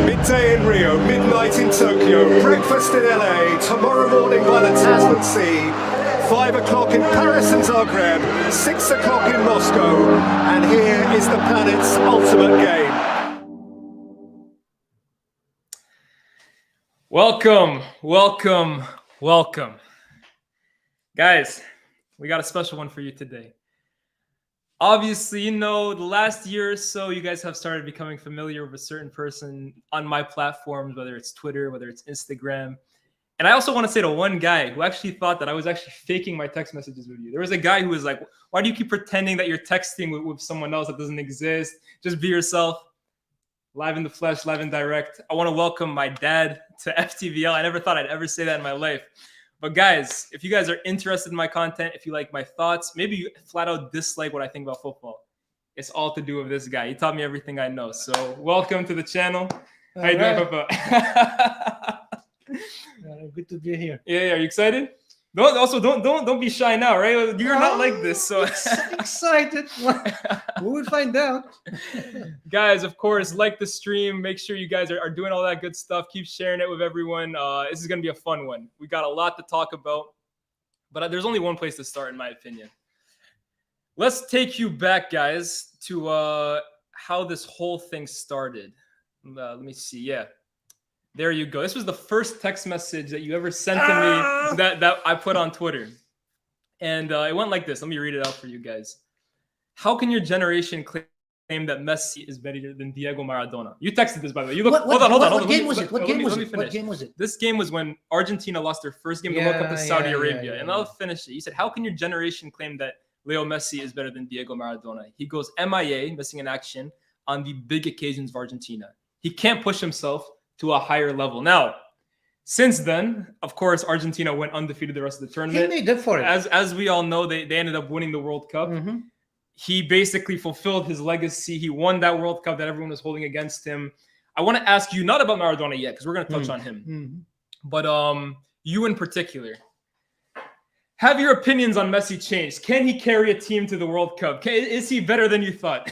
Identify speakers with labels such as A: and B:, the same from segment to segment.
A: Midday in Rio, midnight in Tokyo, breakfast in LA, tomorrow morning by the Tasman Sea, 5 o'clock in Paris and Zagreb, 6 o'clock in Moscow, and here is the planet's ultimate game.
B: Welcome. Guys, we got a special one for you today. Obviously, the last year or so, you guys have started becoming familiar with a certain person on my platforms, whether it's Twitter, whether it's Instagram. And I also want to say to one guy who actually thought that I was actually faking my text messages with you. There was a guy who was like, why do you keep pretending that you're texting with someone else that doesn't exist? Just be yourself. Live in the flesh, live and direct. I want to welcome my dad to FTVL. I never thought I'd ever say that in my life. But guys, if you guys are interested in my content, if you like my thoughts, maybe you flat out dislike what I think about football, it's all to do with this guy. He taught me everything I know. So welcome to the channel. How you doing, Papa?
C: Good to be here.
B: Yeah. Are you excited? Don't be shy now, right? You're not like this. So
C: excited. We will find out.
B: Guys, of course, like the stream. Make sure you guys are doing all that good stuff. Keep sharing it with everyone. This is going to be a fun one. We got a lot to talk about, but there's only one place to start, in my opinion. Let's take you back, guys, to how this whole thing started. Let me see. Yeah. There you go. This was the first text message that you ever sent to me that I put on Twitter. And it went like this. Let me read it out for you guys. How can your generation claim that Messi is better than Diego Maradona? You texted this, by the way. You look. Hold on.
C: What game was it? What game was it?
B: This game was when Argentina lost their first game of the World Cup to Saudi Arabia. And I'll finish it. You said, how can your generation claim that Leo Messi is better than Diego Maradona? He goes MIA, missing in action, on the big occasions of Argentina. He can't push himself to a higher level. Now, since then, of course, Argentina went undefeated the rest of the tournament.
C: He made up for it.
B: As we all know, they ended up winning the World Cup.
C: Mm-hmm.
B: He basically fulfilled his legacy. He won that World Cup that everyone was holding against him. I want to ask you, not about Maradona yet, because we're going to touch on him, but you in particular. Have your opinions on Messi changed? Can he carry a team to the World Cup? Is he better than you thought?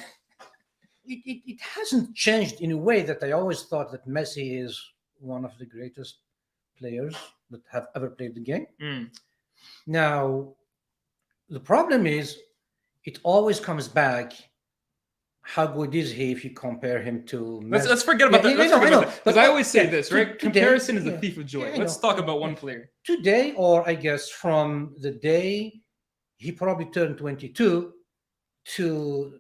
C: It hasn't changed in a way that I always thought that Messi is one of the greatest players that have ever played the game. Now, the problem is it always comes back. How good is he if you compare him to Messi?
B: Let's forget about that. Because I always say this, right? Comparison is the thief of joy. Let's talk about one player.
C: Today, or I guess from the day he probably turned 22 to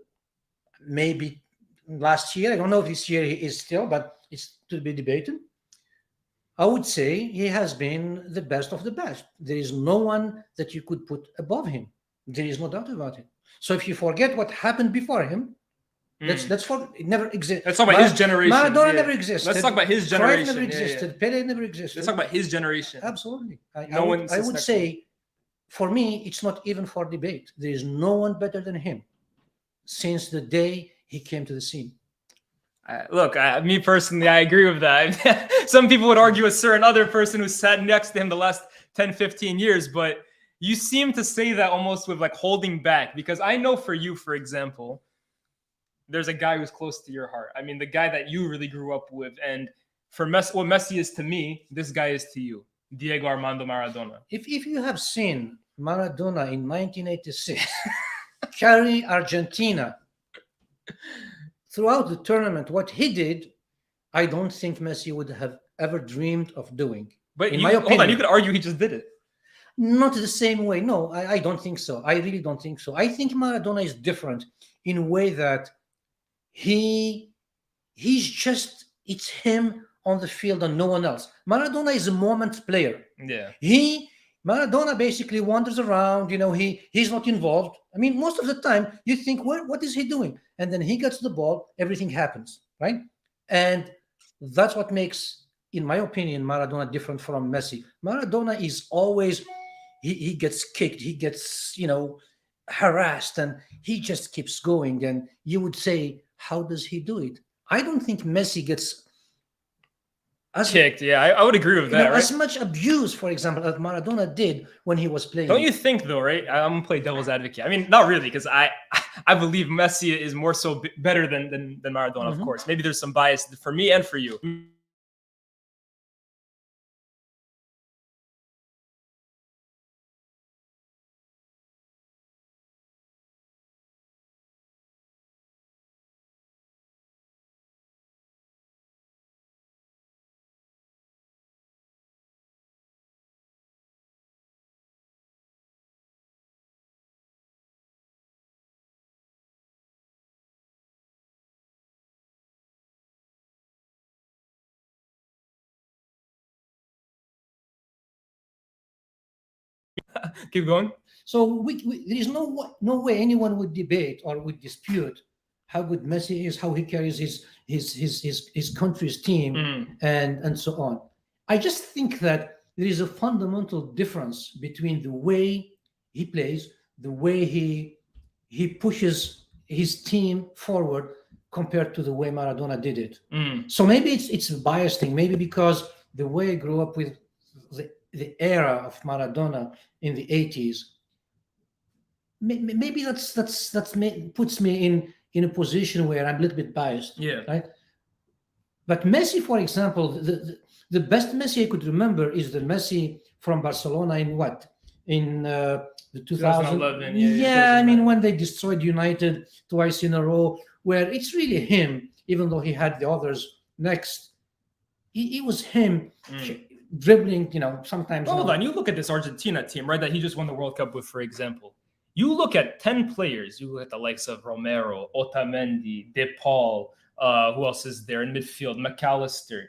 C: maybe last year, I don't know if this year he is still, but it's to be debated. I would say he has been the best of the best. There is no one that you could put above him. There is no doubt about it. So if you forget what happened before him, let's forget. It never existed.
B: Let's talk about his generation.
C: Maradona never existed.
B: Let's talk about his generation.
C: Cruyff never existed. Pele never existed.
B: Let's talk about his generation.
C: Absolutely. I would say, for me, it's not even for debate. There is no one better than him since the day he came to the scene.
B: Look, me personally, I agree with that. Some people would argue a certain other person who sat next to him the last 10, 15 years, but you seem to say that almost with like holding back, because I know for you, for example, there's a guy who's close to your heart. I mean, the guy that you really grew up with. And for Messi, what Messi is to me, this guy is to you, Diego Armando Maradona.
C: If you have seen Maradona in 1986 carry Argentina throughout the tournament, what he did, I don't think Messi would have ever dreamed of doing.
B: But in my opinion, hold on, you could argue he just did it.
C: Not the same way. No, I don't think so. I really don't think so. I think Maradona is different in a way that he's just, it's him on the field and no one else. Maradona is a moment player.
B: Yeah.
C: Maradona basically wanders around, he's not involved. I mean, most of the time you think, what is he doing? And then he gets the ball, everything happens, right? And that's what makes, in my opinion, Maradona different from Messi. Maradona is always, he gets kicked, he gets, harassed, and he just keeps going. And you would say, how does he do it? I don't think Messi gets
B: kicked. Yeah, I would agree with that. Right?
C: As much abuse, for example, as Maradona did when he was playing.
B: Don't you think, though, right? I'm gonna play devil's advocate. I mean, not really, because I believe Messi is more so better than Maradona, of course. Maybe there's some bias for me and for you. Keep going.
C: So there is no way anyone would debate or would dispute how good Messi is, how he carries his country's team, and so on. I just think that there is a fundamental difference between the way he plays, the way he pushes his team forward compared to the way Maradona did it. So maybe it's a bias thing. Maybe because the way I grew up with the era of Maradona in the 80s, maybe that's puts me in a position where I'm a little bit biased.
B: Yeah.
C: Right. But Messi, for example, the best Messi I could remember is the Messi from Barcelona in the
B: 2011.
C: Yeah, I mean, when they destroyed United twice in a row, where it's really him, even though he had the others next. It was him dribbling, sometimes.
B: Hold on, you look at this Argentina team, right, that he just won the World Cup with, for example. You look at 10 players. You look at the likes of Romero, Otamendi, De Paul, who else is there in midfield? McAllister.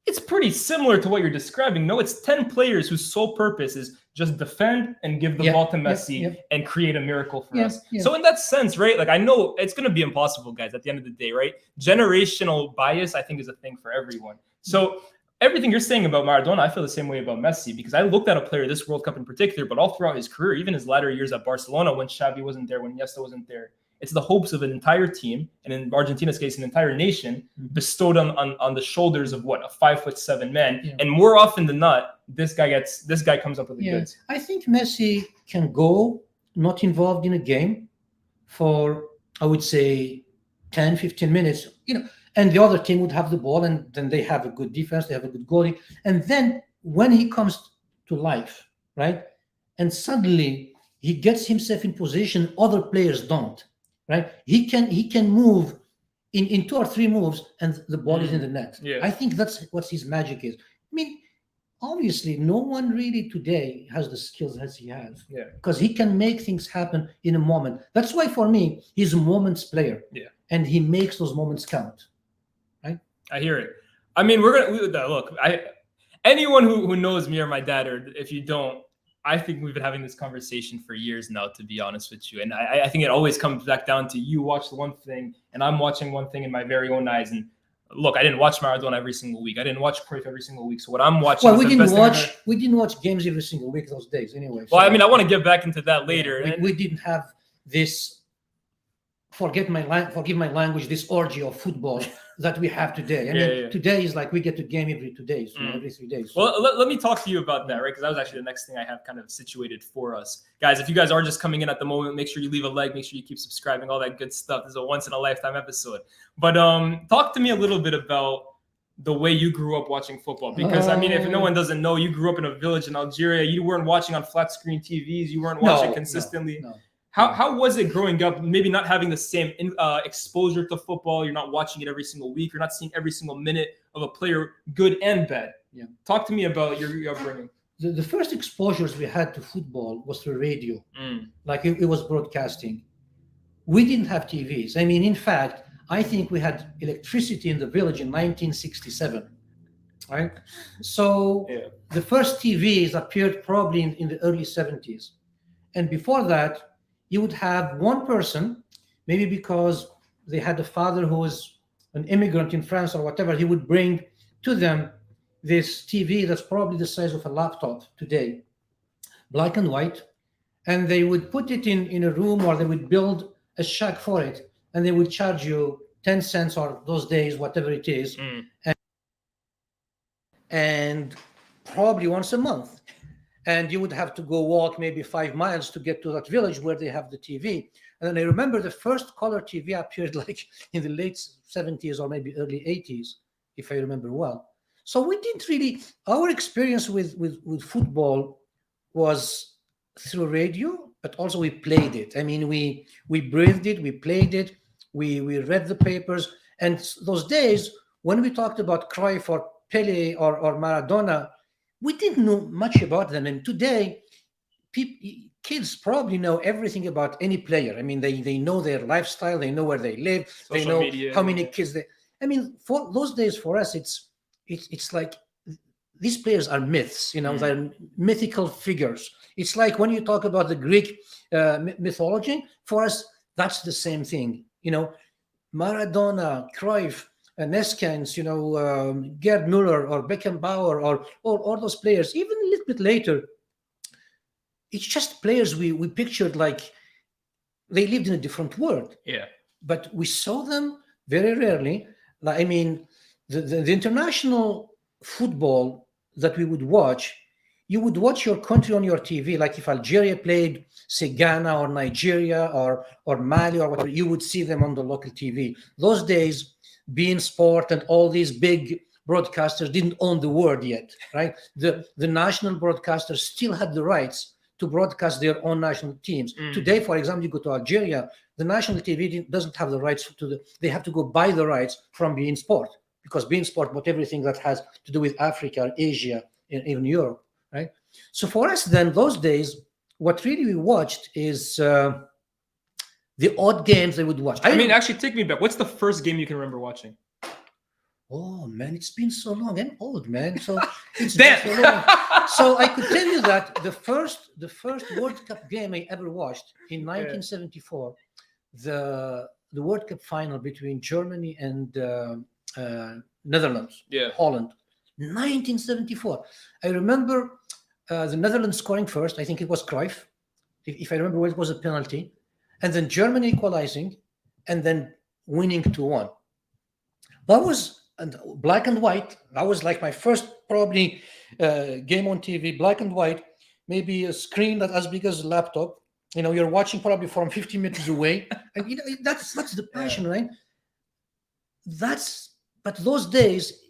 B: It's pretty similar to what you're describing. No, it's 10 players whose sole purpose is just defend and give the ball to Messi and create a miracle for us.
C: Yeah.
B: So in that sense, right, like I know it's going to be impossible, guys, at the end of the day, right? Generational bias, I think, is a thing for everyone. So everything you're saying about Maradona, I feel the same way about Messi, because I looked at a player this World Cup in particular, but all throughout his career, even his latter years at Barcelona, when Xavi wasn't there, when Iniesta wasn't there, it's the hopes of an entire team, and in Argentina's case, an entire nation, bestowed on the shoulders of a 5'7" man. Yeah. And more often than not, this guy comes up with the goods.
C: I think Messi can go not involved in a game for, I would say, 10, 15 minutes, and the other team would have the ball, and then they have a good defense, they have a good goalie. And then when he comes to life, right, and suddenly he gets himself in position other players don't. Right, he can move in 2 or 3 moves, and the ball is in the net.
B: Yeah.
C: I think that's what his magic is. I mean, obviously, no one really today has the skills as he has.
B: Yeah,
C: because he can make things happen in a moment. That's why, for me, he's a moments player.
B: Yeah,
C: and he makes those moments count. Right.
B: I hear it. I mean, look. Anyone who knows me or my dad, or if you don't. I think we've been having this conversation for years now, to be honest with you. And I think it always comes back down to you watch the one thing and I'm watching one thing in my very own eyes. And look, I didn't watch Maradona every single week. I didn't watch Cruyff every single week. So what I'm watching
C: we didn't watch games every single week those days anyway.
B: Well, I mean, I want to get back into that later.
C: We didn't have this, forgive my language, this orgy of football that we have today. I mean, today is like we get a game every 2 days, every 3 days.
B: Well, let me talk to you about that, right? Because that was actually the next thing I have kind of situated for us. Guys, if you guys are just coming in at the moment, make sure you leave a like, make sure you keep subscribing, all that good stuff. This is a once-in-a-lifetime episode. But talk to me a little bit about the way you grew up watching football. Because, I mean, if no one doesn't know, you grew up in a village in Algeria. You weren't watching on flat-screen TVs. You weren't watching consistently.
C: No.
B: How was it growing up, maybe not having the same exposure to football? You're not watching it every single week. You're not seeing every single minute of a player, good and bad.
C: Yeah.
B: Talk to me about your upbringing.
C: The first exposures we had to football was through radio. Like it was broadcasting. We didn't have TVs. I mean, in fact, I think we had electricity in the village in 1967. Right? So the first TVs appeared probably in the early 70s. And before that, you would have one person, maybe because they had a father who was an immigrant in France or whatever, he would bring to them this TV that's probably the size of a laptop today, black and white, and they would put it in a room, or they would build a shack for it, and they would charge you 10 cents or those days, whatever it is, and probably once a month. And you would have to go walk maybe 5 miles to get to that village where they have the TV. And then I remember the first color TV appeared like in the late 70s or maybe early 80s, if I remember well. So we didn't really, our experience with football was through radio, but also we played it. I mean, we breathed it, we played it, we read the papers. And those days, when we talked about Cruyff or Pele or Maradona, we didn't know much about them. And today, kids probably know everything about any player. I mean, they know their lifestyle, they know where they live, they know how many kids they. I mean, for those days for us, it's like these players are myths, they're mythical figures. It's like when you talk about the Greek mythology, for us, that's the same thing. Maradona, Cruyff, Neskens, Gerd Müller or Beckenbauer or all those players, even a little bit later, it's just players we pictured like they lived in a different world.
B: Yeah.
C: But we saw them very rarely. I mean, the international football that we would watch, you would watch your country on your TV. Like if Algeria played, say, Ghana or Nigeria or Mali or whatever, you would see them on the local TV. Those days, beIN Sport and all these big broadcasters didn't own the word yet, right? The national broadcasters still had the rights to broadcast their own national teams. Today, for example, you go to Algeria, the national TV doesn't have the rights they have to go buy the rights from beIN Sport, because beIN Sport bought everything that has to do with Africa, Asia, and even Europe, right? So for us then, those days, what really we watched is the odd games they would watch.
B: I mean, actually, take me back. What's the first game you can remember watching?
C: Oh man, it's been so long. I'm old, man. So it's
B: Damn.
C: been so long. So I could tell you that the first World Cup game I ever watched in 1974, the World Cup final between Germany and Netherlands, Holland, 1974. I remember the Netherlands scoring first. I think it was Cruyff, if I remember well, it was a penalty, and then Germany equalizing, and then winning 2-1. That was black and white. That was like my first probably game on TV, black and white, maybe a screen that as big as a laptop. You're watching probably from 50 meters away, and that's the passion, right? But those days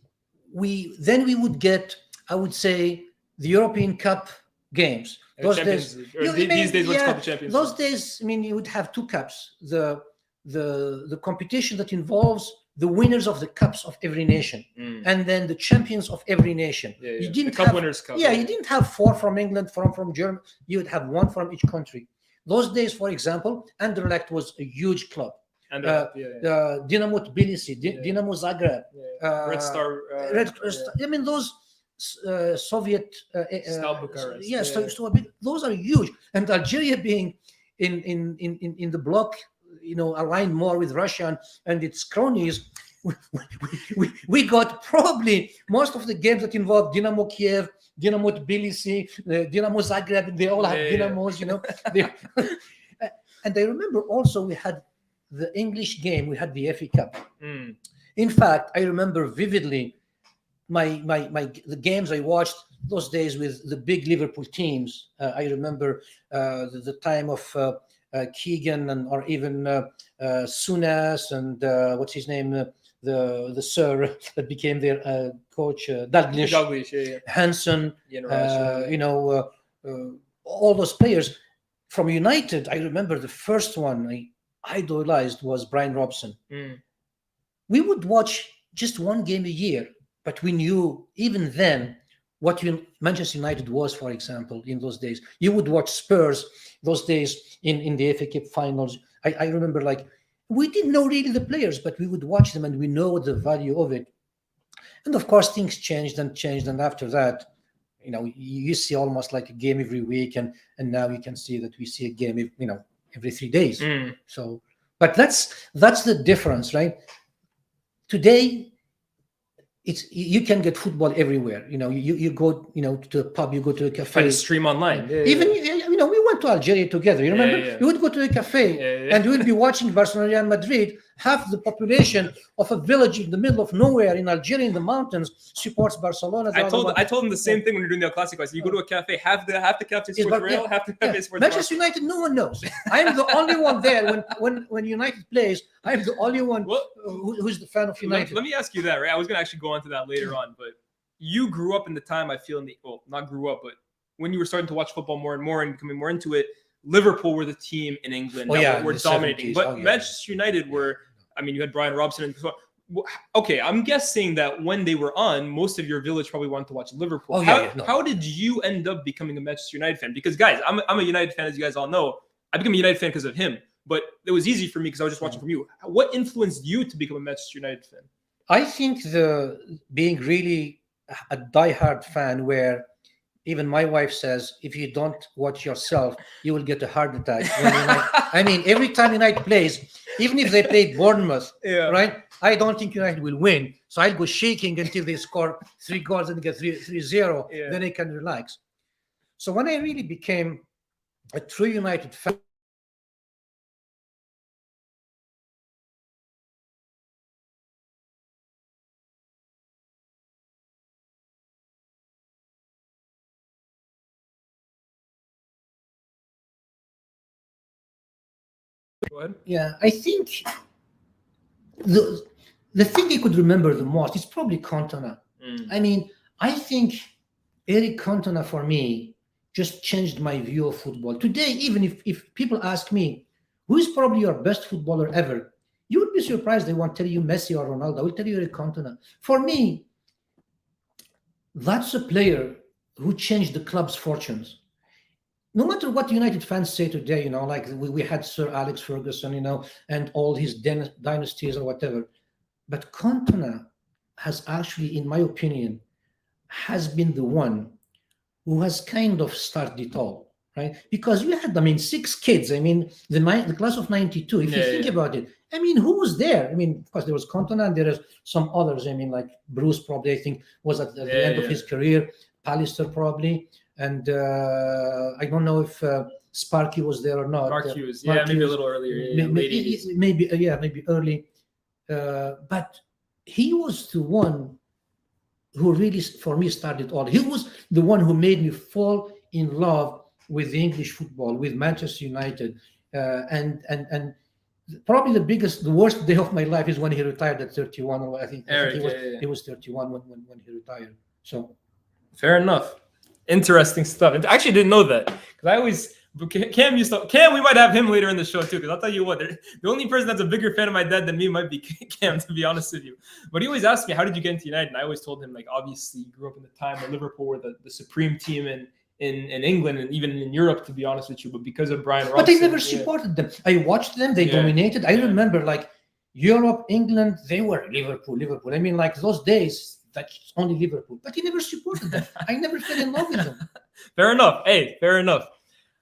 C: we would get, I would say, the European Cup games. Those days,
B: these days, what's called the Champions
C: Those days, I mean, you would have two cups: the competition that involves the winners of the cups of every nation, and then the champions of every nation. You didn't
B: the Cup Winners' Cup.
C: Yeah, you didn't have 4 from England, from Germany. You would have 1 from each country. Those days, for example, Anderlecht was a huge club. Dinamo Tbilisi, Dinamo Zagreb,
B: Red Star.
C: I mean, those Soviet.
B: Stal Bucharest.
C: Those are huge. And Algeria being in the bloc, aligned more with Russia and its cronies, we got probably most of the games that involved Dinamo Kiev, Dinamo Tbilisi, Dinamo Zagreb. They all had Dynamos, And I remember also we had the English game. We had the FA Cup. In fact, I remember vividly the games I watched those days with the big Liverpool teams. I remember the time of Keegan or even Souness and what's his name, the sir that became their coach, Dalglish, Hansen, all those players from United. I remember the first one I idolized was Brian Robson. We would watch just one game a year, but we knew even then what Manchester United was, for example, in those days. You would watch Spurs those days in the FA Cup finals. I remember, we didn't know really the players, but we would watch them and we know the value of it. And of course, things changed. And after that, you see almost like a game every week. And now you can see that we see a game, every 3 days. So, but that's the difference, right? Today, you can get football everywhere. You go, to a pub, you go to a cafe.
B: Find a stream online.
C: Even we went to Algeria together. You remember? You would go to a cafe and you would be watching Barcelona and Madrid. Half the population of a village in the middle of nowhere in Algeria in the mountains supports Barcelona.
B: I told them the same thing when we were doing the El Clasico. I said, you go to a cafe, half the cafe supports Real, half the cafe supports
C: Manchester United. No one knows. I am the only one there when United plays. I am the only one who's the fan of United.
B: Let me ask you that, right? I was going to actually go on to that later on, but you grew up in the time, I feel, not grew up, but when you were starting to watch football more and more and becoming more into it, Liverpool were the team in England that were dominating. 70s. But Manchester United were, you had Brian Robson. And okay, I'm guessing that when they were on, most of your village probably wanted to watch Liverpool. How did you end up becoming a Manchester United fan? Because, guys, I'm a United fan, as you guys all know. I became a United fan because of him. But it was easy for me because I was just watching from you. What influenced you to become a Manchester United fan?
C: I think being really a diehard fan where even my wife says, if you don't watch yourself, you will get a heart attack. I mean, every time United plays, even if they played Bournemouth,
B: Yeah.
C: right? I don't think United will win. So I'll go shaking until they score 3 goals and get 3-0.
B: Yeah.
C: Then I can relax. So when I really became a true United fan,
B: Go ahead.
C: yeah, I think the thing I could remember the most is probably Cantona. I mean, I think Eric Cantona for me just changed my view of football. Today, even if people ask me, who is probably your best footballer ever? You would be surprised they won't tell you Messi or Ronaldo. I will tell you Eric Cantona. For me, that's a player who changed the club's fortunes. No matter what United fans say today, like we had Sir Alex Ferguson, and all his dynasties or whatever. But Cantona has actually, in my opinion, has been the one who has kind of started it all, right? Because you had, 6 kids. The class of 92, if you think about it, who was there? Of course, there was Cantona and there is some others. Like Bruce probably, I think, was at the end of his career. Pallister probably. And I don't know if Sparky was there or not.
B: Mark Hughes. Maybe a little earlier.
C: Maybe early. But he was the one who really, for me, started all. He was the one who made me fall in love with the English football, with Manchester United, and probably the worst day of my life is when he retired at 31. Or I think he was 31 when he retired. So,
B: fair enough. Interesting stuff. I actually didn't know that because I always. Cam, we might have him later in the show too, because I'll tell you what, the only person that's a bigger fan of my dad than me might be Cam, to be honest with you. But he always asked me, how did you get into United? And I always told him, obviously, you grew up in the time when Liverpool were the supreme team in England and even in Europe, to be honest with you. But because of Brian Robson.
C: But I never supported them. I watched them. They dominated. I remember, Europe, England, they were Liverpool. Those days, that's only Liverpool. But he never supported them. I never fell in love with them.
B: Fair enough. Hey, fair enough.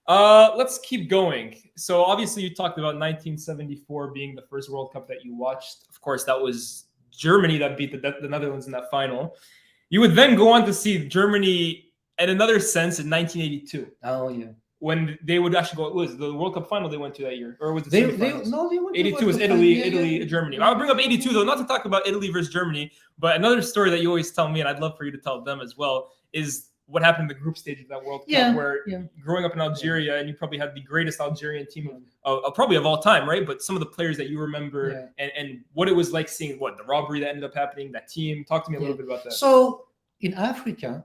B: Let's keep going. So obviously you talked about 1974 being the first World Cup that you watched. Of course, that was Germany that beat the Netherlands in that final. You would then go on to see Germany in another sense in 1982.
C: Oh, yeah.
B: When they would actually go, was the World Cup final they went to that year? Or was it
C: they
B: went 82 was Italy, Germany. I'll bring up 82 though, not to talk about Italy versus Germany, but another story that you always tell me, and I'd love for you to tell them as well, is what happened in the group stage of that World Cup, where growing up in Algeria, and you probably had the greatest Algerian team probably of all time, right? But some of the players that you remember and what it was like seeing the robbery that ended up happening, that team. Talk to me a little bit about that.
C: So in Africa,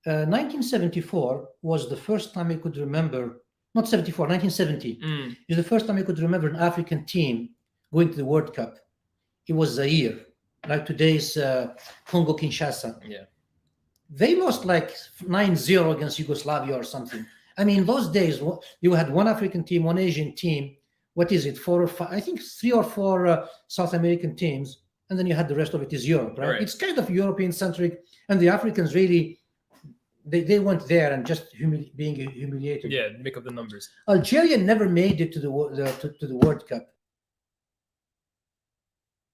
C: 1974 was the first time I could remember, not 74, 1970 is the first time I could remember an African team going to the World Cup. It was Zaire, like today's Congo-Kinshasa.
B: Yeah.
C: They lost 9-0 against Yugoslavia or something. Those days, you had one African team, one Asian team. What is it? 4 or 5? I think 3 or 4 South American teams. And then you had the rest of it is Europe, right? It's kind of European-centric. And the Africans really, they went there and just being humiliated.
B: Yeah, make up the numbers.
C: Algeria never made it to the World Cup.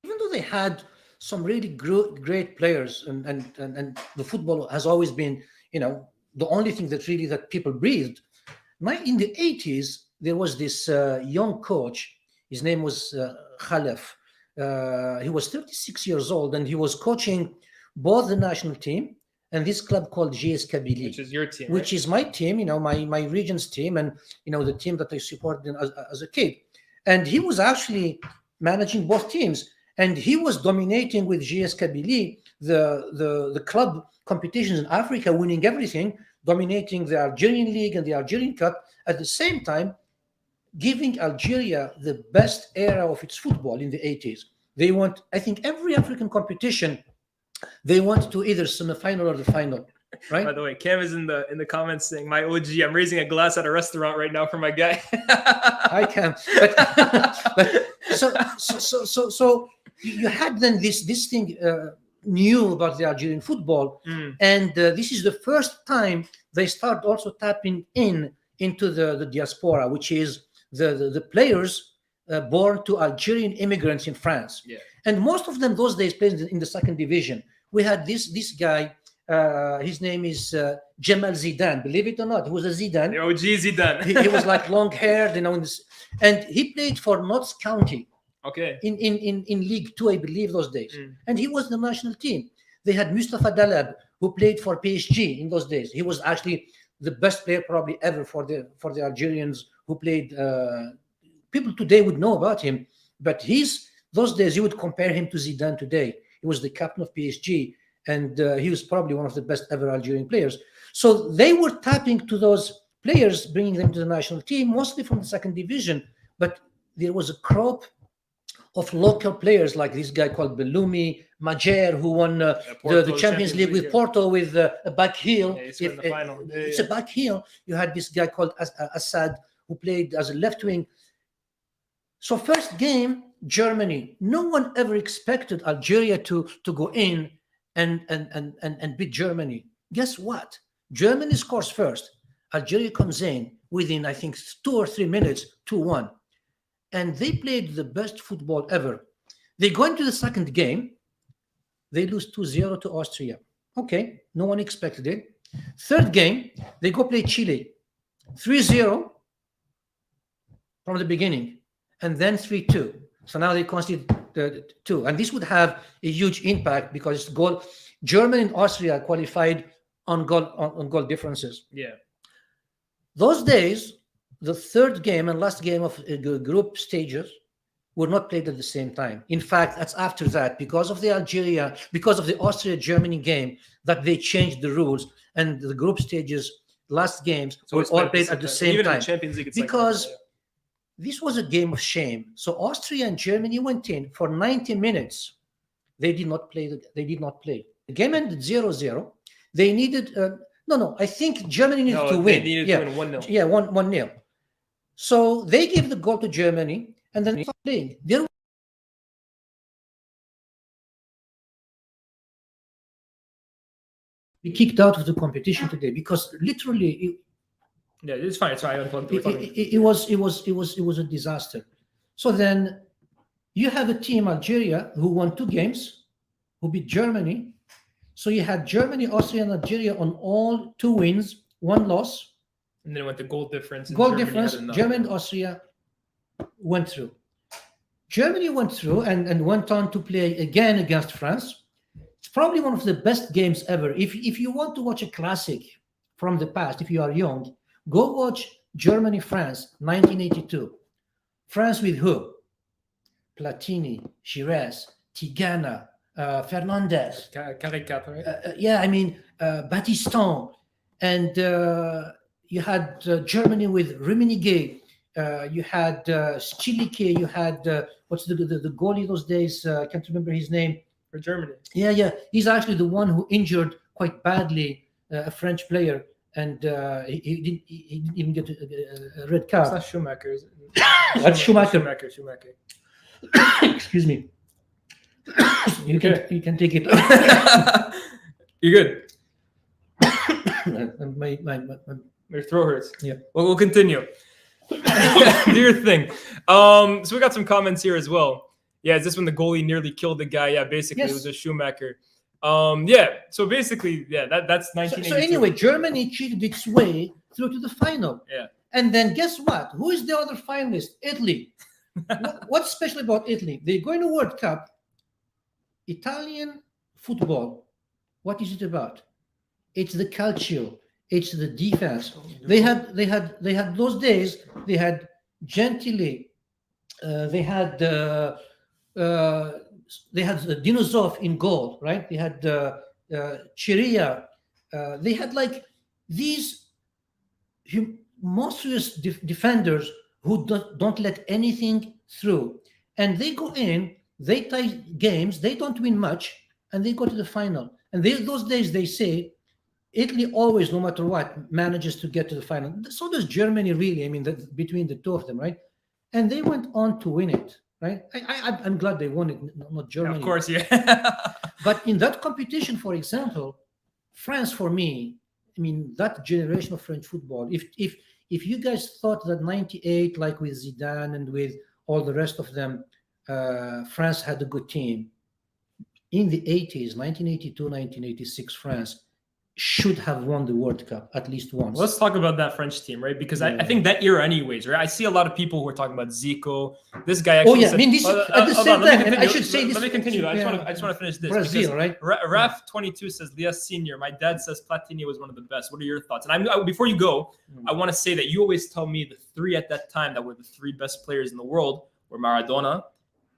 C: Even though they had some really great players, and the football has always been, the only thing that people breathed. In the 80s, there was this young coach. His name was Khalef. He was 36 years old, and he was coaching both the national team and this club called GS Kabylie.
B: Which is your team, right?
C: Which is my team, my region's team, and, the team that I supported as a kid. And he was actually managing both teams. And he was dominating with GS Kabylie, the club competitions in Africa, winning everything, dominating the Algerian League and the Algerian Cup, at the same time giving Algeria the best era of its football in the 80s. They went, I think, every African competition, they went to either semi-final or the final. Right?
B: By the way, Cam is in the comments saying, "My OG, I'm raising a glass at a restaurant right now for my guy."
C: I can. But so you had then this thing. knew about the Algerian football.
B: Mm.
C: And this is the first time they start also tapping into the diaspora, which is the players born to Algerian immigrants in France.
B: Yeah.
C: And most of them those days played in the second division. We had this guy, his name is Jamal Zidane. Believe it or not, he was a Zidane.
B: The OG Zidane.
C: He was like long haired, and he played for Notts County
B: Okay.
C: in League Two, I believe, those days.
B: Mm.
C: And he was the national team. They had Mustafa Dalab, who played for PSG in those days. He was actually the best player probably ever for the Algerians who played. People today would know about him, but those days you would compare him to Zidane today. He was the captain of PSG, and he was probably one of the best ever Algerian players. So they were tapping to those players, bringing them to the national team, mostly from the second division. But there was a crop of local players like this guy called Belloumi, Majer, who won the Champions League with Porto with a back heel.
B: Yeah, he scored in the final.
C: It's a back heel. You had this guy called Assad, who played as a left wing. So first game, Germany. No one ever expected Algeria to go in and beat Germany. Guess what? Germany scores first. Algeria comes in within, I think, 2 or 3 minutes, 2-1. And they played the best football ever. They go into the second game. They lose 2-0 to Austria. Okay, no one expected it. Third game, they go play Chile. 3-0 from the beginning. And then 3-2. So now they concede 2. And this would have a huge impact because Germany and Austria qualified on goal differences.
B: Yeah.
C: Those days, the third game and last game of group stages were not played at the same time. In fact, that's after that, because of the Austria-Germany game, that they changed the rules, and the group stages, last games, were all played at the same
B: Even
C: time.
B: in the Champions League, it's
C: because
B: like that,
C: this was a game of shame. So Austria and Germany went in for 90 minutes. They did not play. The game ended 0-0. They needed. I think Germany needed to win.
B: They needed to win 1-0.
C: Yeah, 1-0. So they gave the goal to Germany, and then they stopped playing. There we kicked out of the competition today because literally
B: yeah, it's fine. It's fine.
C: it was a disaster. So then you have a team, Algeria, who won 2 games, who beat Germany. So you had Germany, Austria, and Algeria on all 2 wins, 1 loss.
B: And then it went to goal difference.
C: Germany and Austria went through. Germany went through and went on to play again against France. It's probably one of the best games ever. If you want to watch a classic from the past, if you are young, go watch Germany-France, 1982. France with who? Platini, Giresse, Tigana, Fernandez.
B: Rijkaard, right?
C: Battiston. And you had Germany with Rummenigge. You had Schilike. You had, what's the goalie those days? I can't remember his name.
B: For Germany.
C: Yeah. He's actually the one who injured quite badly a French player. And he didn't even get a red card.
B: It's not Schumacher, is it?
C: That's Schumacher.
B: Schumacher.
C: Excuse me. You can take it.
B: You're good.
C: my
B: Your throat hurts.
C: Yeah.
B: Well, we'll continue. Do your thing. So we got some comments here as well. Yeah, is this when the goalie nearly killed the guy? Yeah, basically
C: Yes.
B: It was a Schumacher. Yeah. So basically, yeah, that's 1982.
C: So anyway, Germany cheated its way through to the final.
B: Yeah.
C: And then guess what? Who is the other finalist? Italy. What's special about Italy? They're going to World Cup. Italian football. What is it about? It's the calcio. It's the defense. They had those days. They had Gentili. They had Dinosov in goal, right? They had Chiria. They had like these monstrous defenders who don't let anything through, and they go in. They tie games. They don't win much, and they go to the final. And those days they say Italy always, no matter what, manages to get to the final. So does Germany, really. I mean, between the two of them, right? And they went on to win it, right? I'm glad they won it, not Germany.
B: Yeah, of course, yeah.
C: But in that competition, for example, France, for me, I mean, that generation of French football, if you guys thought that 98, like with Zidane and with all the rest of them, France had a good team, in the 80s, 1982, 1986, France should have won the World Cup at least once.
B: Let's talk about that French team, right? Because I think that era anyways, right? I see a lot of people who are talking about Zico. This guy actually
C: I mean, this at the same time, and I should say this.
B: Let me continue. I just want to finish this.
C: Brazil, right?
B: Raf 22 says, Lias Senior, my dad says Platini was one of the best. What are your thoughts? And before you go, I want to say that you always tell me the three at that time that were the three best players in the world were Maradona,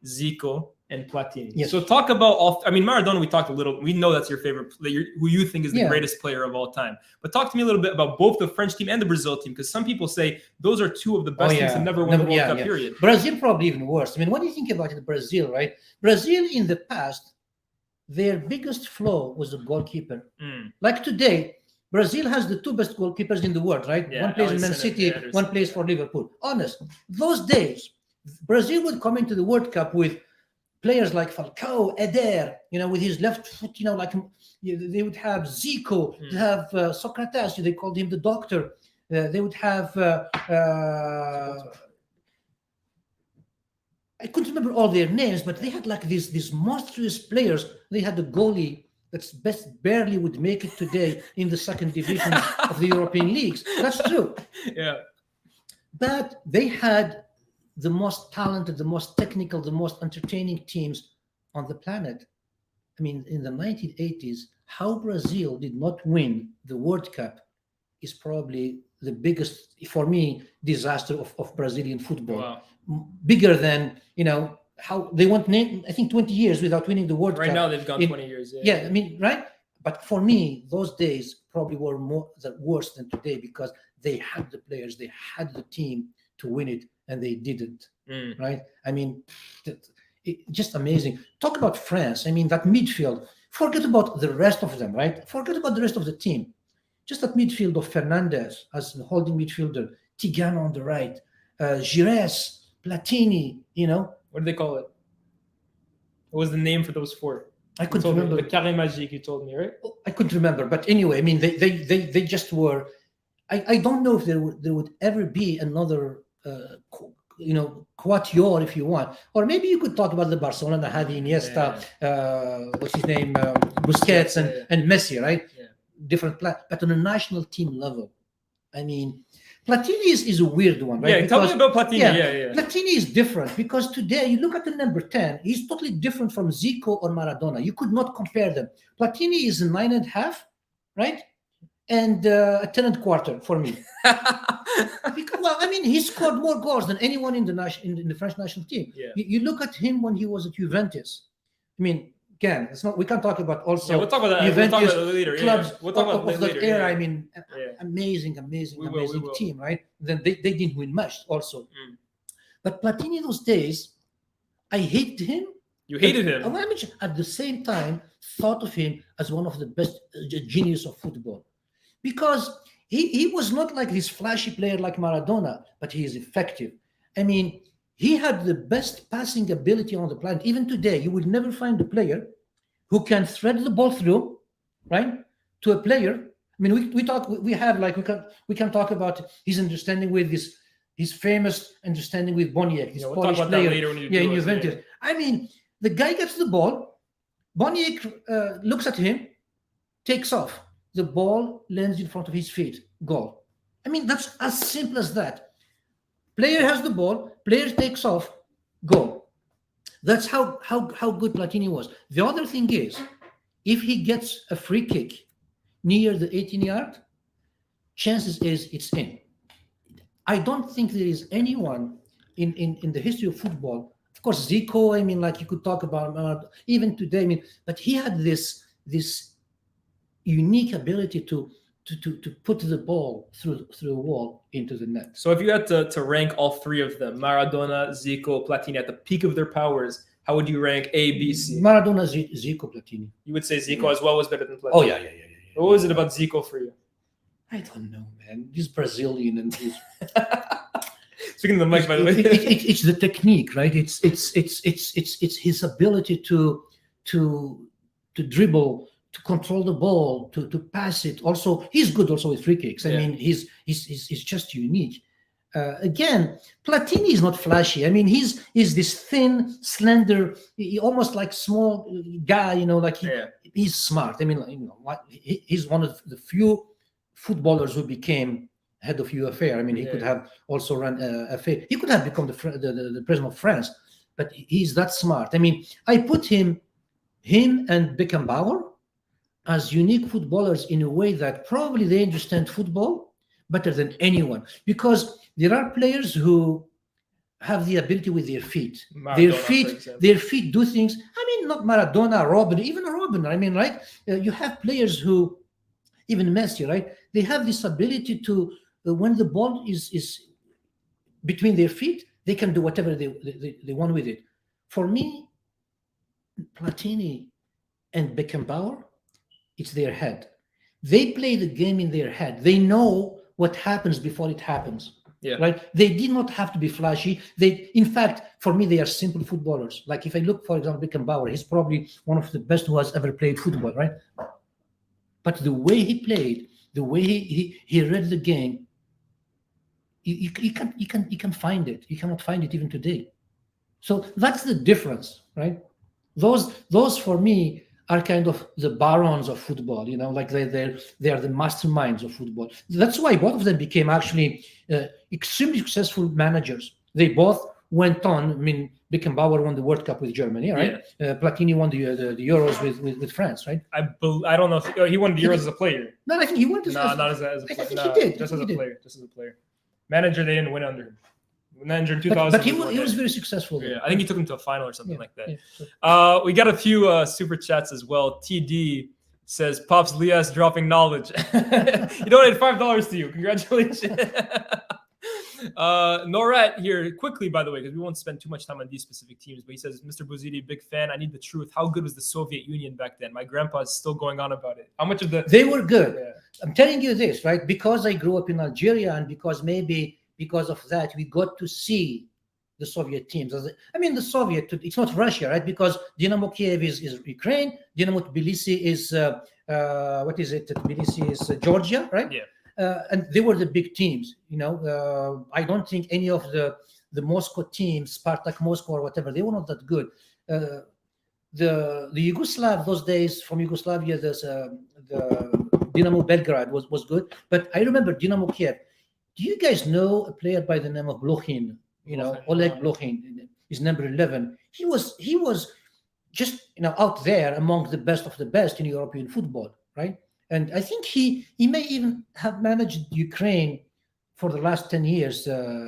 B: Zico, and Platini.
C: Yes.
B: So talk about all. I mean, Maradona. We talked a little. We know that's your favorite player, who you think is the greatest player of all time. But talk to me a little bit about both the French team and the Brazil team, because some people say those are two of the best teams that never won the World Cup. Period.
C: Brazil probably even worse. I mean, when you think about it, Brazil, right? Brazil in the past, their biggest flaw was the goalkeeper. Like today, Brazil has the two best goalkeepers in the world, right? One plays in Man City, one plays for Liverpool. Honest, those days, Brazil would come into the World Cup with players like Falcao, Eder, with his left foot, like they would have Zico, they have Socrates, they called him the doctor. They would have, I couldn't remember all their names, but they had like these monstrous players. They had a goalie that's barely would make it today in the second division of the European leagues. That's true.
B: Yeah.
C: But they had the most talented, the most technical, the most entertaining teams on the planet. I mean, in the 1980s, how Brazil did not win the World Cup is probably the biggest, for me, disaster of Brazilian football. Wow. Bigger than, how they went, I think, 20 years without winning the World Cup.
B: Right now, they've gone 20 years.
C: Yeah, I mean, right? But for me, those days probably were worse than today, because they had the players, they had the team to win it, and they didn't, right? I mean, just amazing. Talk about France. I mean, that midfield, forget about the rest of them, right? Forget about the rest of the team. Just that midfield of Fernandes as the holding midfielder, Tigana on the right, Gires, Platini,
B: What do they call it? What was the name for those four?
C: I couldn't remember.
B: The Carré Magique, you told me, right?
C: I couldn't remember. But anyway, I mean, they just were. I don't know if there would ever be another quatuor, if you want, or maybe you could talk about the Barcelona having Iniesta, what's his name, Busquets and Messi, right? Yeah. Different but on a national team level, I mean, Platini is a weird one, right?
B: Yeah, tell me about Platini. Yeah.
C: Platini is different because today you look at the number 10, he's totally different from Zico or Maradona. You could not compare them. Platini is a 9.5, right? And a 10.25 for me. Because, well, I mean, he scored more goals than anyone in the French national team. Yeah. You look at him when he was at Juventus. I mean, again, it's not. We can't talk about also.
B: Yeah, we'll talk about that.
C: Juventus
B: we'll talk about later.
C: Clubs
B: We'll talk about
C: of
B: later.
C: that era. I mean, amazing team, right? Then they didn't win much also. But Platini those days, I hated him.
B: You hated him.
C: I mean, at the same time, thought of him as one of the best genius of football. Because he was not like this flashy player like Maradona, but he is effective. I mean, he had the best passing ability on the planet. Even today, you will never find a player who can thread the ball through, right, to a player. I mean, we can talk about his understanding with his famous understanding with Boniek, this Polish player, in Juventus. I mean, the guy gets the ball, Boniek looks at him, takes off. The ball lands in front of his feet. Goal. I mean, that's as simple as that. Player has the ball. Player takes off. Goal. That's how good Platini was. The other thing is, if he gets a free kick near the 18-yard, chances is it's in. I don't think there is anyone in the history of football. Of course, Zico. I mean, like you could talk about even today. I mean, but he had this unique ability to put the ball through a wall into the net.
B: So if you had to rank all three of them, Maradona, Zico, Platini, at the peak of their powers, how would you rank A, B, C?
C: Maradona, Zico, Platini.
B: You would say Zico as well was better than Platini?
C: Oh, yeah.
B: What was it about Zico for you?
C: I don't know, man. He's Brazilian and he's...
B: Speaking of the mic, by the way.
C: It's the technique, right? It's his ability to to dribble, to control the ball, to pass it. Also, he's good also with free kicks. I mean, he's just unique. Again, Platini is not flashy. I mean, he's this thin, slender, almost like small guy. Like he's smart. I mean, he's one of the few footballers who became head of UFA. I mean, he could have also run FA. He could have become the president of France, but he's that smart. I mean, I put him and Beckenbauer as unique footballers in a way that probably they understand football better than anyone, because there are players who have the ability with their feet.
B: Maradona,
C: their feet do things. I mean, not Maradona, Robin, even Robin. I mean, right? You have players who, even Messi, right? They have this ability to, when the ball is between their feet, they can do whatever they want with it. For me, Platini and Beckenbauer, it's their head. They play the game in their head. They know what happens before it happens.
B: Yeah.
C: Right? They did not have to be flashy. In fact, for me, they are simple footballers. Like if I look, for example, Beckenbauer, he's probably one of the best who has ever played football, right? But the way he played, the way he read the game, you can find it. You cannot find it even today. So that's the difference, right? Those for me are kind of the barons of football, like they are the masterminds of football. That's why both of them became actually extremely successful managers. They both went on. I mean, Beckenbauer won the World Cup with Germany, right? Platini won the Euros with France, right?
B: I don't know if he won the Euros as a player.
C: No, I think he won.
B: Not as a player.
C: I think he did.
B: Just as a player. Just as a player. Manager, they didn't win under him. Manager in 2000.
C: But he was very successful.
B: Yeah, I think he took him to a final or something like that.
C: Yeah, sure.
B: We got a few super chats as well. TD says, Pops Lias dropping knowledge. He donated $5 to you. Congratulations. Norat here, quickly, by the way, because we won't spend too much time on these specific teams, but he says, Mr. Bouzidi, big fan. I need the truth. How good was the Soviet Union back then? My grandpa is still going on about it. How much of the...
C: They were good. Yeah. I'm telling you this, right? Because I grew up in Algeria, and because of that, we got to see the Soviet teams. I mean, the Soviet, it's not Russia, right? Because Dynamo Kiev is Ukraine, Dynamo Tbilisi is, what is it? Tbilisi is Georgia, right?
B: Yeah.
C: And they were the big teams, I don't think any of the Moscow teams, Spartak Moscow or whatever, they were not that good. The Yugoslav, those days from Yugoslavia, the Dynamo Belgrade was good. But I remember Dynamo Kiev. Do you guys know a player by the name of Blokhin? Oleg Blokhin is number 11. He was just out there among the best of the best in European football, right? And I think he may even have managed Ukraine for the last 10 years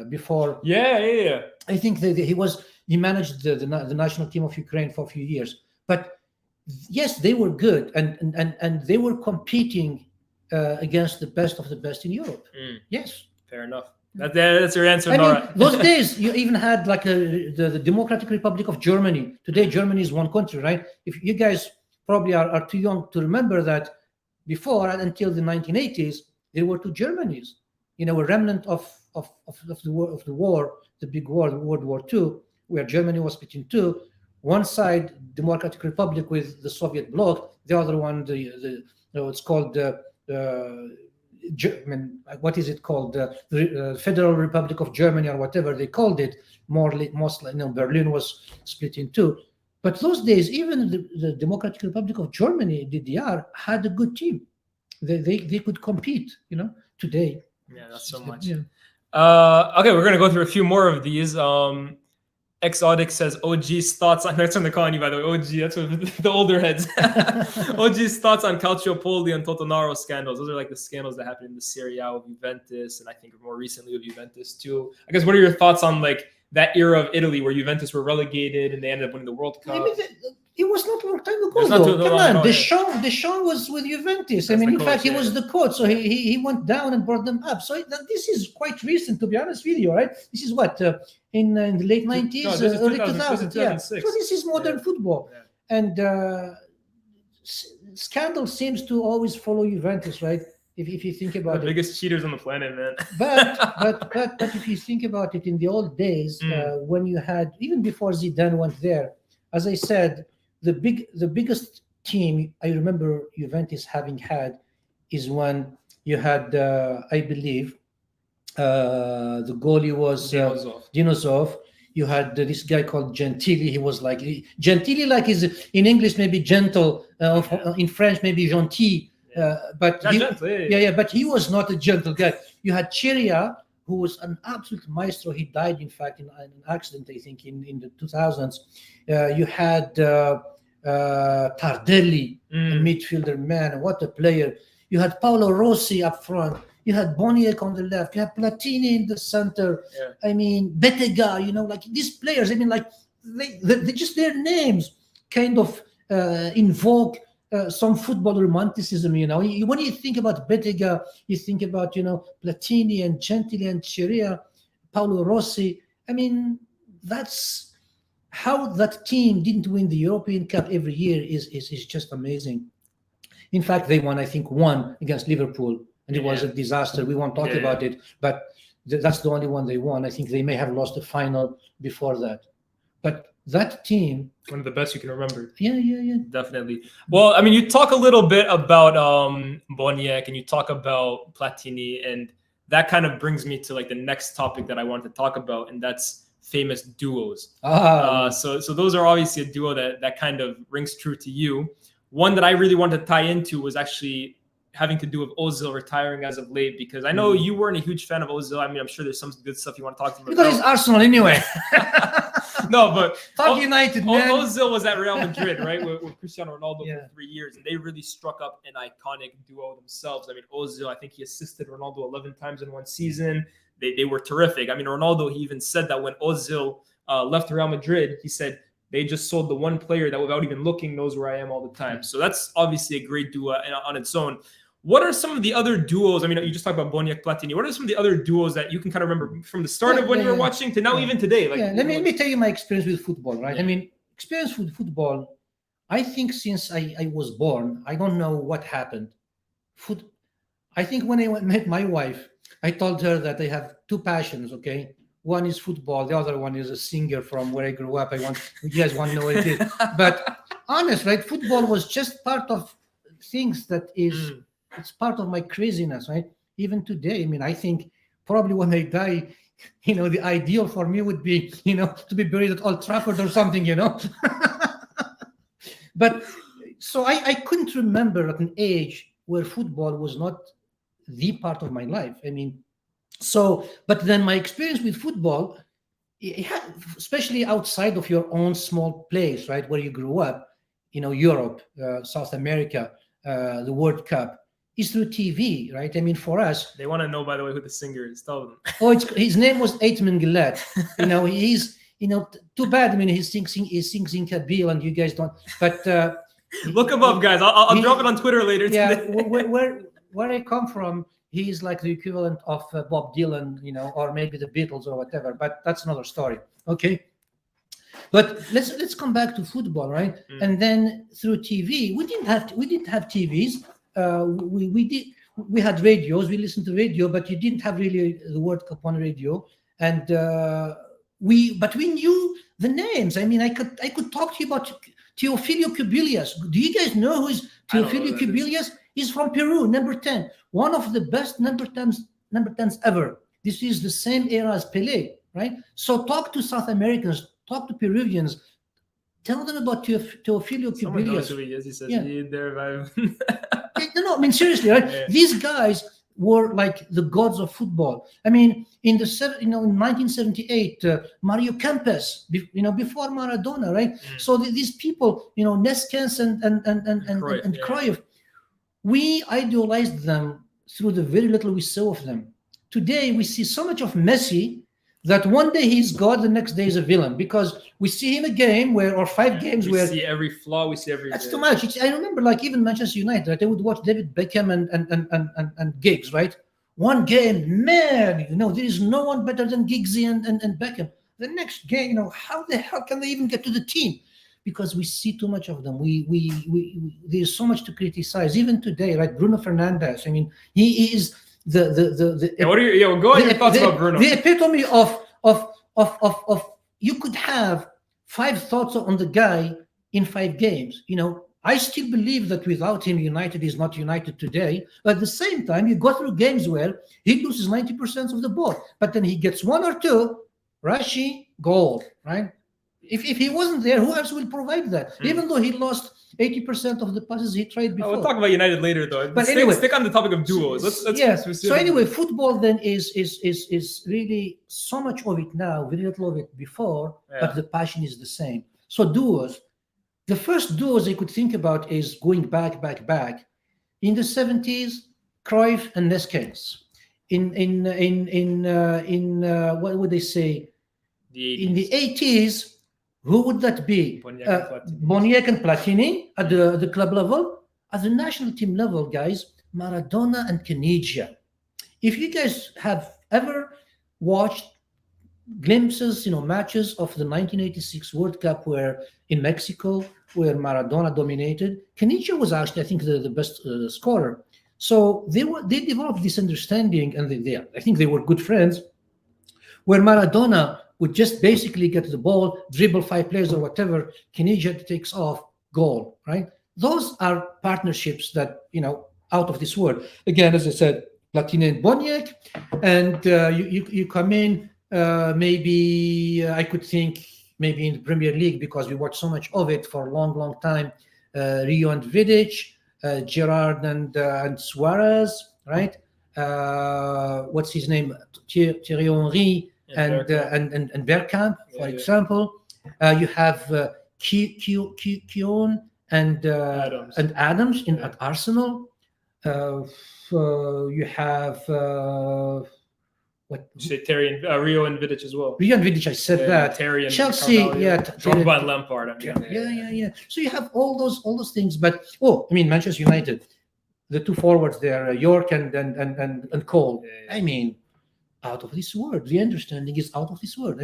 C: before.
B: Yeah.
C: I think that he managed the national team of Ukraine for a few years. But yes, they were good, and they were competing against the best of the best in Europe. Yes.
B: Fair enough. That's your answer,
C: I
B: Nora.
C: mean, those days, you even had like the Democratic Republic of Germany. Today, Germany is one country, right? If you guys probably are too young to remember that, before and until the 1980s, there were two Germanys. A remnant of the war, the big war, World War II, where Germany was split in two. One side, Democratic Republic with the Soviet bloc. The other one, it's called what is it called? The Federal Republic of Germany, or whatever they called it. Mostly, Berlin was split in two. But those days, even the Democratic Republic of Germany, DDR, had a good team. They could compete. Today.
B: Yeah, not so much.
C: Yeah.
B: Okay, we're gonna go through a few more of these. Exotic says OG's thoughts on. That's what they're calling you, by the way. OG. That's what the older heads. OG's thoughts on Calciopoli and Totonaro scandals. Those are like the scandals that happened in the Serie A of Juventus, and I think more recently with Juventus too. I guess what are your thoughts on like that era of Italy where Juventus were relegated and they ended up winning the World Cup?
C: I mean, it was not a long time ago, though. Come on, Deschamps was with Juventus. I mean, in fact, he was the coach, so he went down and brought them up. So this is quite recent, to be honest with you, right? This is what in the late 90s, early 2000s. Yeah. So this is modern football, and scandal seems to always follow Juventus, right? If you think about
B: the biggest cheaters on the planet, man.
C: but if you think about it, in the old days, when you had, even before Zidane went there, as I said, the biggest team I remember Juventus having had is when you had, I believe, the goalie was Dinosov. You had this guy called Gentili. He was like Gentili, like is in English maybe gentle, in French maybe gentil. But but he was not a gentle guy. You had Chiria, who was an absolute maestro. He died, in fact, in an accident, I think, in the 2000s. You had Tardelli, a midfielder, man, what a player. You had Paolo Rossi up front. You had Boniek on the left. You had Platini in the center. I mean, Bettega, like these players, I mean, like they just, their names kind of invoke some football romanticism, When you think about Bettega, you think about, Platini and Gentili and Chiria, Paolo Rossi. I mean, that's how that team didn't win the European Cup every year is just amazing. In fact, they won, I think, one against Liverpool, and it was a disaster. We won't talk about it, but that's the only one they won. I think they may have lost the final before that. But that team,
B: one of the best you can remember.
C: Yeah.
B: Definitely. Well, I mean, you talk a little bit about Boniek and you talk about Platini, and that kind of brings me to like the next topic that I wanted to talk about, and that's famous duos. So those are obviously a duo that kind of rings true to you. One that I really wanted to tie into was actually having to do with Ozil retiring as of late, because I know you weren't a huge fan of Ozil. I mean, I'm sure there's some good stuff you want to talk to him about.
C: Because it's Arsenal anyway.
B: No, but
C: Talk United, man.
B: Ozil was at Real Madrid, right, with Cristiano Ronaldo for 3 years, and they really struck up an iconic duo themselves. I mean, Ozil, I think he assisted Ronaldo 11 times in one season. They were terrific. I mean, Ronaldo, he even said that when Ozil left Real Madrid, he said, they just sold the one player that without even looking knows where I am all the time. So that's obviously a great duo on its own. What are some of the other duos? I mean, you just talked about Boniek, Platini. What are some of the other duos that you can kind of remember from the start of when you were watching to now, even today? Like,
C: let me tell you my experience with football, right? I mean, experience with football, I think since I was born, I don't know what happened. I think when I met my wife, I told her that I have two passions, okay? One is football. The other one is a singer from where I grew up. You guys want to know what it is. But honest, right? Football was just part of things that is, it's part of my craziness, right? Even today, I mean, I think probably when I die, the ideal for me would be, to be buried at Old Trafford or something, But so I couldn't remember at an age where football was not the part of my life. I mean, but then my experience with football, especially outside of your own small place, right, where you grew up, Europe, South America, the World Cup, is through TV, right? I mean, for us,
B: they want to know, by the way, who the singer is. Tell them.
C: His name was Aitman Gillette. He's, too bad. I mean, he sings in Kabyle, and you guys don't. But
B: look him up, guys. I'll drop it on Twitter later.
C: Yeah, where I come from, he's like the equivalent of Bob Dylan, or maybe the Beatles or whatever. But that's another story. Okay. But let's come back to football, right? And then through TV, we didn't have TVs. We had radios. We listened to radio, but you didn't have really the World Cup on radio. And we knew the names. I mean, I could talk to you about Teofilio Cubillas. Do you guys know who is Teofilio Cubillas? He's from Peru, number 10, one of the best number 10s ever. This is the same era as Pelé, right? So talk to South Americans, talk to Peruvians, tell them about Teofilio Cubillas.
B: Someone knows who he is. He says,
C: No, I mean, seriously, right? Yeah. These guys were like the gods of football. I mean, in 1978, Mario Kempes, before Maradona, right? So these people, Neskens and Cruyff, we idolized them through the very little we saw of them. Today, we see so much of Messi that one day he's God, the next day he's a villain, because we see him a game or 5 games where
B: we see every flaw, we see every.
C: That's too much. I remember, like even Manchester United, right? I would watch David Beckham and Giggs, right? One game, man, there is no one better than Giggsy and Beckham. The next game, how the hell can they even get to the team? Because we see too much of them. We there's so much to criticize. Even today, right? Bruno Fernandes. I mean, he is the
B: what are go ahead your thoughts about Bruno?
C: The epitome of you could have 5 thoughts on the guy in 5 games. I still believe that without him, United is not United today. But at the same time, you go through games where he loses 90% of the ball, but then he gets one or two, Rashi, goal, right? If he wasn't there, who else will provide that? Even though he lost 80% of the passes he tried before.
B: We'll talk about United later, though.
C: But
B: stick,
C: anyway,
B: stick on the topic of duos. Let's
C: yeah.
B: specific.
C: So anyway, football then is really so much of it now, very little of it before, but the passion is the same. So duos, the first duos I could think about is going back. In the 70s, Cruyff and Neskens. In what would they say? In the 80s. Who would that be? Boniek and Platini at the club level. At the national team level, guys, Maradona and Caniggia. If you guys have ever watched glimpses, matches of the 1986 World Cup in Mexico, where Maradona dominated, Caniggia was actually, I think, the best scorer. So they developed this understanding, and I think they were good friends, where Maradona would just basically get the ball, dribble 5 players or whatever, Caniggia takes off, goal, right? Those are partnerships that, out of this world. Again, as I said, Platini and Boniek, and you come in, maybe I could think maybe in the Premier League, because we watched so much of it for a long time, Rio and Vidic, Gerrard and Suarez, right? What's his name? Thierry Henry, and Bergkamp, for example. You have Keown and Adams at Arsenal. You have
B: Terry and Rio and Vidic as well.
C: Rio and Vidic, I said that.
B: Terry and
C: Chelsea,
B: Drogba and Lampard.
C: Yeah. So you have all those things, but Manchester United, the two forwards there, York and Cole. Yeah. Out of this world. The understanding is out of this world.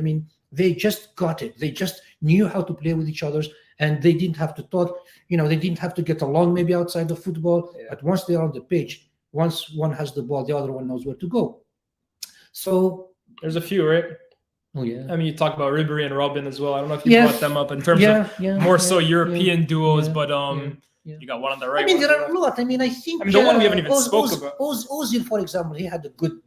C: They just got it. They just knew how to play with each other, and they didn't have to talk. They didn't have to get along maybe outside of football. Yeah. But once they're on the pitch, once one has the ball, the other one knows where to go. So
B: there's a few, right?
C: Oh yeah.
B: You talk about Ribery and Robin as well. I don't know if you brought them up in terms of more so European duos, but you got one on the right.
C: There are a lot. I think
B: the one we haven't even spoke about.
C: Ozil, for example, he had a good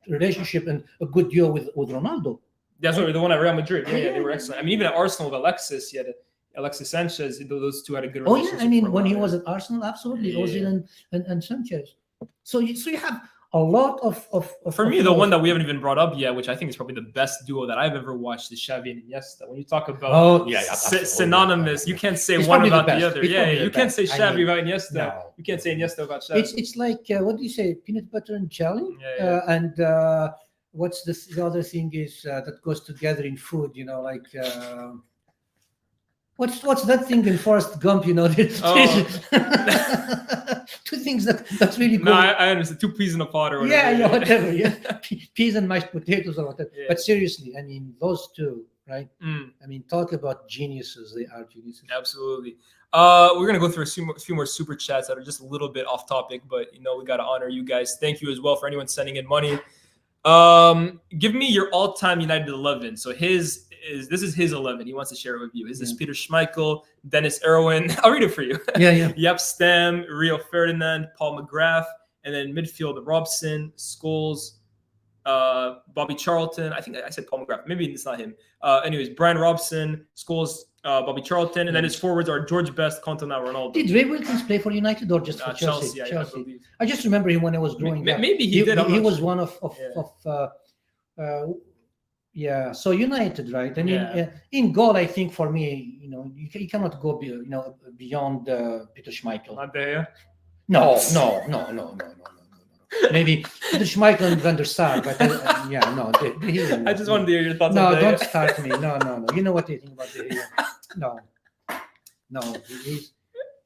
C: relationship and a good duo with Ronaldo.
B: That's the one at Real Madrid. Yeah, they were excellent. Even at Arsenal with Alexis, Alexis Sanchez. Those two had a good relationship.
C: When he was at Arsenal, absolutely, Ozil and Sanchez. So you have a lot of
B: for me, the one that we haven't even brought up yet, which I think is probably the best duo that I've ever watched, is Xavi and Iniesta. When you talk about synonymous, you can't say one about the other. You can't say Xavi about Iniesta. No. You can't say Iniesta about Xavi.
C: It's like what do you say? Peanut butter and jelly. And what's the other thing is that goes together in food? What's that thing in Forrest Gump? Two things that's really cool.
B: No, I understand. 2 peas in a pot or whatever.
C: Yeah, whatever. Yeah, peas and mashed potatoes or whatever. Yeah. But seriously, those two, right? Talk about geniuses. They are geniuses.
B: Absolutely. We're gonna go through a few more super chats that are just a little bit off topic, but we gotta honor you guys. Thank you as well for anyone sending in money. Give me your all-time United 11. So this is his 11. He wants to share it with you. His is Peter Schmeichel, Dennis Irwin. I'll read it for you. Yep, Stem, Rio Ferdinand, Paul McGrath, and then midfield Robson, Scholes, Bobby Charlton. I think I said Paul McGrath. Maybe it's not him. Anyways, Brian Robson, Scholes, Bobby Charlton, and then his forwards are George Best, Cantona, Ronaldo.
C: Did Ray Wilkins play for United or just for Chelsea?
B: Chelsea.
C: I just remember him when I was growing up.
B: Maybe he did.
C: He was one of so United, right? In goal, I think for me, you cannot go beyond Peter Schmeichel.
B: Not there.
C: No. Maybe Peter Schmeichel and Van der Sar, but
B: I just wanted to hear your thoughts.
C: No, don't start me. No. You know what you think about the No.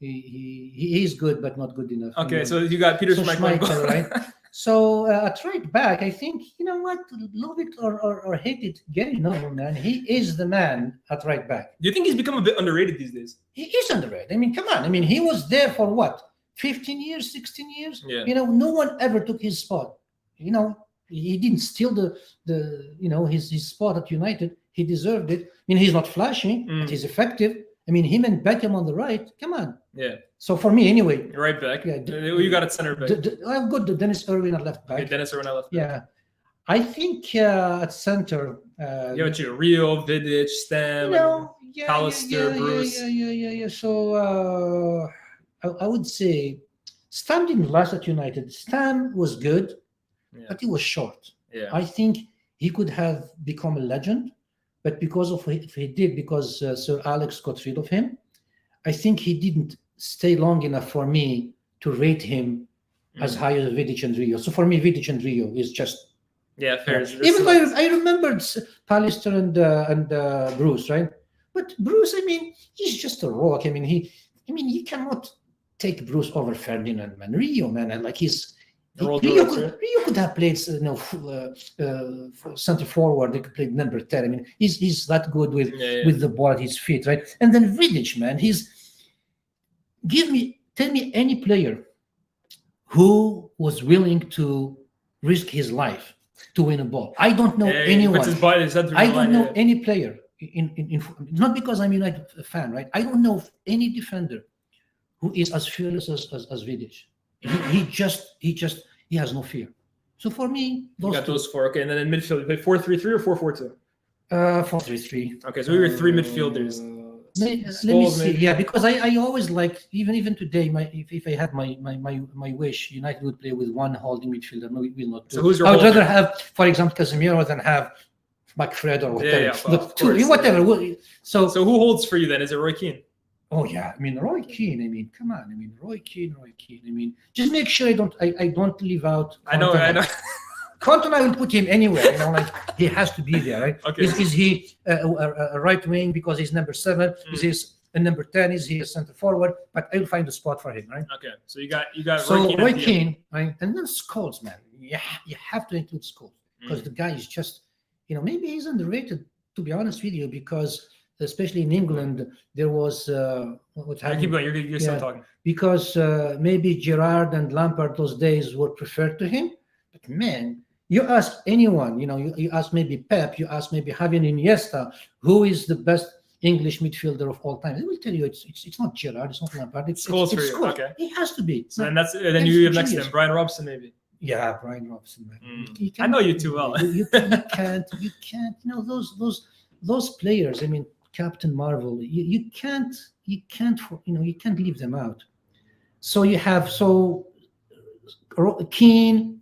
C: He's good, but not good enough.
B: Okay, so you got Peter Schmeichel,
C: right? So at right back, I think love it or hate it, Gary Neville, man, he is the man at right back.
B: Do you think he's become a bit underrated these days?
C: He is underrated. Come on. He was there for what? 15 years, 16 years.
B: Yeah.
C: No one ever took his spot. He didn't steal his spot at United. He deserved it. He's not flashy, but he's effective. I mean, him and Beckham on the right. Come on.
B: Yeah.
C: So for me, anyway.
B: Right back.
C: Yeah.
B: You got at center back.
C: I've got the Dennis Irwin at left back.
B: Okay, Dennis Irwin at left back.
C: Yeah. I think at center.
B: Yeah, but you Rio, Vidic, Stem, Pallister, Bruce.
C: Yeah. So I would say Stam didn't last at United. Stam was good, but he was short.
B: Yeah.
C: I think he could have become a legend, but because of what he did, because Sir Alex got rid of him, I think he didn't stay long enough for me to rate him as high as Vidic and Rio. So for me, Vidic and Rio is just.
B: Yeah, fair.
C: Even though I remembered Pallister and Bruce, right? But Bruce, I mean, he's just a rock. I mean, you cannot take Bruce over Ferdinand, man. Rio, man, and like Rio could have played, center forward. He could play number 10. I mean, he's that good with the ball at his feet, right? And then Vidic, man, tell me any player who was willing to risk his life to win a ball. I don't know anyone. I don't know any player in not because I'm a United fan, right? I don't know any defender who is as fearless as Vidic. He has no fear. So for me,
B: those four. Okay, and then in midfield, you play 4-3-3 or 4-4-2?
C: 4-3-3.
B: Okay, so we were three midfielders.
C: Let me see. Yeah, because I always like even today. If I had my wish, United would play with one holding midfielder. No, it will not.
B: So who's your?
C: I would rather have, for example, Casemiro than have McFred or whatever. Whatever. So
B: who holds for you then? Is it Roy Keane?
C: Oh yeah, I mean Roy Keane. I mean, come on. I mean Roy Keane. I mean, just make sure I don't leave out. Cantona.
B: I know.
C: Cantona, I will put him anywhere. Like he has to be there, right?
B: Okay.
C: Is he a right wing because he's number 7? Is he a number 10? Is he a center forward? But I will find a spot for him, right?
B: Okay. So you got
C: so Roy Keane, right? And then Scholes, man. Yeah, you have to include Scholes because the guy is just, maybe he's underrated. To be honest with you, because especially in England, there was what happened.
B: Keep going. You're still talking.
C: Because maybe Gerrard and Lampard those days were preferred to him. But man, you ask anyone, you ask maybe Pep, you ask maybe Javi and Iniesta, who is the best English midfielder of all time? They will tell you it's not Gerrard, it's not Lampard, it's
B: Scholes for you.
C: Scholes.
B: Okay,
C: it has to be.
B: So and then you have next to him, Brian Robson, maybe.
C: Yeah, Brian Robson. Man.
B: I know you too well.
C: You can't. Those players. I mean, Captain Marvel. You can't leave them out. So you have Keane,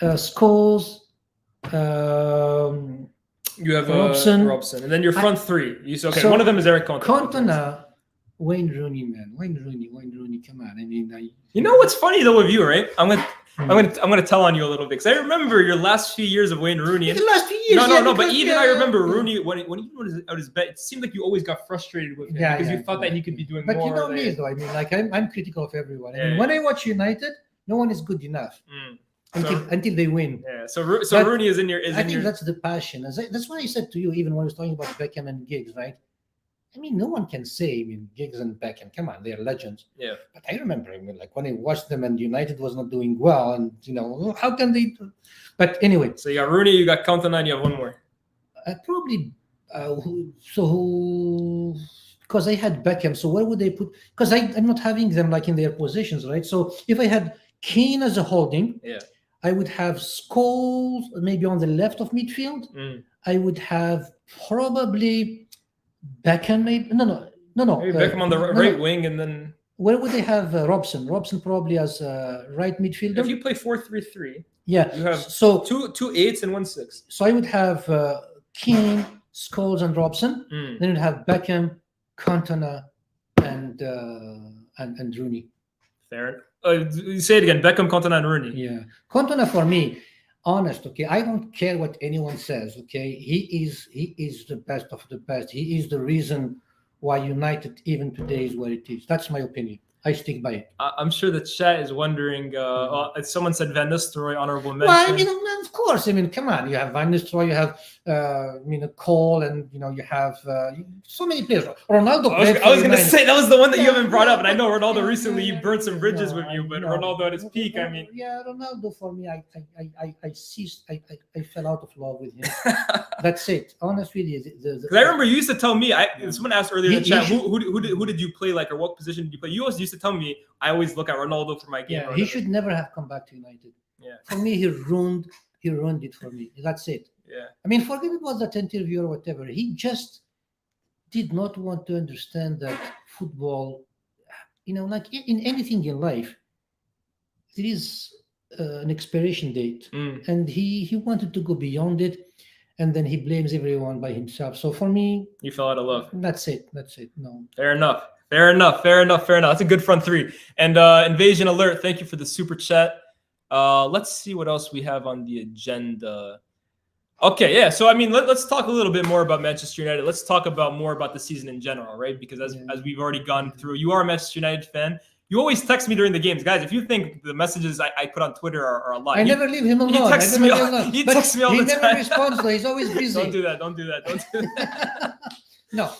C: Scholes.
B: You have Robson, and then your front three. One of them is Eric Cantona.
C: Cantona, Wayne Rooney, man. Wayne Rooney. Come on. I mean,
B: you know what's funny though with you, right? I'm gonna tell on you a little bit because I remember your last few years of Wayne Rooney.
C: The last few years.
B: No. But I remember Rooney when he was out his bet. It seemed like you always got frustrated with him because you thought that he could be doing more.
C: But you know me though. I mean, like I'm critical of everyone. I mean, when I watch United, no one is good enough until they win.
B: Yeah. So Rooney is in your.
C: I think that's the passion. That's why I said to you even when I was talking about Beckham and Giggs, right? I mean, no one can say, Giggs and Beckham, come on, they're legends.
B: Yeah.
C: But I remember, like when I watched them and United was not doing well, and how can they? But anyway.
B: So you got Rooney, you got Cantona, and you have one more.
C: Probably. Because I had Beckham, so where would they put? Because I'm not having them like in their positions, right? So if I had Kane as a holding, I would have Scholes maybe on the left of midfield. I would have probably Beckham, maybe no.
B: Maybe Beckham on the right wing, and then
C: where would they have Robson? Robson probably as right midfielder.
B: If you play 4-3-3,
C: you have
B: two 8s and 1 6.
C: So I would have Keane, Scholes, and Robson. Then you'd have Beckham, Cantona, and Rooney.
B: Fair. Say it again: Beckham, Cantona, and Rooney.
C: Yeah, Cantona for me. Honest, okay. I don't care what anyone says, okay. He is the best of the best. He is the reason why United even today is where it is. That's my opinion. I stick by it.
B: I'm sure the chat is wondering. Someone said Van Nistelrooy, honorable mention.
C: Well, I mean, of course. I mean, come on. You have Van Nistelrooy, you have, Cole, and you have so many players. Ronaldo.
B: I was going to say that was the one that you haven't brought up, and I know Ronaldo
C: Yeah,
B: recently
C: yeah,
B: burned some bridges
C: no,
B: with you, but
C: no,
B: Ronaldo at his peak. I mean,
C: yeah, Ronaldo for me, I ceased. I fell out of love with him. That's it. Honestly,
B: because I remember you used to tell me. Someone asked earlier in the chat,
C: should,
B: who did you play like, or what position did you play? You always used to tell me I always look at Ronaldo for my game.
C: yeah, he should never have come back to United.
B: Yeah,
C: for me, he ruined it for me. That's it.
B: Yeah,
C: I mean, forget it was that interview or whatever. He just did not want to understand that football, like in anything in life, there is an expiration date, and he wanted to go beyond it, and then he blames everyone by himself. So for me,
B: you fell out of love.
C: That's it. No.
B: Fair enough. That's a good front three. And Invasion Alert, thank you for the super chat. Let's see what else we have on the agenda. Okay, yeah. So I mean, let's talk a little bit more about Manchester United. Let's talk more about the season in general, right? Because as we've already gone through, you are a Manchester United fan. You always text me during the games, guys. If you think the messages I put on Twitter are a lot,
C: I never leave him alone.
B: He texts me all the time.
C: He never responds though. He's always busy.
B: Don't do that.
C: No.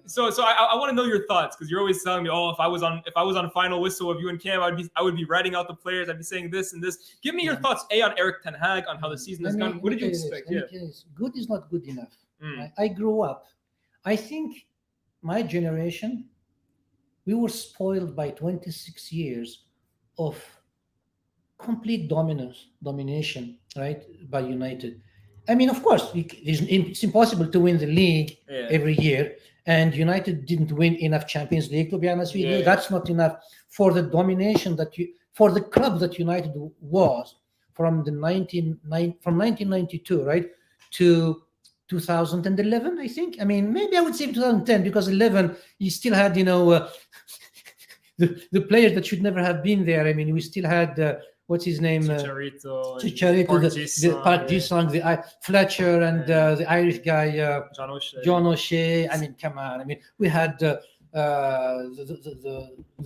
B: So I want to know your thoughts, because you're always telling me, if I was on final whistle of you and Cam, I would be writing out the players. I'd be saying this and this. Give me your thoughts, on Erik ten Hag, on how the season has gone. What did you expect? Yeah.
C: Good is not good enough. I grew up. I think my generation, we were spoiled by 26 years of complete domination, right, by United. I mean, of course, it's impossible to win the league every year. And United didn't win enough Champions League, to be honest with you. That's not enough for the domination for the club that United was from 1992, right, to 2011, I think. I mean, maybe I would say 2010, because 11 you still had, the players that should never have been there. I mean, we still had what's his name?
B: Chicharito,
C: the Park Ji-sung, the Fletcher, and the Irish guy John O'Shea. I mean, come on. I mean, we had the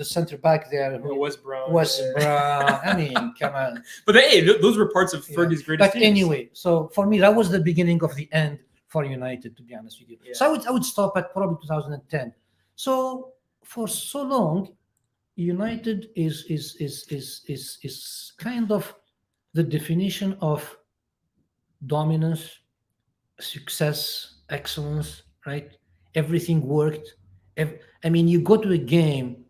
C: center back there.
B: Wes Brown.
C: I mean, come on.
B: But those were parts of Fergie's greatest teams.
C: Anyway, so for me, that was the beginning of the end for United, to be honest with you. Yeah. So I would stop at probably 2010. So for so long, United is kind of the definition of dominance, success, excellence, right? Everything worked. I mean, you go to a game,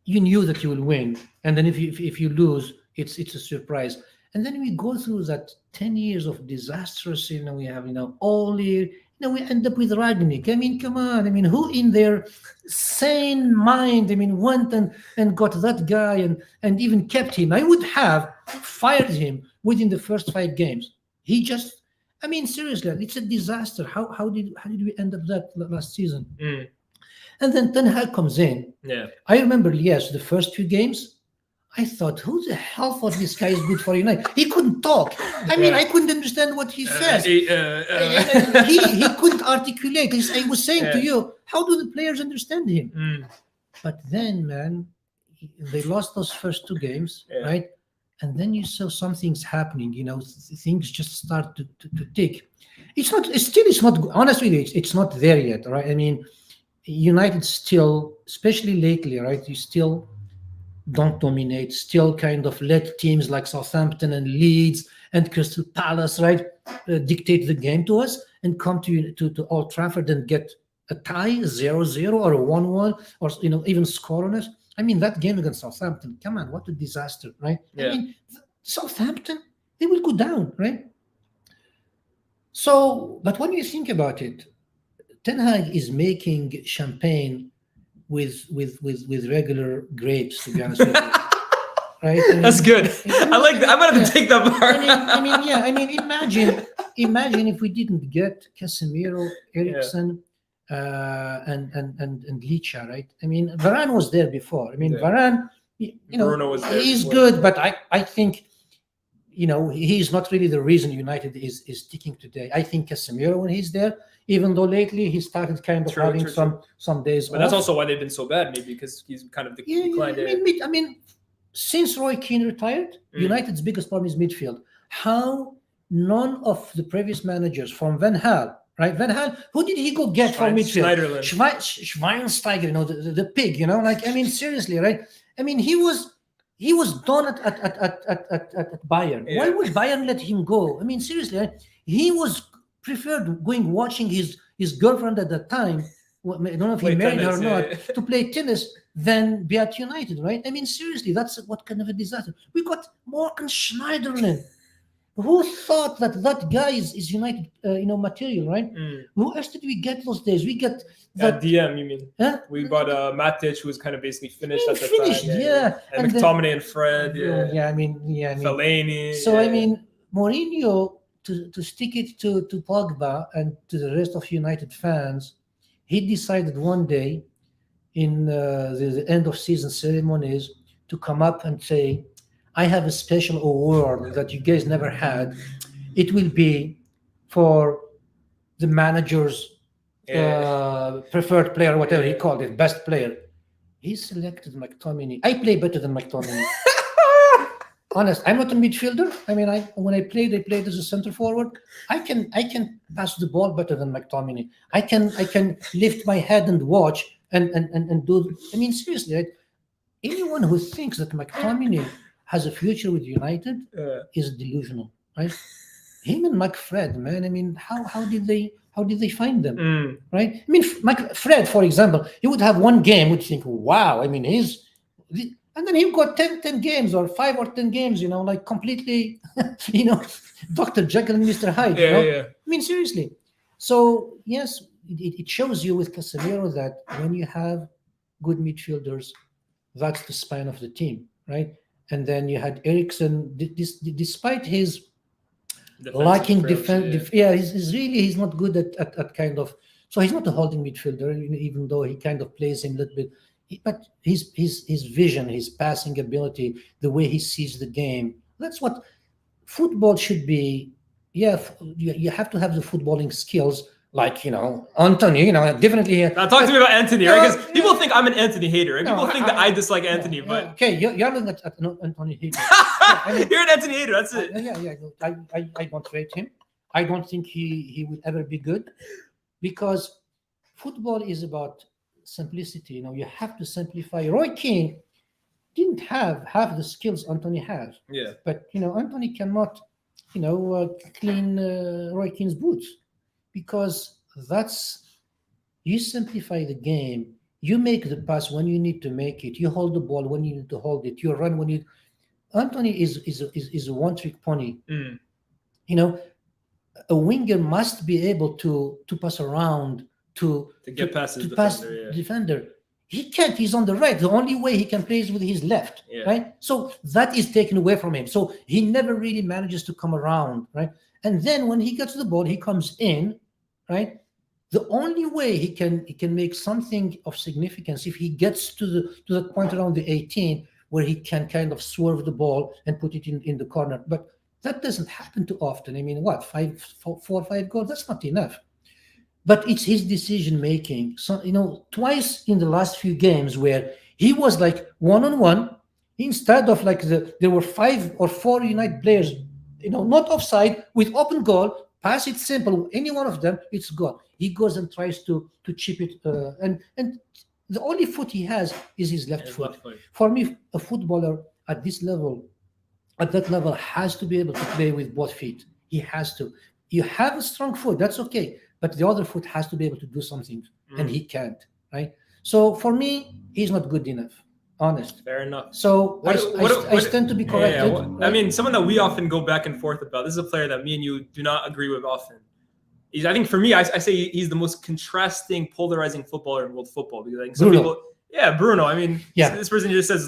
C: you knew that you will win, and then if you lose, it's a surprise. And then we go through that 10 years of disastrous. We have all year. We end up with Ragnick. I mean, come on. I mean, who in their sane mind, went and got that guy and even kept him? I would have fired him within the first 5 games. He just, seriously, it's a disaster. How did we end up that last season? And then Ten Hag comes in.
B: Yeah.
C: I remember, the first 2 games, I thought, who the hell thought this guy is good for United? He couldn't talk. I couldn't understand what he says. He couldn't articulate. I was saying to you, how do the players understand him? But then, man, they lost those first 2 games, right? And then you saw something's happening. Things just start to tick. It's not. Honestly, it's not there yet, right? I mean, United still, especially lately, right? You still don't dominate, still kind of let teams like Southampton and Leeds and Crystal Palace, right, dictate the game to us and come to Old Trafford and get a tie, 0-0 or a 1-1, or even scoreless. That game against Southampton, come on, what a disaster, right?
B: Yeah.
C: Southampton, they will go down, right? So, but when you think about it, Ten Hag is making champagne with regular grapes, to be honest with you. Right?
B: That's good. I like that. I'm gonna have to take that part.
C: Imagine if we didn't get Casemiro, Eriksen, and Licha, right? Varane was there before. Varane,
B: Bruno was there
C: he's
B: before.
C: good, but I think he's not really the reason United is sticking today. I think Casemiro, when he's there, even though lately he started kind of having some days
B: But
C: off.
B: that's also why they've been so bad, maybe because he's kind of declined.
C: I mean, since Roy Keane retired, United's biggest problem is midfield. How none of the previous managers from Van Gaal, right? Van Gaal, who did he go get from midfield? Schweinsteiger, the pig, seriously, right? I mean, he was done at Bayern.
B: Yeah.
C: Why would Bayern let him go? I mean, seriously, right? He was preferred watching his girlfriend at that time. I don't know if he married her or not, to play tennis than be at United, right? I mean, seriously, that's what kind of a disaster. We got Morgan Schneiderlin. Who thought that guy is United, material, right? Who else did we get those days? We get that
B: DM, you mean?
C: Huh?
B: We bought Matic, who was kind of basically finished at the time.
C: Yeah.
B: And McTominay and Fred.
C: Fellaini. So I mean, Mourinho to stick it to Pogba and to the rest of United fans, he decided one day in the end of season ceremonies to come up and say, I have a special award that you guys never had. It will be for the manager's preferred player, whatever he called it, best player. He selected McTominay. I play better than McTominay. Honest, I'm not a midfielder. I mean, when I played as a center forward. I can pass the ball better than McTominay. I can lift my head and watch and do. I mean, seriously, right? Anyone who thinks that McTominay has a future with United is delusional, right? Him and McFred, man. I mean, how did they find them, right? I mean, Fred, for example, he would have one game, would think, wow. I mean, and then he got 10 games or 5 or 10 games, like completely, Dr. Jekyll and Mr. Hyde.
B: Yeah.
C: I mean, seriously. So yes, it shows you with Casemiro that when you have good midfielders, that's the spine of the team, right? And then you had Eriksen, despite his lacking defense. He's not good at kind of. So he's not a holding midfielder, even though he kind of plays him a little bit. But his vision, his passing ability, the way he sees the game, that's what football should be. Yeah, you have to have the footballing skills. Like, Antony, definitely.
B: Now talk to me about Antony, right? Because people think I'm an Antony hater, right? People think that I dislike Antony, but...
C: Okay, you're looking at Antony hater.
B: You're an Antony hater, that's it.
C: I don't rate him. I don't think he will ever be good, because football is about simplicity. You have to simplify. Roy Keane didn't have half the skills Antony has.
B: Yeah.
C: But, Antony cannot, clean Roy Keane's boots. Because you simplify the game. You make the pass when you need to make it. You hold the ball when you need to hold it. You run when you. Antony is a one-trick pony. A winger must be able to pass around to
B: get past his
C: defender. He can't. He's on the right. The only way he can play is with his left, right? So that is taken away from him. So he never really manages to come around, right? And then when he gets the ball, he comes in. Right, the only way he can make something of significance if he gets to the point around the 18 where he can kind of swerve the ball and put it in the corner. But that doesn't happen too often. I mean, 4 or 5 goals? That's not enough. But it's his decision making. So twice in the last few games where he was like one-on-one, instead of like there were 5 or 4 United players, not offside with open goal. Pass it simple. Any one of them, it's gone. He goes and tries to chip it, and the only foot he has is his left foot. For me, a footballer at that level, has to be able to play with both feet. He has to. You have a strong foot, that's okay, but the other foot has to be able to do something, and he can't. Right. So for me, he's not good enough. Honest.
B: Fair enough.
C: So I stand to be corrected.
B: I mean, someone that we often go back and forth about. This is a player that me and you do not agree with often. I think for me, I say he's the most contrasting, polarizing footballer in world football. Because I think some people, Bruno. I mean, this person just says,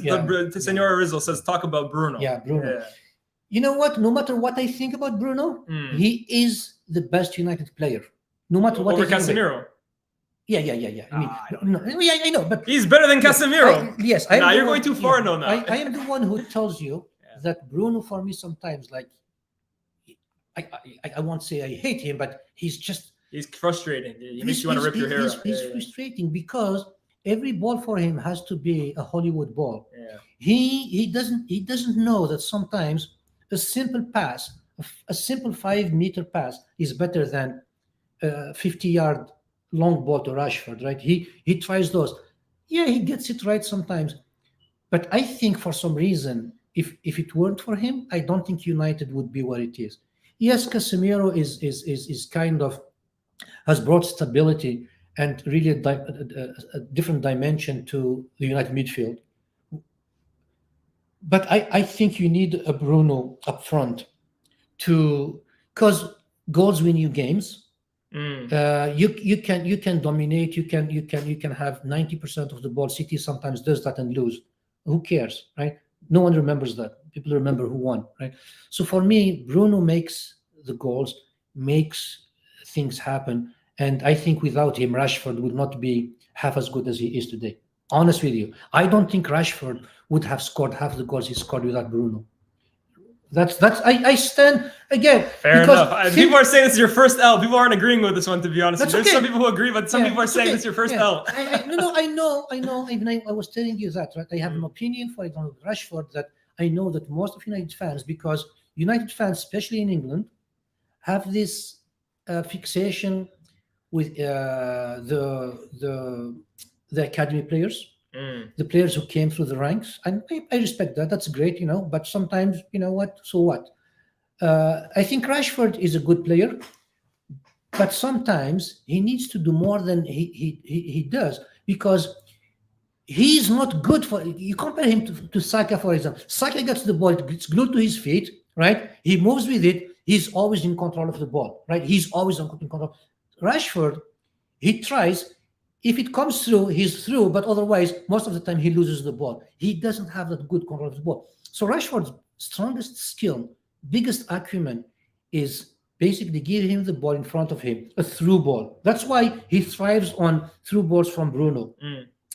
B: Senor Rizzo says, talk about Bruno.
C: Yeah, Bruno. Yeah. You know what? No matter what I think about Bruno, he is the best United player. No matter what.
B: Over Casemiro.
C: Yeah. I know, but
B: he's better than Casemiro.
C: Yes,
B: you're going too far, I am the
C: one who tells you that Bruno, for me, sometimes, like, I won't say I hate him, but he's
B: frustrating. He makes you want to rip your hair out.
C: He's frustrating because every ball for him has to be a Hollywood ball.
B: Yeah.
C: He doesn't know that sometimes a simple pass, a simple 5-meter pass, is better than a 50-yard long ball to Rashford. Right? He tries those. Yeah, he gets it right sometimes, but I think for some reason, if it weren't for him, I don't think United would be what it is. Yes, Casemiro is kind of has brought stability and really a different dimension to the United midfield. But I think you need a Bruno up front because goals win you games. You can dominate. You can have 90% of the ball. City sometimes does that and lose. Who cares, right? No one remembers that. People remember who won, right? So for me, Bruno makes the goals, makes things happen, and I think without him, Rashford would not be half as good as he is today. Honest with you, I don't think Rashford would have scored half the goals he scored without Bruno. I stand again.
B: Fair enough. People are saying this is your first L. People aren't agreeing with this one, to be honest. There's
C: okay.
B: Some people who agree, but some people are saying this is your first L.
C: I know. Even I was telling you that, right? I have an opinion, for example, Rashford, that I know that most of United fans, because United fans, especially in England, have this fixation with the academy players. The players who came through the ranks, and I respect that. That's great, but sometimes, what? So what? I think Rashford is a good player, but sometimes he needs to do more than he does, because he's not good for. You compare him to Saka, for example. Saka gets the ball, it's glued to his feet, right? He moves with it. He's always in control of the ball, right? He's always in control. Rashford, he tries. If it comes through, he's through, but otherwise, most of the time, he loses the ball. He doesn't have that good control of the ball. So Rashford's strongest skill, biggest acumen, is basically give him the ball in front of him, a through ball. That's why he thrives on through balls from Bruno.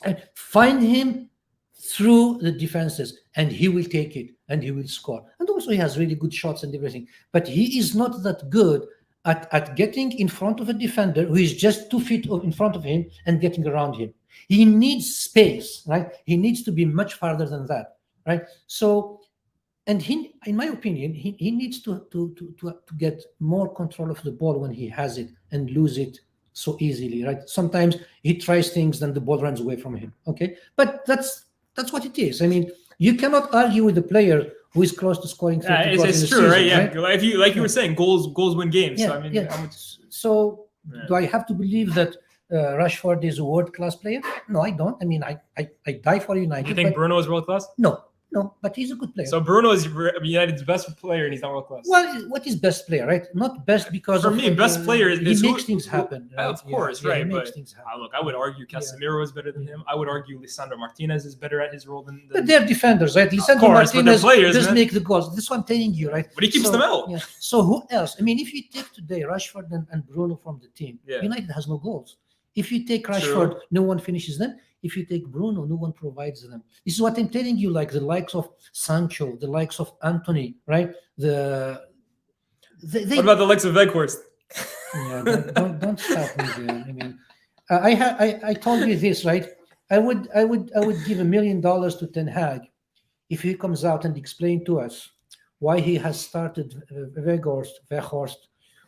C: And find him through the defenses, and he will take it, and he will score. And also, he has really good shots and everything. But he is not that good at getting in front of a defender who is just 2 feet in front of him and getting around him. He needs space, right? He needs to be much farther than that, right? So, and he, in my opinion, he needs to get more control of the ball when he has it and lose it so easily, right? Sometimes he tries things, then the ball runs away from him, okay? But that's what it is. I mean, you cannot argue with a player who is close to scoring 50 goals
B: it's
C: in a
B: true,
C: season,
B: right? Yeah,
C: right?
B: Like you were saying, goals win games.
C: Yeah,
B: So, I mean,
C: yeah. So do I have to believe that Rashford is a world-class player? No, I don't. I mean, I die for United.
B: You think Bruno is world class?
C: No, but he's a good player.
B: So Bruno is United's best player, and he's not world class.
C: Well, what is best player, right? Not best because
B: for me, best player is
C: he makes things happen. Right?
B: Of course, right?
C: He makes
B: But
C: things happen.
B: look, I would argue Casemiro is better than him. I would argue Lisandro Martinez is better at his role than.
C: But they're defenders, right? Lisandro
B: course, but they're
C: Martinez
B: players,
C: does
B: man.
C: make the goals. That's what I'm telling you, right?
B: But he keeps them out.
C: Yeah. So who else? I mean, if you take today Rashford and Bruno from the team, United has no goals. If you take Rashford, no one finishes them. If you take Bruno, no one provides them. This is what I'm telling you, like the likes of Sancho, the likes of Antony, right? What
B: about the likes of Weghorst?
C: Yeah, don't stop me there. I mean, I told you this, right? I would give $1 million to Ten Hag if he comes out and explain to us why he has started Weghorst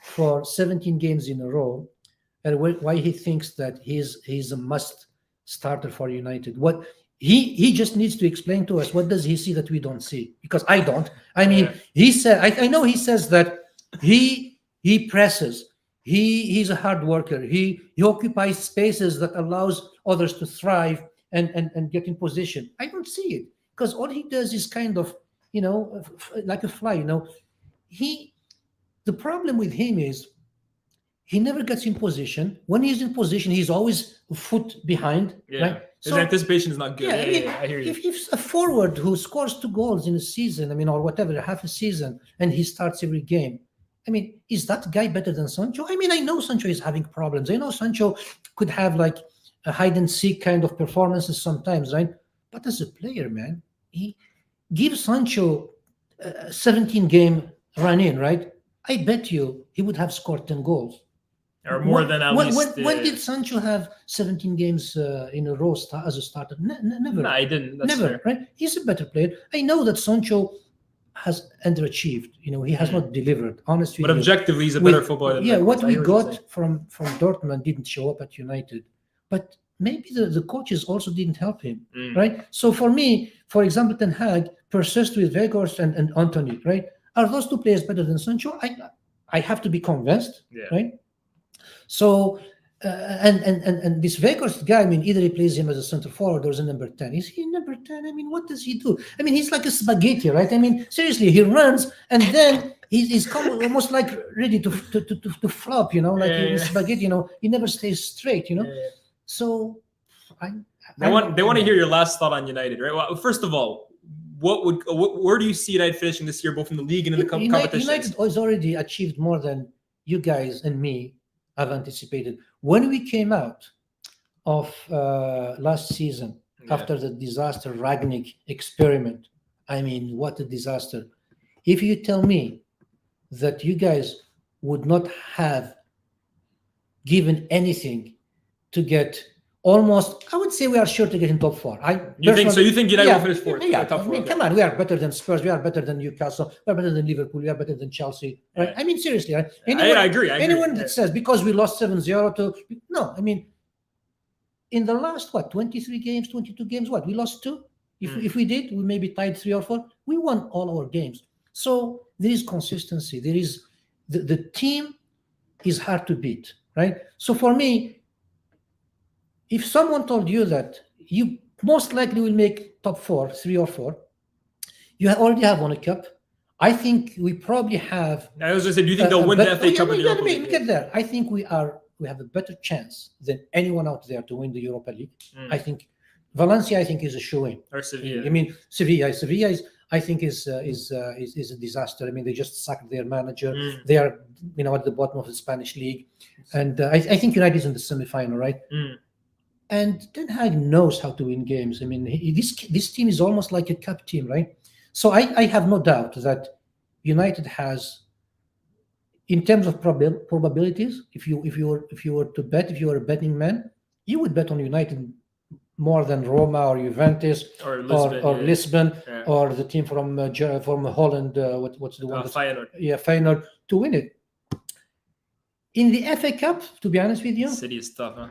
C: for 17 games in a row, and why he thinks that he's a must starter for United. What he just needs to explain to us, what does he see that we don't see? Because I don't. I mean, he said, I know he says that he presses. He's a hard worker. He occupies spaces that allows others to thrive and get in position. I don't see it, because all he does is kind of, like a fly. The problem with him is he never gets in position. When he's in position, he's always a foot behind.
B: Yeah.
C: Right?
B: His anticipation is not good. I hear you.
C: If a forward who scores 2 goals in a season, or whatever, half a season, and he starts every game, I mean, is that guy better than Sancho? I mean, I know Sancho is having problems. I know Sancho could have like a hide and seek kind of performances sometimes, right? But as a player, man, he gives Sancho 17-game run in, right? I bet you he would have scored 10 goals.
B: Or more than at least.
C: When did Sancho have 17 games in a row as a starter? Never.
B: No, he didn't. That's
C: Never,
B: fair.
C: right? He's a better player. I know that Sancho has underachieved. He has not delivered. Honestly,
B: But objectively, he's a better footballer than
C: what we
B: I hear what you're saying.
C: got from Dortmund didn't show up at United. But maybe the coaches also didn't help him, right? So for me, for example, Ten Hag persists with Weghorst and Antony, right? Are those two players better than Sancho? I have to be convinced, right? So, and this Weghorst guy, I mean, either he plays him as a center forward or as a number 10. Is he number 10? I mean, what does he do? I mean, he's like a spaghetti, right? I mean, seriously, he runs and then he's almost like ready to flop, like in spaghetti, he never stays straight, So,
B: they want to hear your last thought on United, right? Well, first of all, where do you see United finishing this year, both in the league and in the competition?
C: United has already achieved more than you guys and me have anticipated. When we came out of last season after the disaster Ragnick experiment, I mean, what a disaster. If you tell me that you guys would not have given anything to get almost, I would say we are sure to get in top 4.
B: You think United will finish fourth?
C: Yeah,
B: top 4,
C: I mean, come on, we are better than Spurs, we are better than Newcastle, we are better than Liverpool, we are better than Chelsea. Right? I mean, seriously, right?
B: I agree.
C: Anyone that says because we lost 7-0 to no, I mean, in the last 23 games, 22 games, we lost 2. If we did, we maybe tied 3 or 4. We won all our games. So there is consistency. There is the team is hard to beat, right? So for me, if someone told you that you most likely will make top 4, 3 or 4, you already have won a cup. I think we probably have.
B: I was going to say, do you think they'll win the FA Cup and the Europa League?
C: Get there. I think we have a better chance than anyone out there to win the Europa League. I think Valencia, is a shoe-in.
B: Or Sevilla.
C: I mean, Sevilla is. I think is a disaster. I mean, they just sacked their manager. They are, at the bottom of the Spanish league, and I think United is in the semi-final, right? And Ten Hag knows how to win games. I mean, this team is almost like a cup team, right? So I have no doubt that United has, in terms of probabilities, if you were to bet, if you were a betting man, you would bet on United more than Roma or Juventus or Lisbon or the team from Holland. What's the one?
B: Feyenoord.
C: Yeah, Feyenoord to win it. In the FA Cup, to be honest with you,
B: City is tough, huh?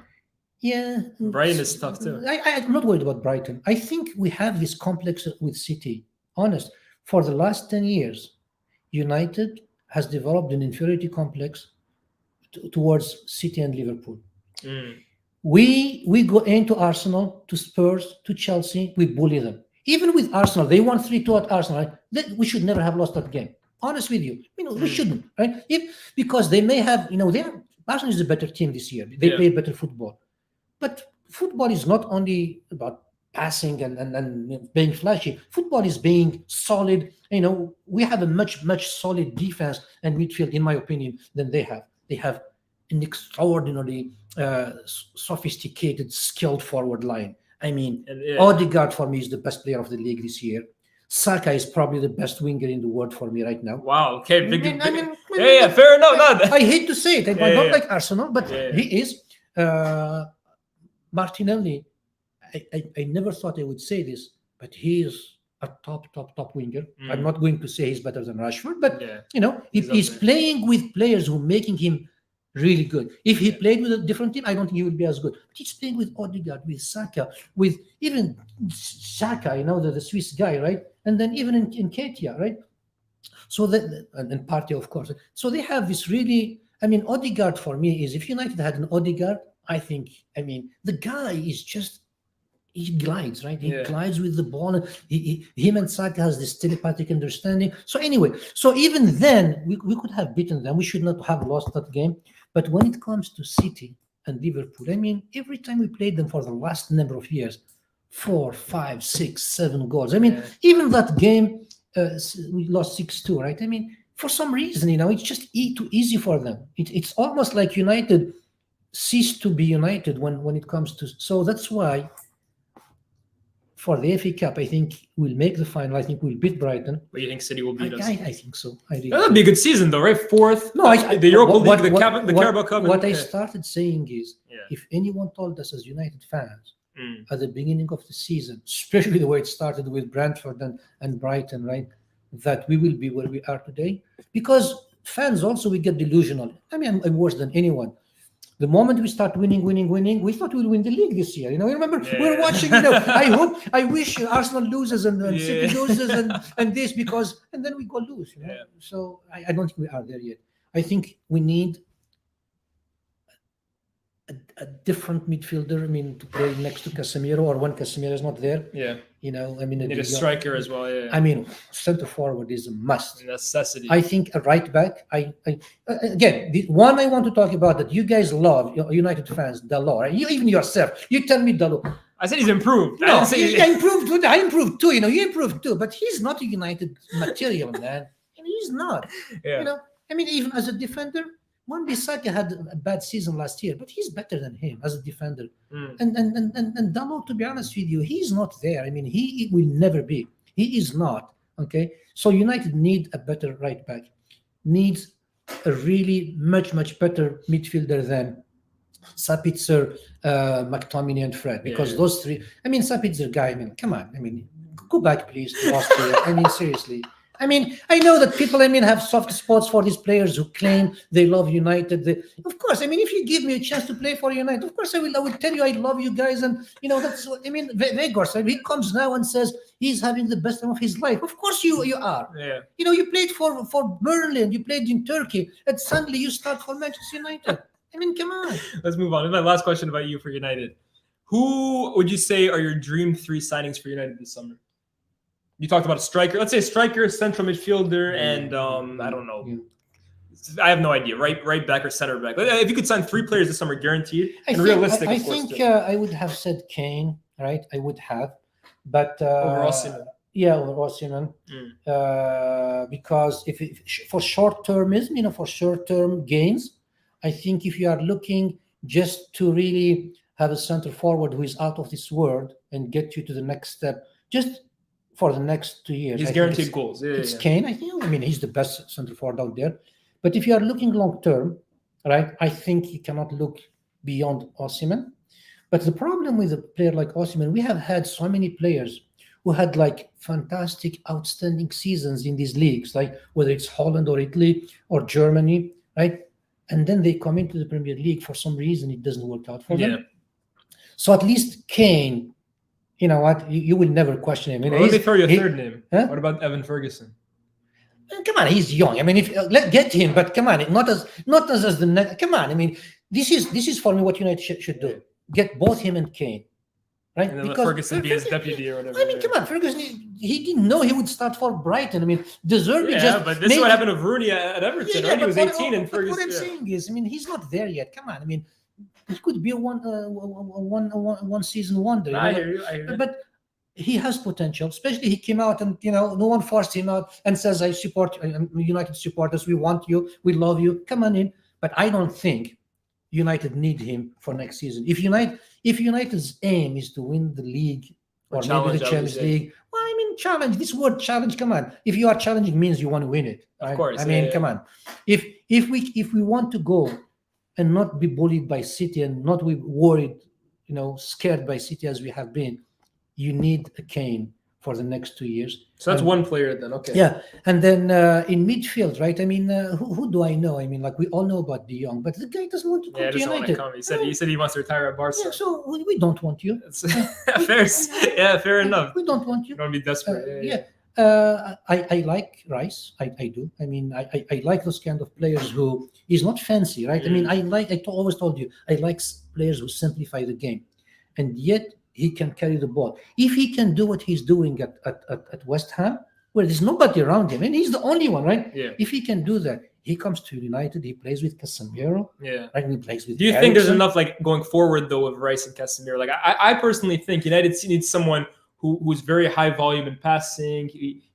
C: Yeah,
B: Brighton is tough too.
C: I'm not worried about Brighton. I think we have this complex with City. Honest, for the last 10 years, United has developed an inferiority complex towards City and Liverpool. We go into Arsenal, to Spurs, to Chelsea, we bully them. Even with Arsenal, they won 3-2 at Arsenal. Right? We should never have lost that game. Honest with you, we shouldn't, right? Because they may have, Arsenal is a better team this year. They play better football. But football is not only about passing and being flashy. Football is being solid. We have a much solid defense and midfield, in my opinion, than they have. They have an extraordinarily sophisticated, skilled forward line. I mean, Odegaard for me is the best player of the league this year. Saka is probably the best winger in the world for me right now.
B: Wow. Okay. Fair enough.
C: I hate to say it. I don't like Arsenal, but he is. Martinelli, I never thought I would say this, but he is a top winger. I'm not going to say he's better than Rashford, but he's playing with players who are making him really good. If he played with a different team, I don't think he would be as good. But he's playing with Odegaard, with Saka, with even Xhaka, the Swiss guy, right? And then even in Ketia, right? So that, and Partey, of course. So they have this really, Odegaard for me is, if United had an Odegaard, I think, the guy is just, he glides, right? He glides with the ball. Him and Saka has this telepathic understanding. So anyway, even then, we could have beaten them. We should not have lost that game. But when it comes to City and Liverpool, every time we played them for the last number of years, 4, 5, 6, 7 goals. Even that game, we lost 6-2, right? For some reason, it's just too easy for them. It's almost like United ceased to be United when it comes to. So that's why, for the FA Cup, I think we'll make the final. I think we'll beat Brighton.
B: But you think City will beat us?
C: I think so. I really
B: That'd be a good season, though, right? Fourth.
C: No,
B: the Europa League, the Carabao Cup.
C: What I started saying is,
B: Yeah.
C: if anyone told us as United fans at the beginning of the season, especially the way it started with Brentford and Brighton, right, that we will be where we are today, because fans also, we get delusional. I mean, I'm worse than anyone. The moment we start winning, we thought we'll win the league this year. You know, remember we're watching. You know, I wish Arsenal loses and City loses and this, because and then we go lose. You know?
B: Yeah.
C: So I don't think we are there yet. I think we need a different midfielder. I mean, to play next to Casemiro, or when Casemiro is not there.
B: Yeah.
C: You know, I mean,
B: Need a striker as well. Yeah.
C: I mean, center forward is a must.
B: Necessity.
C: I think a right back. Again, the one I want to talk about that you guys love, United fans, Dalot. Right? You, even yourself, you tell me Dalot.
B: I said he's improved.
C: No, I improved. I improved too. You know, you improved too. But he's not a United material, man. I mean, he's not.
B: Yeah.
C: You know, I mean, even as a defender, Wan-Bissaka had a bad season last year, but he's better than him as a defender. And Dalot, to be honest with you, he's not there. I mean, he will never be. He is not. Okay, so United need a better right back. Needs a really much better midfielder than Sabitzer, McTominay, and Fred, because those three. I mean, Sabitzer guy. I mean, come on. I mean, go back, please, to Austria. I mean, seriously. I mean, I know that people, I mean, have soft spots for these players who claim they love United. Of course, I mean, if you give me a chance to play for United, of course I will tell you I love you guys. And, you know, that's what, I mean, Weghorst, he comes now and says he's having the best time of his life. Of course you are.
B: Yeah.
C: You know, you played for Burnley, and you played in Turkey, and suddenly you start for Manchester United. I mean, come on.
B: Let's move on. My last question about you for United. Who would you say are your dream 3 signings for United this summer? You talked about a striker. Let's say striker, central midfielder, and I don't know. Yeah. I have no idea. Right back or center back. If you could sign 3 players this summer, guaranteed, realistic.
C: I think I would have said Kane. Right, I would have, but
B: over Osimhen.
C: Yeah, over Osimhen. Because if for short-termism, you know, for short-term gains, I think if you are looking just to really have a center forward who is out of this world and get you to the next step, just for the next 2 years.
B: He's guaranteed goals.
C: It's Kane. I mean, he's the best center forward out there. But if you are looking long term, right, I think you cannot look beyond Osimhen. But the problem with a player like Osimhen, we have had so many players who had like fantastic, outstanding seasons in these leagues, like whether it's Holland or Italy or Germany, right? And then they come into the Premier League, for some reason it doesn't work out for them. So at least Kane, you know what? You will never question him.
B: Let me throw you a third name. Huh? What about Evan Ferguson?
C: Come on, he's young. I mean, if get him, but come on, not as the next. Come on, I mean, this is for me what United should do. Get both him and Kane, right?
B: And then let Ferguson be his deputy or whatever.
C: I mean, come on, Ferguson. He didn't know he would start for Brighton. I mean, deserved it.
B: Yeah, but this is what happened to Rooney at Everton. Right? He was 18 and Ferguson.
C: What I'm saying is, I mean, he's not there yet. Come on, I mean. He could be a one season wonder.
B: I hear you.
C: But he has potential. Especially he came out and, you know, no one forced him out and says, "I support United supporters. We want you. We love you. Come on in." But I don't think United need him for next season. If United's aim is to win the league or maybe the Champions League, well, I mean, challenge. This word challenge. Come on. If you are challenging, means you want to win it. Right?
B: Of course.
C: I mean, come on. If we want to go and not be bullied by City and not be worried, you know, scared by City as we have been, you need a Kane for the next 2 years.
B: So that's one player then, okay.
C: Yeah, and then in midfield, right? I mean, who do I know? I mean, like we all know about De Jong, but the guy doesn't want to come to United.
B: He said he wants to retire at Barca.
C: Yeah, so we don't want you.
B: Fair enough.
C: We don't want you.
B: Don't be desperate.
C: I like Rice. I do. I mean, I like those kind of players who is not fancy, right? I mean, I always told you, I like players who simplify the game, and yet he can carry the ball. If he can do what he's doing at West Ham, where there's nobody around him, and he's the only one, right?
B: Yeah.
C: If he can do that, he comes to United. He plays with Casemiro.
B: Yeah.
C: Right. He plays with.
B: Do you think there's enough like going forward though with Rice and Casemiro? Like I personally think United needs someone who's very high volume in passing.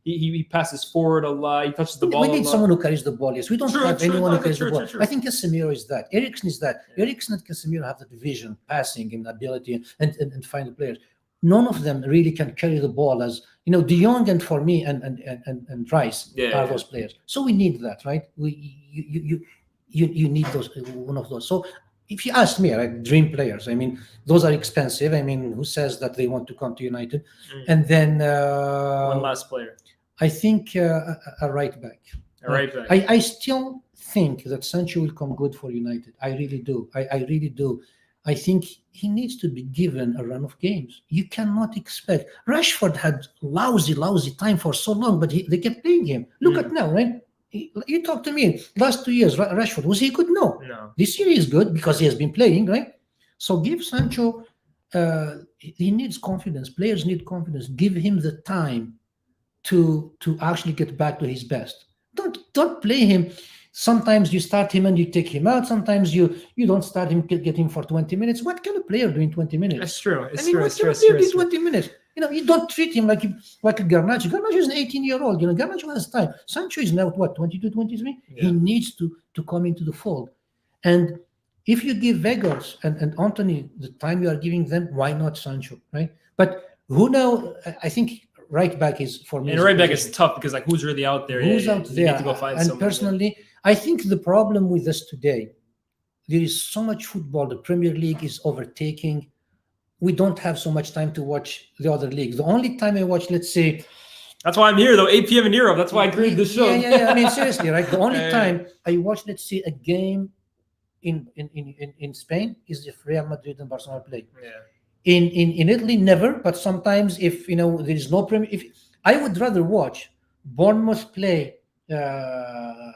B: He passes forward a lot. He touches the ball.
C: We need someone who carries the ball. Yes, we don't have anyone who carries the ball.
B: True.
C: I think Casemiro is that. Eriksen is that. Eriksen and Casemiro have that vision, passing, and ability, and find the players. none of them really can carry the ball as De Jong and for me and Rice are those players. So we need that, right? You need one of those. So if you ask me, right, dream players, I mean, those are expensive. I mean, who says that they want to come to United? And then
B: one last player.
C: I think a right back.
B: A right back.
C: I still think that Sancho will come good for United. I really do. I really do. I think he needs to be given a run of games. You cannot expect. Rashford had lousy time for so long, but they kept playing him. Look at now, right? You talk to me. Last 2 years, Rashford, was he good? No. This year he's good because he has been playing, right? So give Sancho. He needs confidence. Players need confidence. Give him the time to actually get back to his best. Don't play him. Sometimes you start him and you take him out. Sometimes you don't start him, get him for 20 minutes. What can a player do in 20 minutes?
B: That's true.
C: What can a player do in 20 minutes? You don't treat him like a Garnacho. Garnacho is an 18-year-old. Garnacho has time. Sancho is now, 22, 23? Yeah. He needs to come into the fold. And if you give Vegas and Antony the time you are giving them, why not Sancho, right? But who now, I think right back is for me.
B: And right back is tough because who's really out there?
C: Who's out there?
B: You need to go find someone.
C: And personally, I think the problem with us today, there is so much football. The Premier League is overtaking. We don't have so much time to watch the other leagues. The only time I watch, let's say...
B: That's why I'm here, though, 8 p.m. in Europe. That's why I created this show.
C: Yeah. I mean, seriously, right? The only time I watch, let's say, a game in Spain is if Real Madrid and Barcelona play.
B: Yeah.
C: In Italy, never. But sometimes if, there is no Premier... I would rather watch Bournemouth play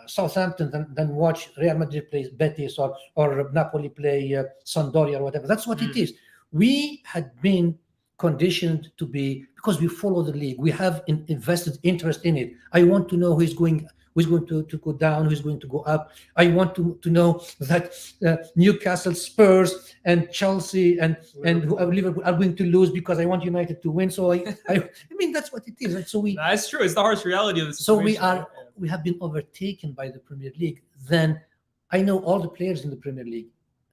C: Southampton than watch Real Madrid play Betis or Napoli play Sampdoria or whatever. That's what it is. We had been conditioned to be, because we follow the league, we have invested interest in it. I want to know who's going to go down, who's going to go up. I want to know that Newcastle, Spurs, and Chelsea and Liverpool are going to lose because I want United to win. So I mean that's what it is. Right? So
B: that's true. It's the harsh reality of the situation.
C: So we have been overtaken by the Premier League. Then I know all the players in the Premier League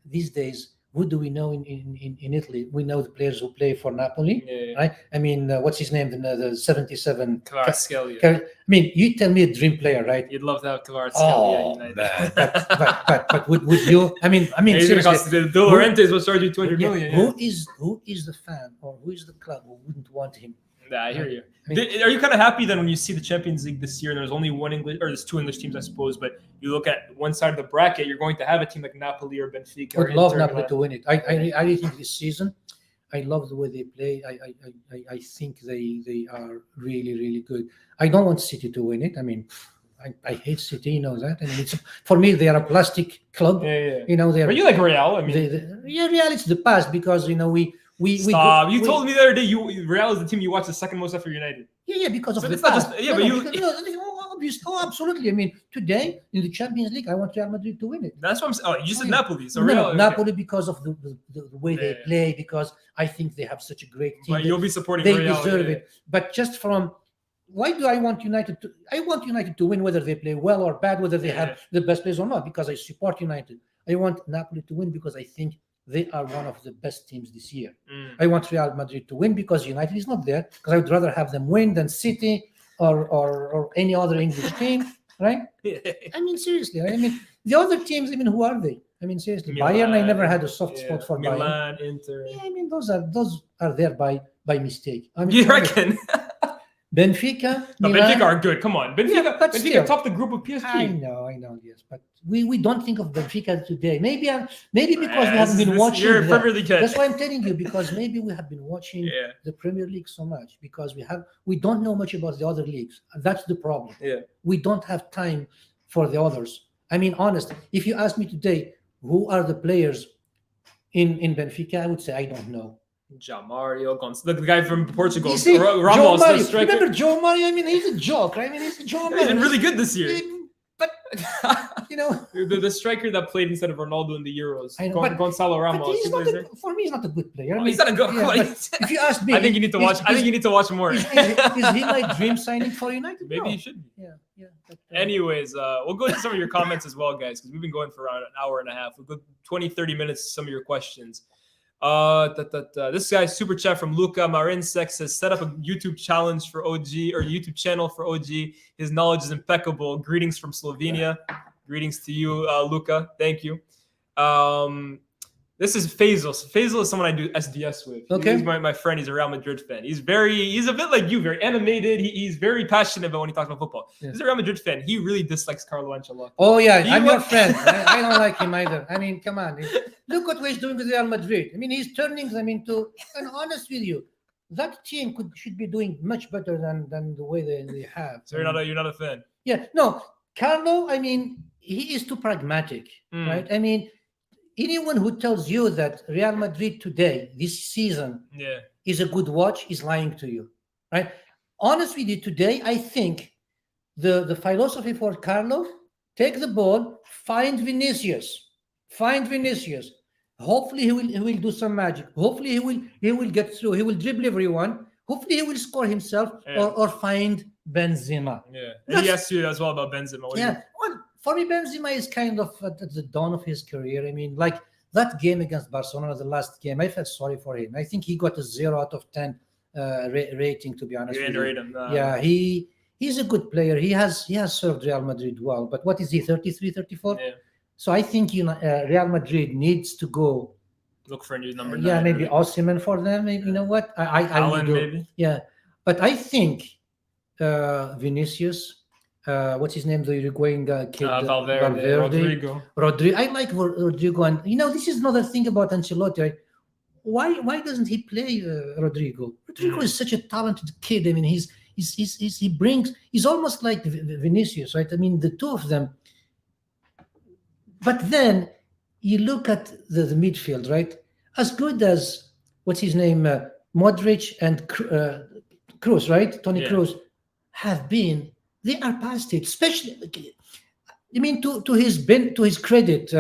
C: these days. Who do we know in Italy? We know the players who play for Napoli, right? I mean, what's his name? The 77.
B: Kvaratskhelia.
C: I mean, you tell me a dream player, right?
B: You'd love to have Kvaratskhelia United.
C: But would you? I mean, seriously.
B: De Laurentiis will charge you 200 million.
C: Who is the fan or who is the club who wouldn't want him?
B: Yeah, I hear you. Are you kind of happy then when you see the Champions League this year and there's only there's two English teams, I suppose, but you look at one side of the bracket, you're going to have a team like Napoli or Benfica.
C: I would love Napoli to win it. I really think this season, I love the way they play. I think they are really, really good. I don't want City to win it. I mean, I hate City, you know that. I mean, for me, they are a plastic club.
B: Yeah.
C: But
B: you like Real? I mean,
C: Real is the past because
B: Stop. You told me the other day Real is the team you watch the second most after United.
C: Yeah, because of the
B: past.
C: Absolutely. I mean, today in the Champions League, I want Real Madrid to win it.
B: That's what I'm saying. Oh, you said Napoli. So
C: Real, Napoli because of the way they play, because I think they have such a great team.
B: But you'll be supporting
C: They
B: Real.
C: deserve it. But just from... Why do I want United to... I want United to win whether they play well or bad, whether they have the best players or not, because I support United. I want Napoli to win because I think they are one of the best teams this year. I want Real Madrid to win because United is not there, because I would rather have them win than City or any other English team, right? I mean, seriously. I mean, the other teams, I mean, who are they? I mean, seriously.
B: Milan,
C: Bayern, I never had a soft spot for
B: Milan,
C: Bayern.
B: Inter.
C: Yeah, I mean, those are there by mistake. I mean,
B: you reckon?
C: Benfica,
B: Benfica are good. Come on, Benfica.
C: But
B: Benfica topped the group of PSG.
C: I know, yes, but we don't think of Benfica today. Maybe because we haven't been watching.
B: You're perfectly good.
C: That's why I'm telling you, because maybe we have been watching the Premier League so much because we don't know much about the other leagues. That's the problem.
B: Yeah,
C: we don't have time for the others. I mean, honestly, if you ask me today, who are the players in Benfica, I would say I don't know.
B: Mario, the guy from Portugal,
C: see,
B: Ramos, the striker.
C: Remember Joe Mario? I mean, he's a joke, right? I mean, he's a Joe Mario.
B: He's been really good this year.
C: But,
B: the striker that played instead of Ronaldo in the Euros, Gonzalo Ramos.
C: But for me, he's not a good player. I mean,
B: he's not a good player.
C: If you ask me,
B: I think you need to watch. I think you need to watch more.
C: Is he my dream signing for United?
B: Maybe he should.
C: Yeah. But,
B: anyways, we'll go into some of your comments as well, guys, because we've been going for around an hour and a half. We'll go 20, 30 minutes to some of your questions. This guy super chat from Luca Marinsek says set up a YouTube challenge for OG or YouTube channel for OG. His knowledge is impeccable. Greetings from Slovenia. Greetings to you, Luca. Thank you. This is Faisal. So Faisal is someone I do SDS with.
C: Okay.
B: He's my friend. He's a Real Madrid fan. He's a bit like you, very animated. He's very passionate about when he talks about football.
C: Yeah.
B: He's a Real Madrid fan. He really dislikes Carlo Ancelotti.
C: Oh yeah,
B: He
C: I'm your
B: wa-
C: friend. I don't like him either. I mean, come on. Look what he's doing with Real Madrid. I mean, he's turning them into. And honest with you, that team should be doing much better than the way they have.
B: So you're not a fan.
C: Yeah, no, Carlo. I mean, he is too pragmatic, right? I mean, anyone who tells you that Real Madrid today, this season, is a good watch is lying to you, right? Honest with you, today, I think the philosophy for Carlo: take the ball, find Vinicius. Hopefully, he will do some magic. Hopefully, he will get through. He will dribble everyone. Hopefully, he will score himself or find Benzema.
B: Yeah, and he asked you as well about Benzema.
C: Well, for me, Benzema is kind of at the dawn of his career. I mean, like that game against Barcelona, the last game, I felt sorry for him. I think he got a 0 out of 10 rating, to be honest.
B: You didn't rate him.
C: Yeah, he's a good player. He has served Real Madrid well. But what is he, 33, 34?
B: Yeah.
C: So I think Real Madrid needs to go
B: Look for a new number 9.
C: Yeah, maybe Osimhen for them. Maybe, you know what?
B: Alan, maybe.
C: Yeah, but I think Vinicius. What's his name? The Uruguayan kid,
B: Valverde,
C: Rodrigo. I like Rodrigo, and this is another thing about Ancelotti. Right? Why doesn't he play Rodrigo? Rodrigo is such a talented kid. I mean, he's almost like Vinicius, right? I mean, the two of them. But then you look at the midfield, right? As good as what's his name, Modric and Kroos, right? Tony Kroos have been. They are past it, especially. I mean, to his credit,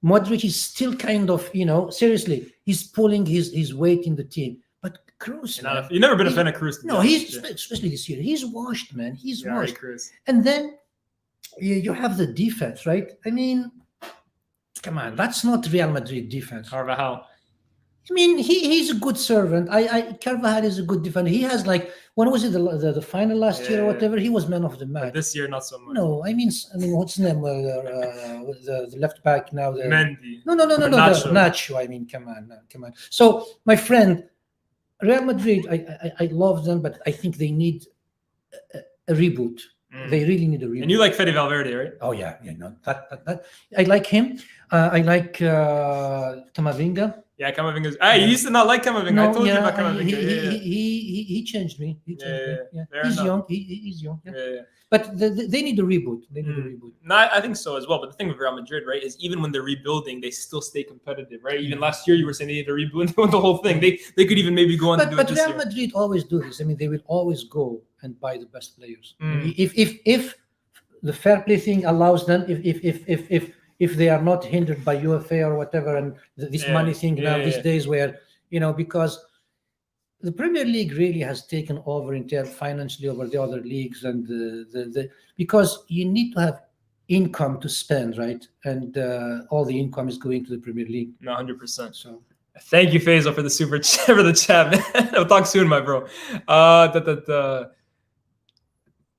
C: Modric is still kind of, seriously, he's pulling his weight in the team. But Kroos,
B: you've never been a fan of Kroos.
C: No, especially this year. He's washed, man. He's washed.
B: Kroos.
C: And then you have the defense, right? I mean, come on, that's not Real Madrid defense.
B: Carvajal.
C: I mean, he's a good servant. Carvajal is a good defender. He has when was it the final last year or whatever? He was man of the match.
B: But this year, not so much.
C: No, I mean, what's his name? The left back now.
B: Mendy.
C: No, Nacho. I mean, come on. So, my friend, Real Madrid, I love them, but I think they need a reboot. They really need a reboot.
B: And you like Fede Valverde, right?
C: Oh yeah, that I like him. I like Camavinga.
B: Yeah, Camavinga's. You used to not like Camavinga.
C: No,
B: I told you about Camavinga.
C: He changed me. He's young. He's young.
B: Yeah.
C: But they need a reboot.
B: No, I think so as well. But the thing with Real Madrid, right, is even when they're rebuilding, they still stay competitive, right? Even last year, you were saying they need a reboot and they won the whole thing. They could even maybe go on to do it this year.
C: But Real Madrid always do this. I mean, they will always go and buy the best players. If the fair play thing allows them, if they are not hindered by UFA or whatever, and this money thing these days, where because the Premier League really has taken over financially over the other leagues, and because you need to have income to spend, right? And all the income is going to the Premier League.
B: No, 100%.
C: So
B: thank you, Faisal, for the super chat, for the chat, man. We'll talk soon, my bro.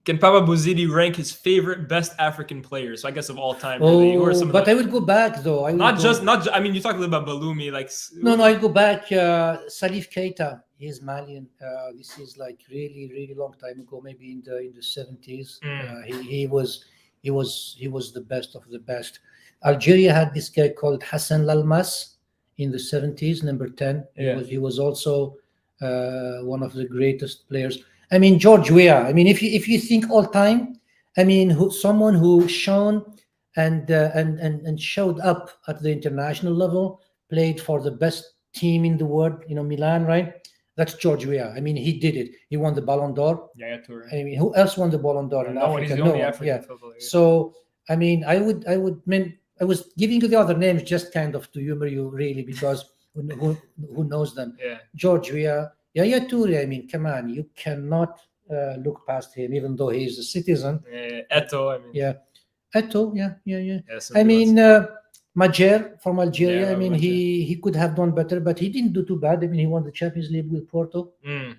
B: Can Papa Bouzidi rank his favorite best African players? So I guess of all time. Really. Who are some
C: but I would go back though. I
B: mean, you talked a little about Balumi, like.
C: No, I go back. Salif Keita, he's Malian. This is like really, really long time ago, maybe in the 70s. He was the best of the best. Algeria had this guy called Hassan Lalmas in the 70s, number 10. He was also one of the greatest players. I mean, George Weah. I mean, if you think all time, I mean, someone who shone and showed up at the international level, played for the best team in the world, Milan, right? That's George Weah. I mean, he did it. He won the Ballon d'Or.
B: Yeah, Toure.
C: I mean, who else won the Ballon d'Or in Africa?
B: He's the only African footballer. Yeah.
C: So, I mean, I was giving you the other names just kind of to humor you, really, because who knows them?
B: Yeah.
C: George Weah. Yeah, Toure. I mean, come on, you cannot look past him, even though he's a citizen.
B: Eto'o, I mean.
C: Yeah, Eto'o. Yeah.
B: Yes,
C: I mean, Majer from Algeria.
B: Yeah,
C: I mean,
B: Majer.
C: he could have done better, but he didn't do too bad. I mean, he won the Champions League with Porto.
B: Mm.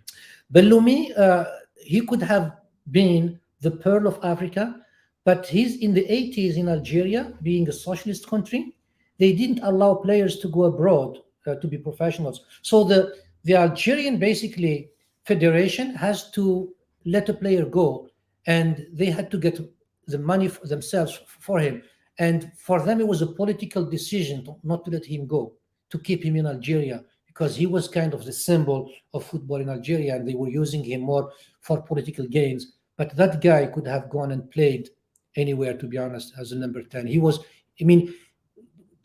C: Belloumi, he could have been the pearl of Africa, but he's in the 80s in Algeria, being a socialist country. They didn't allow players to go abroad to be professionals. So the Algerian basically federation has to let a player go, and they had to get the money for themselves for him. And for them, it was a political decision not to let him go, to keep him in Algeria, because he was kind of the symbol of football in Algeria, and they were using him more for political gains. But that guy could have gone and played anywhere, to be honest, as a number 10. He was, I mean,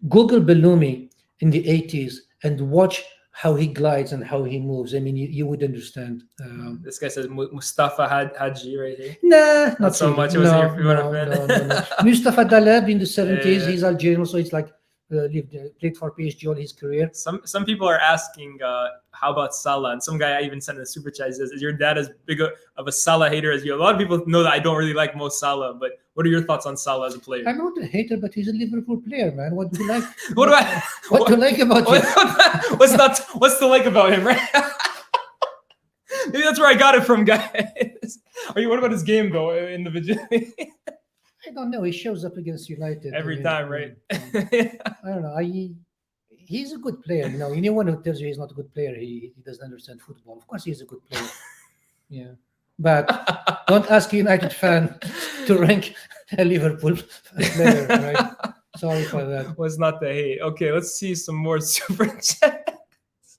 C: Google Belloumi in the 80s and watch how he glides and how he moves. I mean, you would understand.
B: This guy says Mustafa Hadji right here.
C: Nah, not
B: so
C: really.
B: much. It wasn't your
C: No. Mustafa Daleb in the 70s,
B: Yeah.
C: he's Algerian, so it's like played for PSG all his career.
B: Some people are asking, how about Salah? And some guy I even sent in a super chat. He says, "Is your dad as big of a Salah hater as you?" A lot of people know that I don't really like Mo Salah, but what are your thoughts on Salah as a player?
C: I'm not a hater, but he's a Liverpool player, man. What do you like?
B: What do I?
C: What do you like about him?
B: What's to like about him, right? Maybe that's where I got it from, guys. What about his game though? Individually,
C: I don't know. He shows up against United
B: every time, right?
C: I don't know. He's a good player. You know, anyone who tells you he's not a good player, he doesn't understand football. Of course, he's a good player. Yeah, but don't ask a United fan to rank a Liverpool player, right? Sorry for that.
B: Was not the hate. Okay, let's see some more super chats.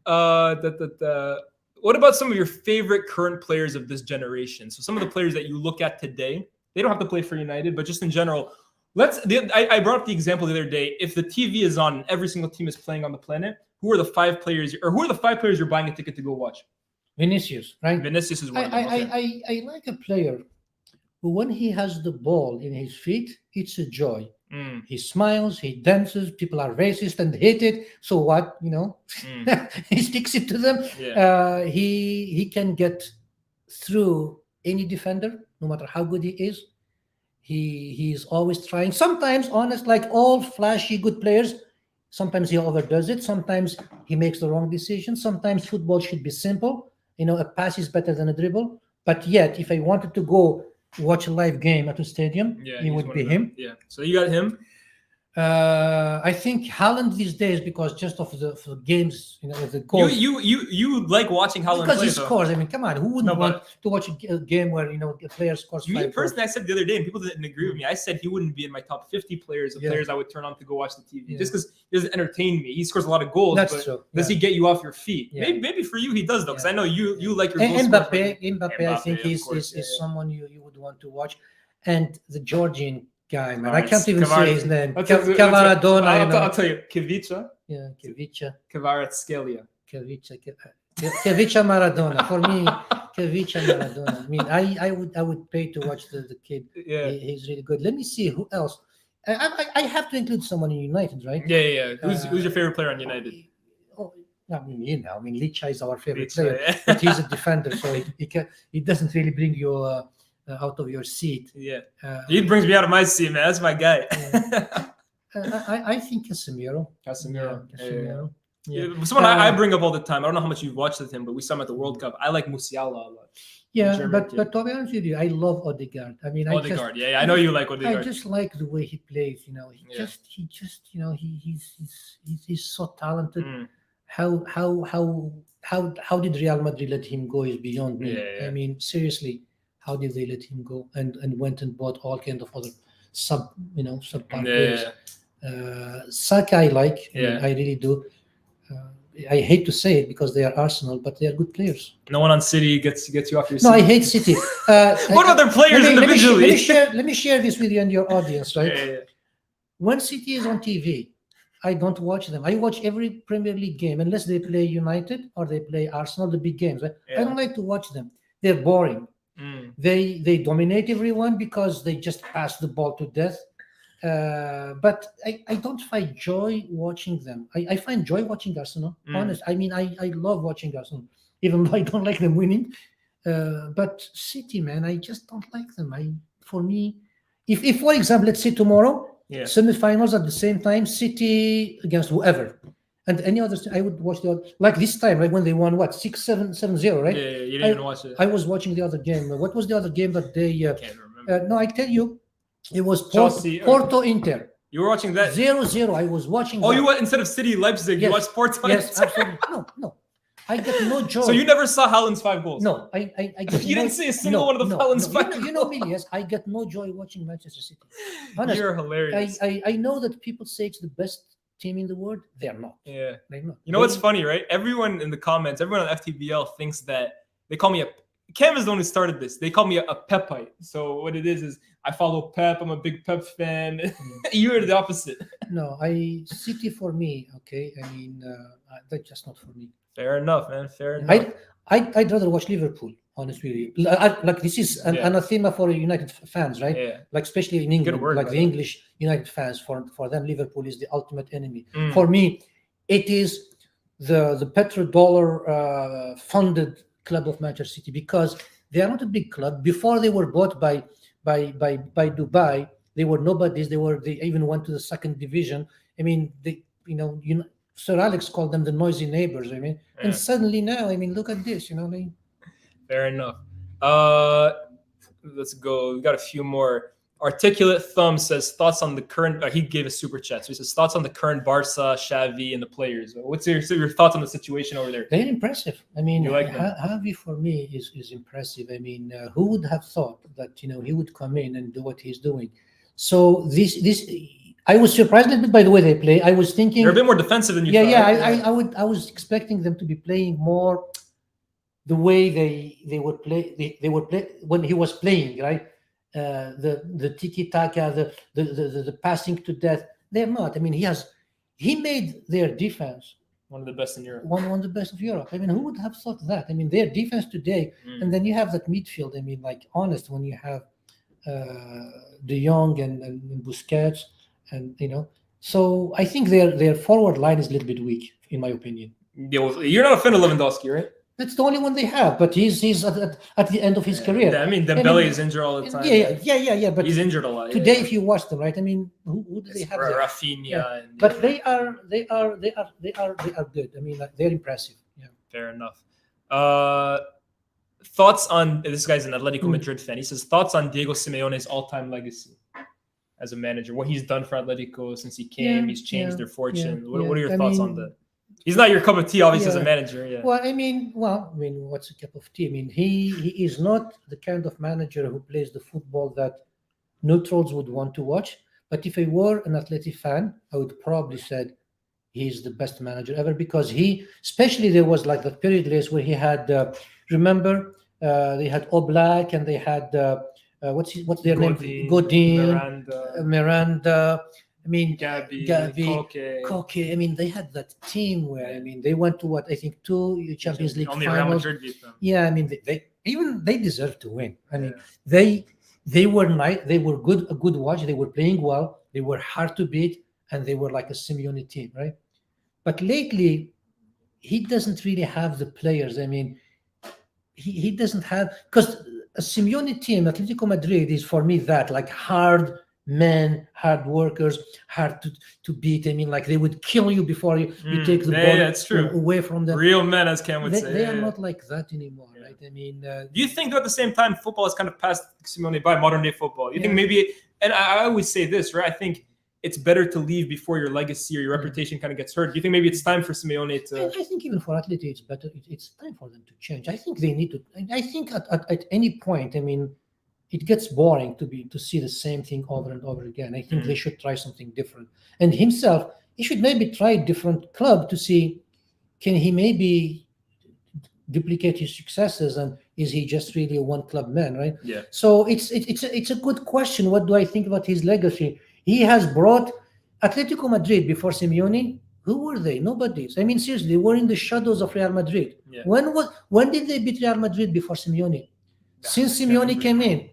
B: What about some of your favorite current players of this generation? So some of the players that you look at today, they don't have to play for United, but just in general. I brought up the example the other day. If the TV is on and every single team is playing on the planet, who are the 5 players you're buying a ticket to go watch?
C: Vinicius, right?
B: Vinicius is one of them. Okay.
C: I like a player who, when he has the ball in his feet, it's a joy. He smiles, he dances, people are racist and hate it. So what? You know, he sticks it to them.
B: Yeah.
C: He can get through any defender, no matter how good he is. He's always trying. Sometimes, honest, like all flashy good players, sometimes he overdoes it. Sometimes he makes the wrong decision. Sometimes football should be simple. You know, a pass is better than a dribble. But yet, if I wanted to go watch a live game at a stadium, it would be him.
B: Yeah. So you got him.
C: I think Haaland these days, because just of the games, you know, the goals.
B: You like watching Haaland
C: because
B: play,
C: he scores. I mean, come on, who wouldn't want to watch a game where, you know, a player scores?
B: Me personally, I said the other day, and people didn't agree with me. I said he wouldn't be in my top 50 players of players I would turn on to go watch the TV, just because he doesn't entertain me. He scores a lot of goals.
C: That's
B: but
C: true.
B: Does he get you off your feet? Maybe for you he does though, because I know you like your goals.
C: Mbappe, I think is someone you would want to watch, and the Georgian guy, man. I can't even say his name. Maradona.
B: I'll tell you. Kivica.
C: Yeah, Kivica.
B: Kvaratskhelia.
C: Kivica Maradona. For me, Kivica Maradona. I mean, I would pay to watch the kid.
B: Yeah.
C: He's really good. Let me see who else. I have to include someone in United, right?
B: Yeah. Who's your favorite player on United?
C: I mean, you know, Licha is our favorite player, but he's a defender, so he doesn't really bring you out of your seat.
B: Yeah, he brings me out of my seat, man. That's my guy.
C: I think Casemiro.
B: Casemiro. Yeah. Someone I bring up all the time. I don't know how much you've watched with him, but we saw him at the World Cup. I like Musiala a lot.
C: Yeah, but to be honest with you, I love Odegaard. I mean,
B: Odegaard. I know you like Odegaard.
C: I just like the way he plays. You know, he just, you know, he's so talented. How did Real Madrid let him go is beyond me. I mean, seriously. How did they let him go and went and bought all kind of other subpar players? Saka I like. I really do. I hate to say it because they are Arsenal, but they are good players.
B: No one on City gets you off your seat.
C: No, I hate City.
B: What other players individually?
C: Let me share this with you and your audience, right? When City is on TV, I don't watch them. I watch every Premier League game unless they play United or they play Arsenal, the big games. Right? I don't like to watch them. They're boring. They dominate everyone because they just pass the ball to death. But I don't find joy watching them. I find joy watching Arsenal. Honest. I mean, I love watching Arsenal, even though I don't like them winning. But City, man, I just don't like them. For me, if for example, let's say tomorrow
B: Yeah.
C: Semi-finals at the same time, City against whoever. And any other, I would watch like this time, right, when they won, what, 6-7-0, right?
B: Yeah, you didn't even watch it.
C: I was watching the other game. What was the other game that they...
B: Can't remember.
C: no, I tell you, it was
B: Chelsea,
C: Porto-Inter.
B: You were watching that?
C: 0-0. I was watching
B: Oh,
C: that.
B: you went instead of City Leipzig, you watched Porto.
C: Yes, absolutely. No. I get no joy.
B: So you never saw Haaland's 5 goals?
C: No, I get
B: You didn't see a single one of the Haaland's 5 goals?
C: You know me, yes. I get no joy watching Manchester City. Honestly,
B: You're hilarious.
C: I know that people say it's the best team in the world. They're not.
B: Yeah.
C: They're not.
B: You know what's funny, right? Everyone in the comments, everyone on FTBL thinks that they call me a... Cam is the one who started this. They call me a Pepite. So what it is I follow Pep. I'm a big Pep fan. You're the opposite.
C: No, City for me, okay? I mean, that's just not for me.
B: Fair enough, man. Fair enough.
C: I'd rather watch Liverpool, honestly. Like this is an anathema for United fans, right?
B: Yeah.
C: Like especially in England,
B: word,
C: like the English United fans, for them Liverpool is the ultimate enemy.
B: Mm.
C: For me, it is the petrodollar funded club of Manchester City, because they are not a big club. Before they were bought by Dubai, they were nobodies. They even went to the second division. I mean, Sir Alex called them the noisy neighbors. I mean, and suddenly now, I mean, look at this.
B: Fair enough. Let's go. We got a few more. Articulate Thumb says thoughts on the current. He gave a super chat, so he says thoughts on the current Barca, Xavi, and the players. What's your thoughts on the situation over there?
C: They're impressive. I mean,
B: You like them?
C: Xavi for me is impressive. I mean, who would have thought that he would come in and do what he's doing? So this I was surprised a little bit by the way they play. I was thinking
B: They're a bit more defensive than you thought.
C: Yeah. I was expecting them to be playing more the way they would play. They would play when he was playing, right? The tiki-taka, the passing to death. They're not. I mean, he made their defense
B: one of the best in Europe.
C: One of the best of Europe. I mean, who would have thought that? I mean, their defense today, and then you have that midfield. I mean, like, honest, when you have De Jong and Busquets, and so I think their forward line is a little bit weak, in my opinion.
B: You're not a fan of Lewandowski, right?
C: That's the only one they have, but he's at the end of his career.
B: I mean, Dembele is injured all the time.
C: Yeah. But
B: he's injured a lot.
C: Today, if you watch them, right? I mean, who do they have?
B: Rafinha. And,
C: but they are good. I mean, they're impressive. Yeah.
B: Fair enough. Thoughts on this guy's an Atletico Madrid fan. He says thoughts on Diego Simeone's all-time legacy as a manager. What he's done for Atletico since he came. He's changed their fortune. What are your thoughts on that? He's not your cup of tea, obviously, as a manager. Yeah.
C: Well, I mean, what's a cup of tea? I mean, he is not the kind of manager who plays the football that neutrals would want to watch. But if I were an Athletic fan, I would probably say he's the best manager ever, because especially there was like that period where he had, remember, they had Oblak and they had, what's their name? Godin, Miranda. I mean, Gabi, Koke. I mean, they had that team where they went to I think 2 Champions League
B: only
C: finals.
B: Real Madrid beat them.
C: Yeah, I mean, they deserved to win. I mean, they were nice. They were a good watch. They were playing well. They were hard to beat, and they were like a Simeone team, right? But lately, he doesn't really have the players. I mean, he doesn't have, because a Simeone team, Atletico Madrid, is for me that like hard men, hard workers, hard to beat. I mean, like they would kill you before you take the ball
B: that's true.
C: away from them.
B: Real men, as Cam would say.
C: They are not like that anymore, right? I mean,
B: do you think that at the same time football has kind of passed Simeone by, modern day football? You think maybe, and I always say this, right? I think it's better to leave before your legacy or your reputation kind of gets hurt. Do you think maybe it's time for Simeone to?
C: I think even for Atleti, it's better. It's time for them to change. I think they need to. I think at any point, I mean, it gets boring to see the same thing over and over again. I think they should try something different. And himself, he should maybe try a different club to see, can he maybe duplicate his successes, and is he just really a one club man, right?
B: Yeah.
C: So it's a good question. What do I think about his legacy? He has brought Atletico Madrid before Simeone. Who were they? Nobody's. I mean, seriously, they were in the shadows of Real Madrid.
B: Yeah.
C: When did they beat Real Madrid before Simeone? Since Simeone came in,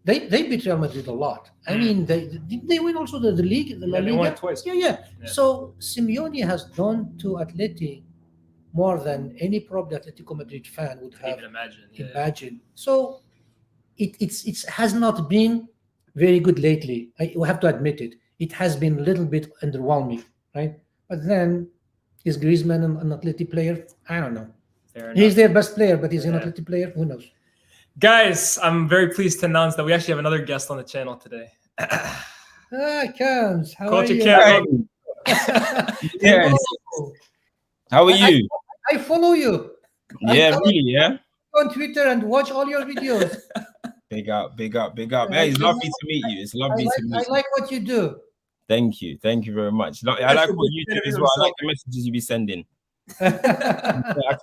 C: they beat Real Madrid a lot. I mean, they win also the league, the La Liga.
B: They won twice.
C: Yeah. So Simeone has done to Atleti more than any probably Atletico Madrid fan would have imagined. So it has not been very good lately. I have to admit it. it has been a little bit underwhelming, right? But then, is Griezmann an athletic player? I don't know.
B: Fair enough.
C: He's their best player, but he's an
B: Yeah.
C: athletic player. Who knows?
B: Guys, I'm very pleased to announce that we actually have another guest on the channel today.
C: Ah, Comes. How
B: Coach
C: are you?
B: Cam.
D: Yes. How are you?
C: I follow you.
D: Yeah,
C: follow
D: really, yeah.
C: on Twitter and watch all your videos.
D: Big up, big up, big up.
C: Yeah,
D: Hey, it's
C: you
D: lovely
C: know,
D: to meet you. It's
C: I
D: lovely to meet
C: I
D: you.
C: like what you do.
D: Thank you very much. I
B: That's
D: like
B: a
D: what
B: big
D: you
B: fan
D: do
B: of
D: as well. I like
B: yourself.
D: the messages you be sending. I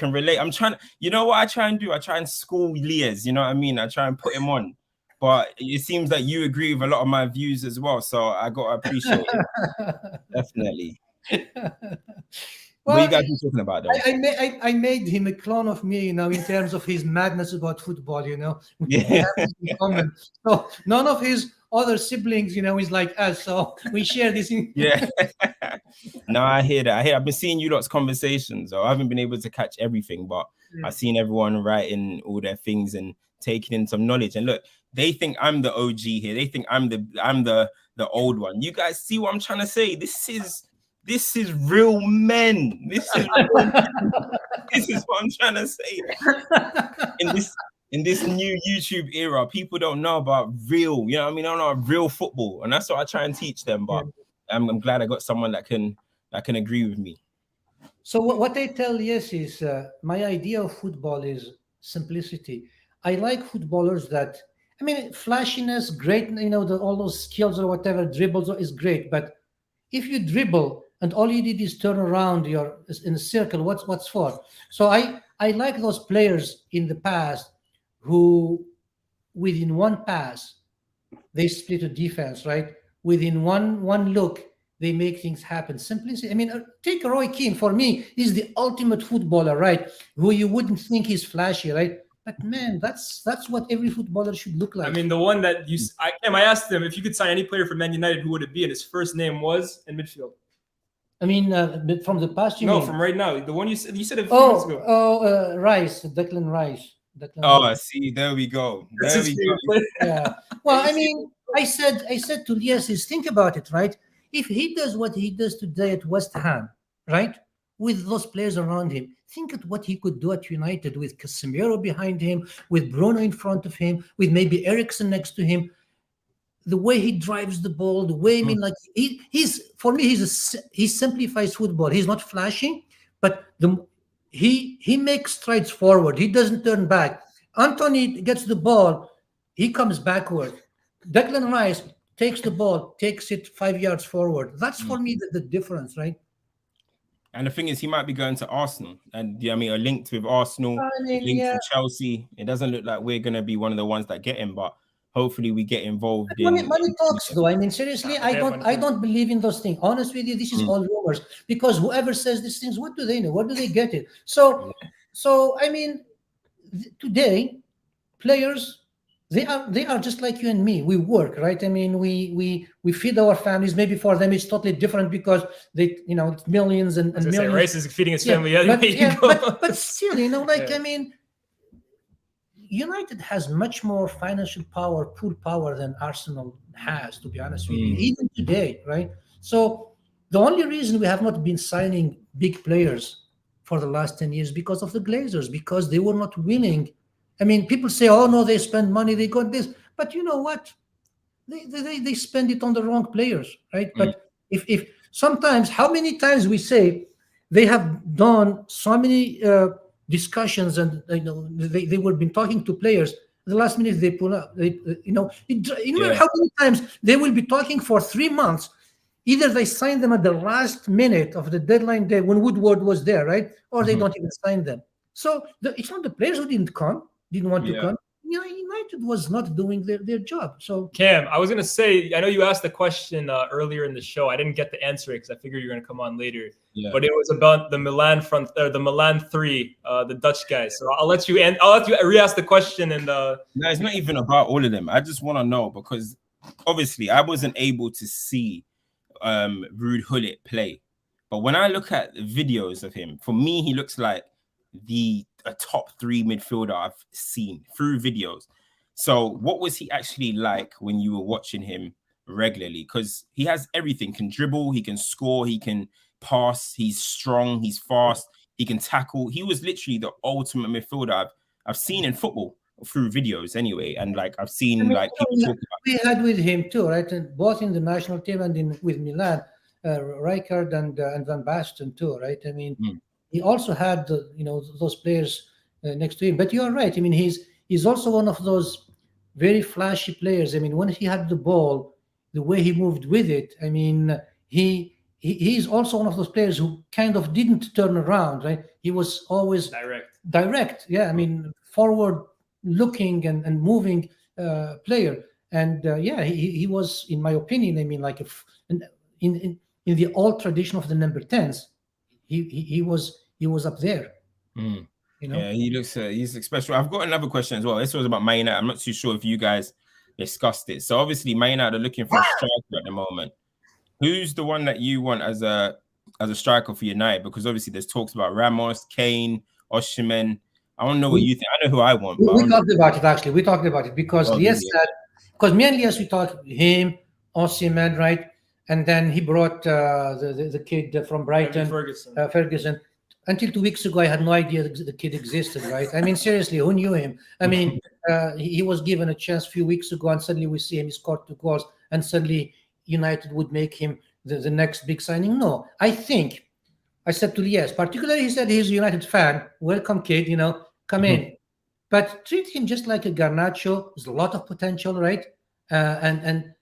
D: can relate. I'm trying. You know what I try and do? I try and school Leas. You know what I mean? I try and put him on. But it seems that you agree with a lot of my views as well. So I got to appreciate it. Definitely. What you guys be talking about though?
C: I made him a clone of me, in terms of his madness about football, We
D: Yeah.
C: have this in common. So none of his other siblings, is like us. So we share this.
D: Yeah. No, I hear that. I've been seeing you lot's conversations. So I haven't been able to catch everything, but I've seen everyone writing all their things and taking in some knowledge. And look, they think I'm the OG here. They think I'm the old one. You guys see what I'm trying to say? This is real men. This is what I'm trying to say. In this new YouTube era, people don't know about real, you know what I mean? They don't know about real football. And that's what I try and teach them. But I'm glad I got someone that can agree with me.
C: So what I tell Yes is my idea of football is simplicity. I like footballers that, flashiness, great, all those skills or whatever, dribbles is great. But if you dribble and all you did is turn around, you're in a circle, what's for? So I like those players in the past who, within one pass, they split a defense, right? Within one look, they make things happen. Simplicity. Take Roy Keane. For me, he's the ultimate footballer, right? Who you wouldn't think he's flashy, right? But man, that's what every footballer should look like.
B: The one that I asked him if you could sign any player for Man United, who would it be? And his first name was in midfield.
C: But from the past, you
B: No,
C: mean?
B: from right now. The one you said a few minutes ago.
C: Rice, Declan Rice.
D: See, there we go.
B: That's
D: There
B: his
D: we
B: favorite
D: go.
B: player.
C: Yeah. Well, I said to Lies, think about it, right? If he does what he does today at West Ham, right, with those players around him, think of what he could do at United with Casemiro behind him, with Bruno in front of him, with maybe Eriksen next to him. The way he drives the ball, the way he's for me, he simplifies football. He's not flashing, but he makes strides forward. He doesn't turn back. Antony gets the ball, he comes backward. Declan Rice takes the ball, takes it 5 yards forward. That's for me the difference, right?
D: And the thing is, he might be going to Arsenal, and are linked with Arsenal, linked with Chelsea. It doesn't look like we're going to be one of the ones that get him, but hopefully we get involved
C: Money
D: in
C: talks, though. Seriously, I don't believe in those things. Honest with you, this is all rumors, because whoever says these things, what do they know? What do they get it? So today, players, they are just like you and me. We work, right? We feed our families. Maybe for them it's totally different because they, it's millions and millions.
B: Rice is feeding his family.
C: But still, United has much more financial power, pool power than Arsenal has, to be honest with you, even today, right? So the only reason we have not been signing big players for the last 10 years because of the Glazers, because they were not willing. People say, oh no, they spend money, they got this, but you know what? They spend it on the wrong players, right? But if sometimes, how many times we say they have done so many discussions, and they were been talking to players. The last minute they pull up. How many times they will be talking for 3 months? Either they sign them at the last minute of the deadline day when Woodward was there, right? Or they don't even sign them. So it's not the players who didn't want to come. United was not doing their job. So
B: Cam, I was gonna say, I know you asked the question earlier in the show. I didn't get to answer it because I figured you were gonna come on later. Yeah. But it was about the Milan the Milan 3, the Dutch guys. So I'll let you re-ask the question. And no,
D: it's not even about all of them. I just want to know, because obviously I wasn't able to see Ruud Gullit play, but when I look at videos of him, for me he looks like a top 3 midfielder I've seen through videos. So what was he actually like when you were watching him regularly because he has everything. Can dribble, he can score, he can pass, he's strong, he's fast, he can tackle. He was literally the ultimate midfielder I've seen in football through videos anyway, and like I've seen like people talk about.
C: We had with him too, right? And both in the national team and with Milan, Rijkaard and Van Basten too, right? I mean, he also had those players next to him. But you're right. I mean, he's also one of those very flashy players. I mean, when he had the ball, the way he moved with it, I mean, he's also one of those players who kind of didn't turn around, right? He was always direct. Yeah, I mean, forward looking and moving player. And he was, in my opinion, I mean, like in the old tradition of the number 10s, he was up there.
D: Yeah, he looks special. I've got another question as well. This was about Man United. I'm not too sure if you guys discussed it. So obviously, Man United are looking for a striker at the moment. Who's the one that you want as a striker for United? Because obviously, there's talks about Ramos, Kane, Osimhen. I don't know what you think. I know who I want.
C: We talked about it actually. We talked about it because Lias said, because me and Lias, we talked him, Osimhen, right? And then he brought the kid from Brighton, Ferguson. Until 2 weeks ago, I had no idea the kid existed, right? I mean, seriously, who knew him? I mean, he was given a chance a few weeks ago, and suddenly we see him, he scored 2 goals, and suddenly United would make him the next big signing. No, I said to Lias, particularly he said he's a United fan. Welcome, kid, come in. But treat him just like a Garnacho. There's a lot of potential, right? And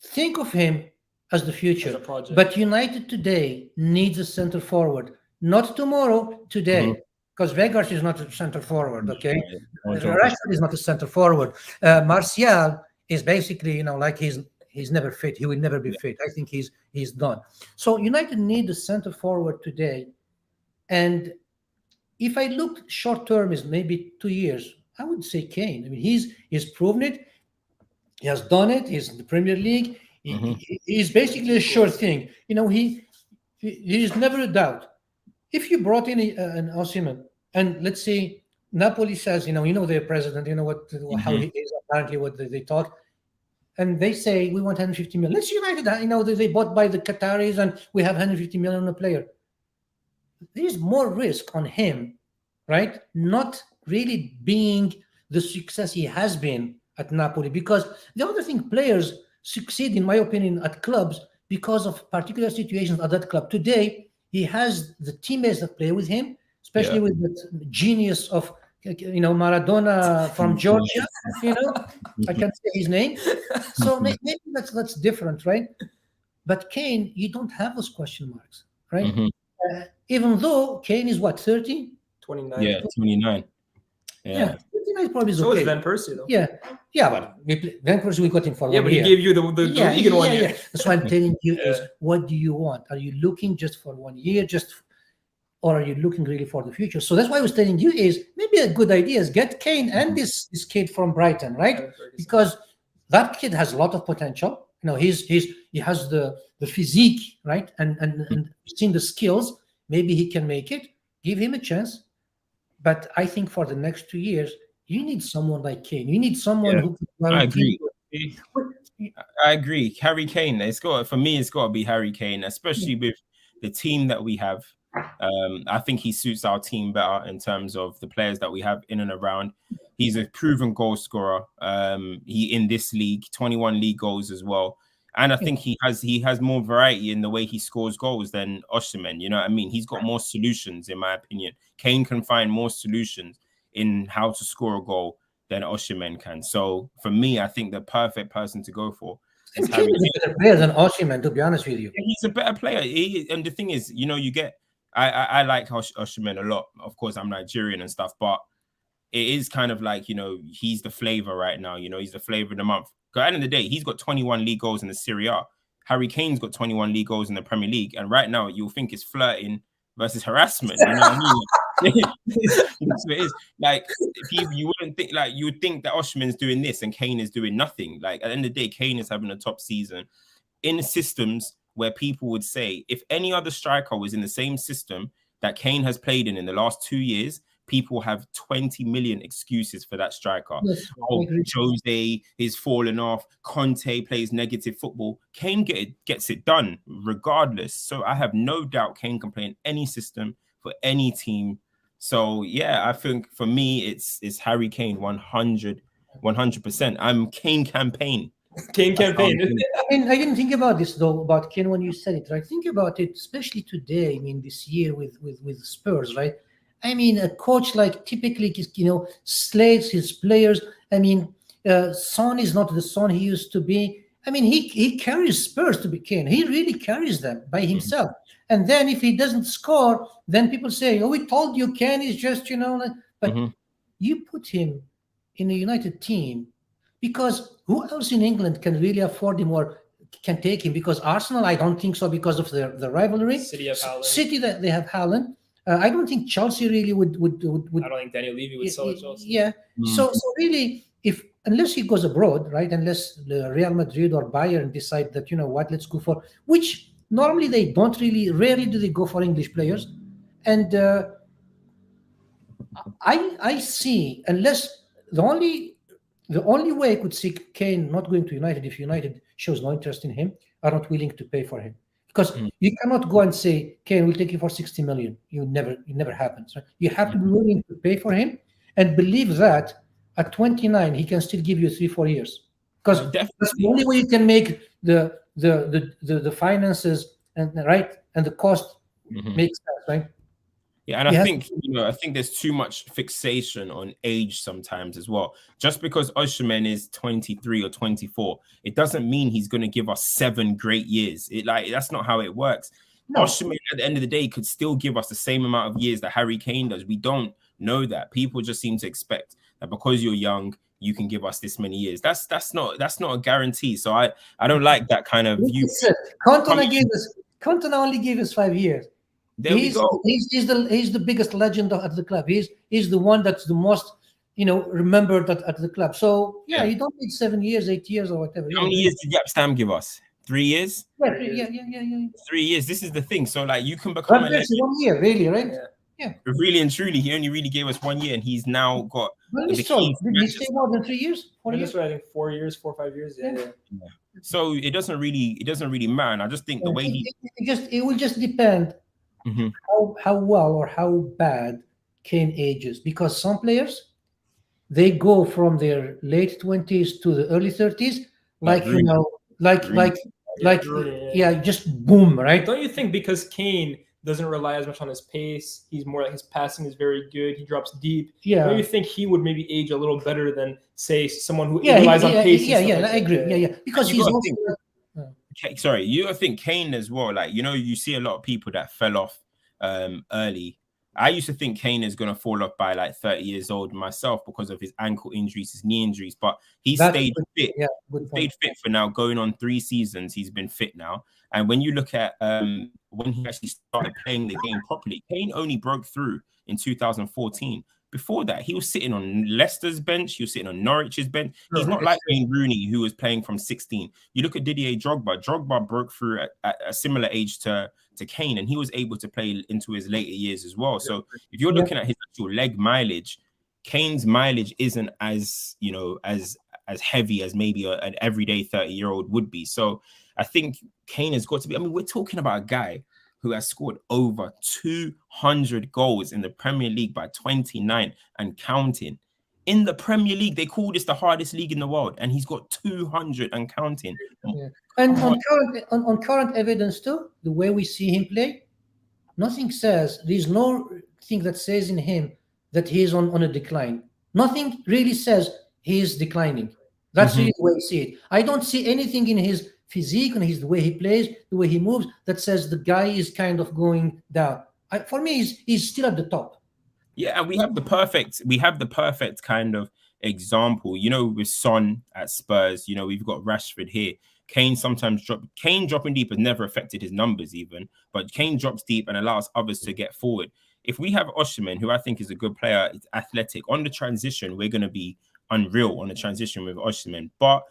C: think of him as the future. But United today needs a center forward. Not tomorrow, today. Because Vegas is not a center forward, okay? Rashford is not a center forward. Martial is basically, like he's never fit. He will never be fit. I think he's done. So United need a center forward today. And if I look short term is maybe 2 years, I would say Kane. I mean, he's proven it. He has done it. He's in the Premier League. He's basically a sure thing. He's never a doubt. If you brought in an Osimhen, and let's say Napoli says, their president, how he is apparently what they talk, and they say we want 150 million. Let's United, they bought by the Qataris, and we have 150 million on a player. There's more risk on him, right? Not really being the success he has been at Napoli, because the other thing, players succeed, in my opinion, at clubs because of particular situations at that club. Today, he has the teammates that play with him, especially with the genius of, Maradona from Georgia. I can't say his name. So maybe that's different, right? But Kane, you don't have those question marks, right? Even though Kane is what, 30?
B: 29.
D: Yeah, 29. Yeah.
C: 29 probably is
B: so
C: okay.
B: is Van Persie, though.
C: Yeah, but Van Persie, we got him for 1 year.
B: But he gave you the league in 1 year.
C: That's why I'm telling you is, what do you want? Are you looking just for 1 year, or are you looking really for the future? So that's why I was telling you is maybe a good idea is get Kane and this kid from Brighton, right? Because that kid has a lot of potential. He has the physique, right? And seeing the skills, maybe he can make it. Give him a chance. But I think for the next 2 years, you need someone like Kane. You need someone who can.
D: I agree. I agree. Harry Kane. For me, it's got to be Harry Kane, especially with the team that we have. I think he suits our team better in terms of the players that we have in and around. He's a proven goal scorer. He in this league, 21 league goals as well. And I think he has more variety in the way he scores goals than Osimhen. You know what I mean? He's got more solutions, in my opinion. Kane can find more solutions in how to score a goal than Osimhen can. So for me, I think the perfect person to go for is Harry Kane.
C: He's a better player than Osimhen, to be honest with you.
D: He's a better player. And the thing is, you get. I like Osimhen a lot. Of course, I'm Nigerian and stuff, but it is kind of like, he's the flavor right now. He's the flavor of the month. Because at the end of the day, he's got 21 league goals in the Serie A. Harry Kane's got 21 league goals in the Premier League. And right now, you'll think it's flirting versus harassment. You know what I mean? That's what it is. Like, you wouldn't think, like, you would think that Osimhen's doing this and Kane is doing nothing. Like, at the end of the day, Kane is having a top season in systems where people would say, if any other striker was in the same system that Kane has played in the last 2 years, people have 20 million excuses for that striker.
C: Yes,
D: Oh, Jose is falling off. Conte plays negative football. Kane gets it done regardless. So I have no doubt Kane can play in any system for any team. So yeah, I think for me it's Harry Kane 100%. I'm Kane campaign.
B: Kane campaign.
C: I didn't think about this though, about Kane when you said it, right? Think about it, especially today. I mean, this year with Spurs, right? I mean, a coach like typically, slates his players. I mean, Son is not the Son he used to be. I mean, he carries Spurs to be Kane. He really carries them by himself. And then if he doesn't score, then people say, "Oh, we told you, Kane is just, But you put him in a United team, because who else in England can really afford him or can take him? Because Arsenal, I don't think so, because of the rivalry. City that they have Haaland. I don't think Chelsea really would.
B: I don't think Daniel Levy would sell Chelsea.
C: Yeah. So really, unless he goes abroad, right? Unless the Real Madrid or Bayern decide that, let's go for, which normally they don't really, rarely do they go for English players. And I see, unless the only way I could see Kane not going to United, if United shows no interest in him, are not willing to pay for him. Because you cannot go and say, Kane will take you for 60 million. It never happens. Right? You have to be willing to pay for him and believe that at 29 he can still give you 3-4 years. Because that's the only way you can make the finances and the cost make sense, right?
D: Yeah, and I think there's too much fixation on age sometimes as well. Just because Osimhen is 23 or 24, it doesn't mean he's going to give us 7 great years. That's not how it works. No. Osimhen at the end of the day could still give us the same amount of years that Harry Kane does. We don't know that. People just seem to expect that because you're young, you can give us this many years. That's not a guarantee. So I don't like that kind of view.
C: Cantona only gave us 5 years. He's the biggest legend at the club. He's the one that's the most remembered at the club. So you don't need 7 years, 8 years, or whatever.
D: How many years did Jaap Stam give us? 3 years?
C: Yeah.
D: 3 years. This is the thing. So you can become a legend.
C: 1 year, really, right? Yeah.
D: Really and truly, he only really gave us 1 year, and he's now got.
C: Did he stay more than 3 years? 4 years?
B: I think 4 years, 4 or 5 years. Yeah.
D: So it doesn't really matter. And I just think the way
C: it will just depend. How well or how bad Kane ages, because some players, they go from their late 20s to the early 30s, just boom, right?
B: Don't you think because Kane doesn't rely as much on his pace, he's more like his passing is very good, he drops deep. Don't you think he would maybe age a little better than say someone who relies on pace?
C: I agree. Because he's also.
D: Sorry, you think Kane as well, you see a lot of people that fell off early. I used to think Kane is going to fall off by 30 years old myself because of his ankle injuries, his knee injuries, but he stayed fit. Stayed fit for now, going on 3 seasons. He's been fit now. And when you look at when he actually started playing the game properly, Kane only broke through in 2014. Before that, he was sitting on Leicester's bench. He was sitting on Norwich's bench. He's not like Wayne Rooney, who was playing from 16. You look at Didier Drogba. Drogba broke through at a similar age to Kane, and he was able to play into his later years as well. So if you're looking at his actual leg mileage, Kane's mileage isn't as heavy as maybe an everyday 30-year-old would be. So I think Kane has got to be. I mean, we're talking about a guy who has scored over 200 goals in the Premier League by 29 and counting. In the Premier League, they call this the hardest league in the world, and he's got 200 and counting.
C: Yeah. And on current evidence too, the way we see him play, there's no thing that says in him that he is on a decline. Nothing really says he is declining. That's really the way I see it. I don't see anything in his physique and the way he plays, the way he moves, that says the guy is kind of going down. For me, he's still at the top.
D: Yeah, and we have the perfect kind of example. With Son at Spurs, we've got Rashford here. Kane sometimes dropping deep has never affected his numbers even, but Kane drops deep and allows others to get forward. If we have Osimhen, who I think is a good player, it's athletic, on the transition, we're going to be unreal on the transition with Osimhen. But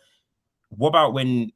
D: what about when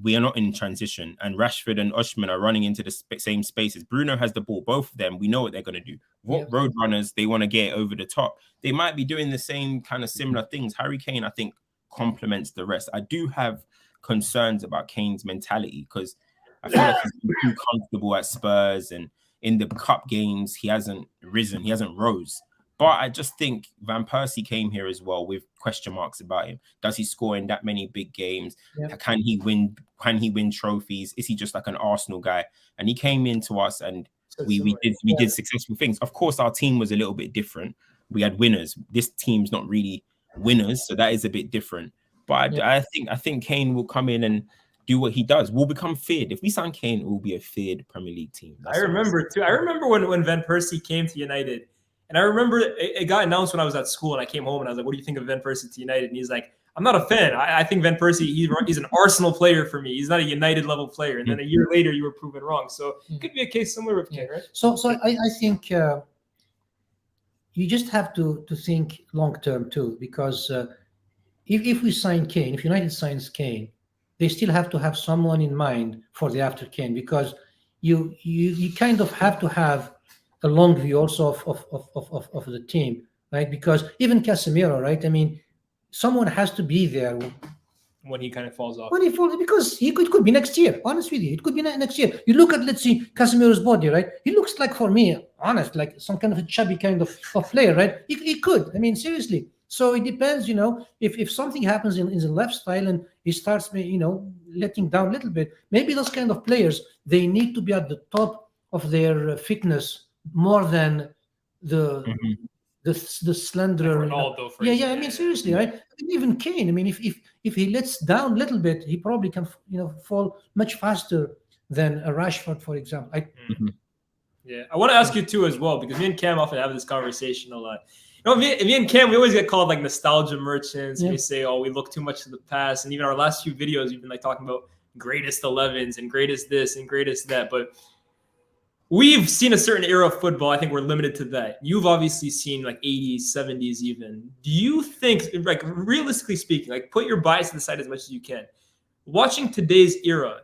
D: we are not in transition and Rashford and Osimhen are running into the same spaces? Bruno has the ball, both of them. We know what they're going to do. What road runners, they want to get over the top. They might be doing the same kind of similar things. Harry Kane, I think, complements the rest. I do have concerns about Kane's mentality because I feel like he's been too comfortable at Spurs, and in the cup games, he hasn't risen, he hasn't rose. But I just think Van Persie came here as well with question marks about him. Does he score in that many big games? Yeah. Can he win? Can he win trophies? Is he just like an Arsenal guy? And he came into us, and we did successful things. Of course, our team was a little bit different. We had winners. This team's not really winners, so that is a bit different. But I think Kane will come in and do what he does. We'll become feared. If we sign Kane, it will be a feared Premier League team.
B: I remember when Van Persie came to United. And I remember it got announced when I was at school, and I came home and I was like, what do you think of Van Persie to United? And he's like, I'm not a fan. I think Van Persie, he's an Arsenal player for me. He's not a United level player. And then a year later, you were proven wrong. So it could be a case similar with Kane, right?
C: So I think you just have to think long term too, because if we sign Kane, if United signs Kane, they still have to have someone in mind for the after Kane, because you kind of have to have a long view also of the team, right? Because even Casemiro, right? I mean, someone has to be there
B: when he kind of falls off.
C: Because it could be next year. Honest with you, it could be next year. You look at, let's see, Casemiro's body, right? He looks like, for me, honest, like some kind of a chubby kind of player, right? He could. I mean, seriously. So it depends, if something happens in the lifestyle and he starts, letting down a little bit, maybe those kind of players, they need to be at the top of their fitness more than the slender.
B: Ronaldo,
C: I mean, seriously, right? I mean, even Kane. I mean, if he lets down a little bit, he probably can, fall much faster than a Rashford, for example.
B: Yeah, I want to ask you too as well, because me and Cam often have this conversation a lot. Me and Cam, we always get called like nostalgia merchants. Yeah. We say, oh, we look too much to the past. And even our last few videos, we've been like talking about greatest 11s and greatest this and greatest that. But we've seen a certain era of football. I think we're limited to that. You've obviously seen like 80s, 70s even. Do you think, like realistically speaking, like put your bias to the side as much as you can, watching today's era,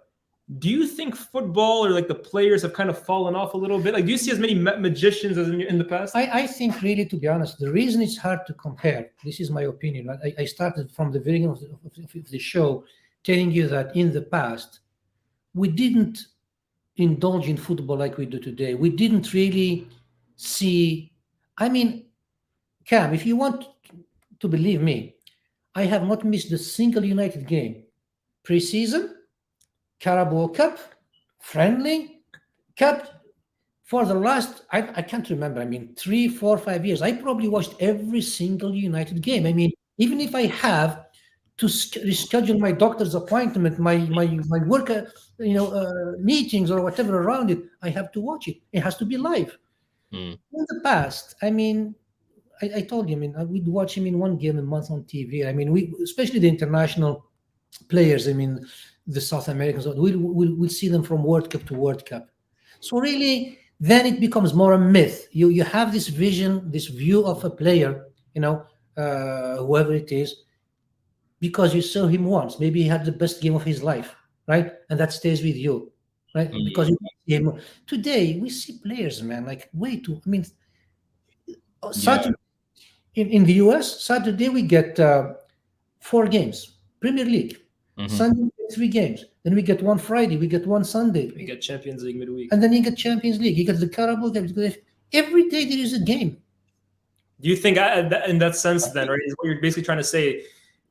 B: do you think football or like the players have kind of fallen off a little bit? Like, do you see as many magicians as in the past?
C: I think, really, to be honest, the reason it's hard to compare, this is my opinion. Right? I started from the beginning of the show telling you that in the past, we didn't indulge in football like we do today. We didn't really see. I mean, Cam, if you want to believe me, I have not missed a single United game. Pre-season, Carabao Cup, friendly, cup, for the last, I can't remember, 3, 4, 5 years. I probably watched every single United game. I mean, even if I have to reschedule my doctor's appointment, my work, meetings or whatever around it, I have to watch it. It has to be live. In the past, I told you, we'd watch him in one game a month on TV. We, especially the international players, the South Americans, we'll see them from World Cup to World Cup. So really, then it becomes more a myth. You have this vision, this view of a player, whoever it is, because you saw him once. Maybe he had the best game of his life, right? And that stays with you, right? Because you see him. Today, we see players, man, like way too. Saturday, in the US, Saturday we get 4 games, Premier League. Sunday, 3 games. Then we get one Friday. We get one Sunday.
B: We get Champions League midweek.
C: And then you get Champions League. You get the Carabao Cup. Every day there is a game.
B: Do you think, in that sense, then, right, is what you're basically trying to say?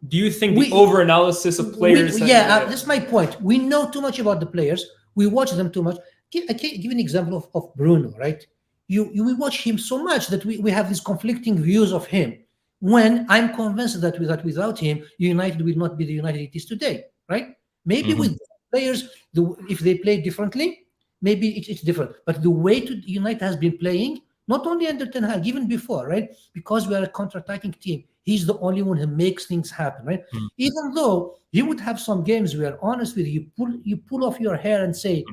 B: Do you think the over-analysis of players?
C: That's my point. We know too much about the players. We watch them too much. I can give an example of Bruno, right? We watch him so much that we have these conflicting views of him. When I'm convinced that without him, United will not be the United it is today, right? Maybe with players, if they play differently, maybe it's different. But the way United has been playing, not only under Ten Hag, even before, right? Because we are a counter-attacking team, he's the only one who makes things happen, right? Even though you would have some games where, honestly, you pull off your hair and say,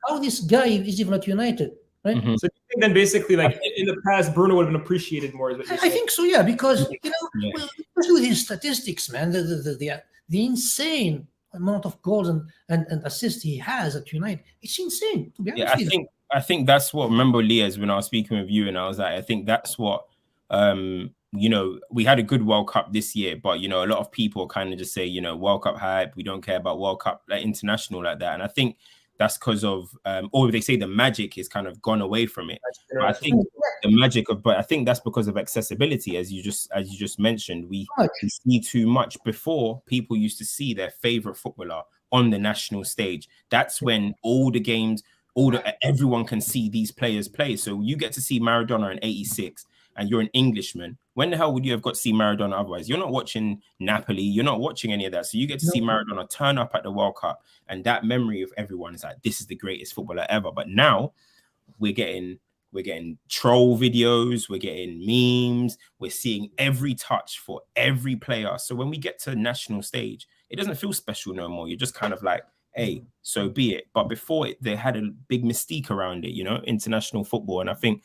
C: how this guy is even at United, right?
B: So you think then basically, like in the past, Bruno would have been appreciated more. Is what you're saying.
C: I think so, yeah, because especially with his statistics, man, the the insane amount of goals and assists he has at United. It's insane, to be honest with you.
D: I think that's what, remember, Liaz, when I was speaking with you and I was like, I think that's what we had a good World Cup this year, but a lot of people kind of just say, World Cup hype, we don't care about World Cup like international like that. And I think that's because of or they say the magic is kind of gone away from it. But I think I think that's because of accessibility, as you just mentioned. We see too much. Before, people used to see their favorite footballer on the national stage. That's when all the games, everyone can see these players play. So you get to see Maradona in '86 and you're an Englishman. When the hell would you have got to see Maradona otherwise? You're not watching Napoli. You're not watching any of that. So you get to see Maradona turn up at the World Cup, and that memory of everyone is like, this is the greatest footballer ever. But now we're getting troll videos, we're getting memes, we're seeing every touch for every player. So when we get to the national stage, it doesn't feel special no more. You're just kind of like, hey, so be it. But before it, they had a big mystique around it, international football. And I think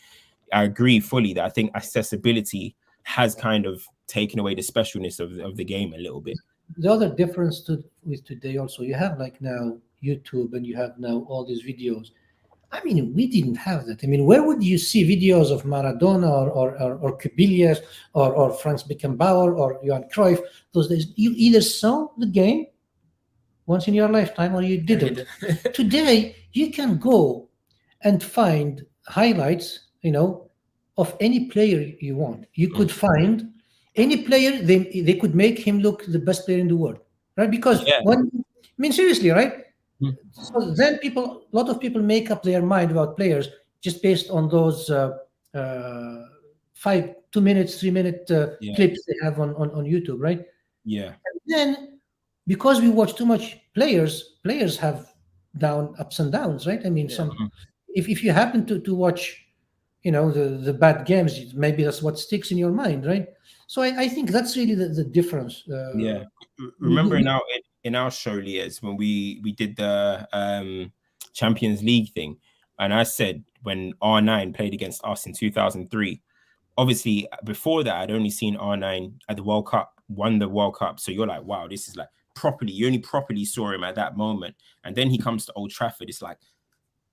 D: I agree fully that I think accessibility has kind of taken away the specialness of the game a little bit.
C: The other difference with today also, you have like now YouTube and you have now all these videos. I mean, we didn't have that. I mean, where would you see videos of Maradona or Cubillas or Franz Beckenbauer or Johan Cruyff? Those days, you either saw the game once in your lifetime or you didn't. Today, you can go and find highlights, of any player you want. You could find any player, they could make him look the best player in the world, right? Because seriously, right? So then a lot of people make up their mind about players just based on those 2 minutes, 3 minute clips they have on YouTube, right?
D: Yeah.
C: And then because we watch too much players have ups and downs, right? I mean, if you happen to watch, the bad games, maybe that's what sticks in your mind, right? So I think that's really the difference.
D: Remember in our show, Liaz, when we did the Champions League thing, and I said when R9 played against us in 2003, obviously before that I'd only seen R9 at the World Cup, won the World Cup. So you're like, wow, this is like you only properly saw him at that moment. And then he comes to Old Trafford. It's like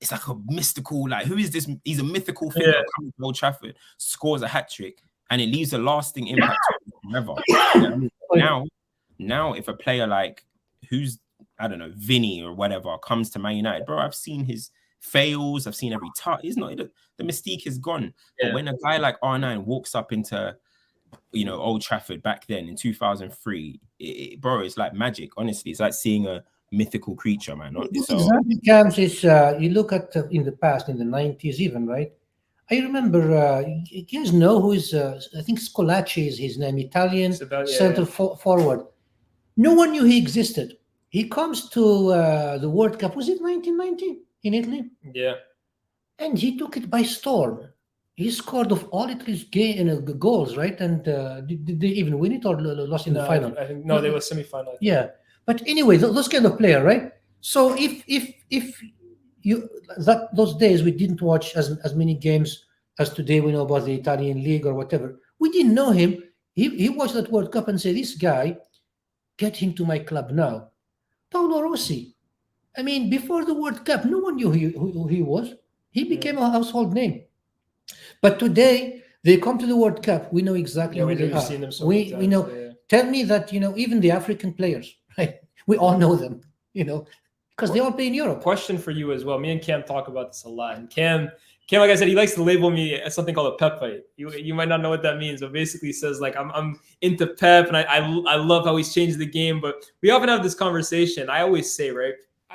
D: a mystical, like, who is this? He's a mythical figure coming to Old Trafford, scores a hat-trick, and it leaves a lasting impact forever. Now, if a player like I don't know, Vinny or whatever comes to Man United, bro, I've seen his fails, I've seen every touch. The mystique is gone. But when a guy like R9 walks up into Old Trafford back then in 2003, bro, it's like magic. Honestly, it's like seeing a mythical creature, man.
C: Exactly, Camps is you look at in the past, in the 90s even, right? I remember, you guys know who is, I think Scolacci is his name, Italian center forward. No one knew he existed. He comes to the World Cup, was it 1990 in Italy?
B: Yeah.
C: And he took it by storm. He scored of all Italy's goals, right? And did they even win it or lost in the final?
B: I think they were semi-final.
C: Yeah. But anyway, those kind of player, right? So if you those days we didn't watch as many games as today we know about the Italian league or whatever. We didn't know him. He watched that World Cup and said, this guy, get him to my club now. Paolo Rossi. I mean, before the World Cup, no one knew who he was. He became a household name. But today, they come to the World Cup. We know exactly who they are.
B: Seen them
C: we know. Yeah. Tell me that, even the African players, right? We all know them, because they all play in Europe.
B: Question for you as well. Me and Cam talk about this a lot. And Cam, like I said, he likes to label me as something called a Pep fight. You might not know what that means, but basically says like I'm into Pep and I love how he's changed the game. But we often have this conversation. I always say, right,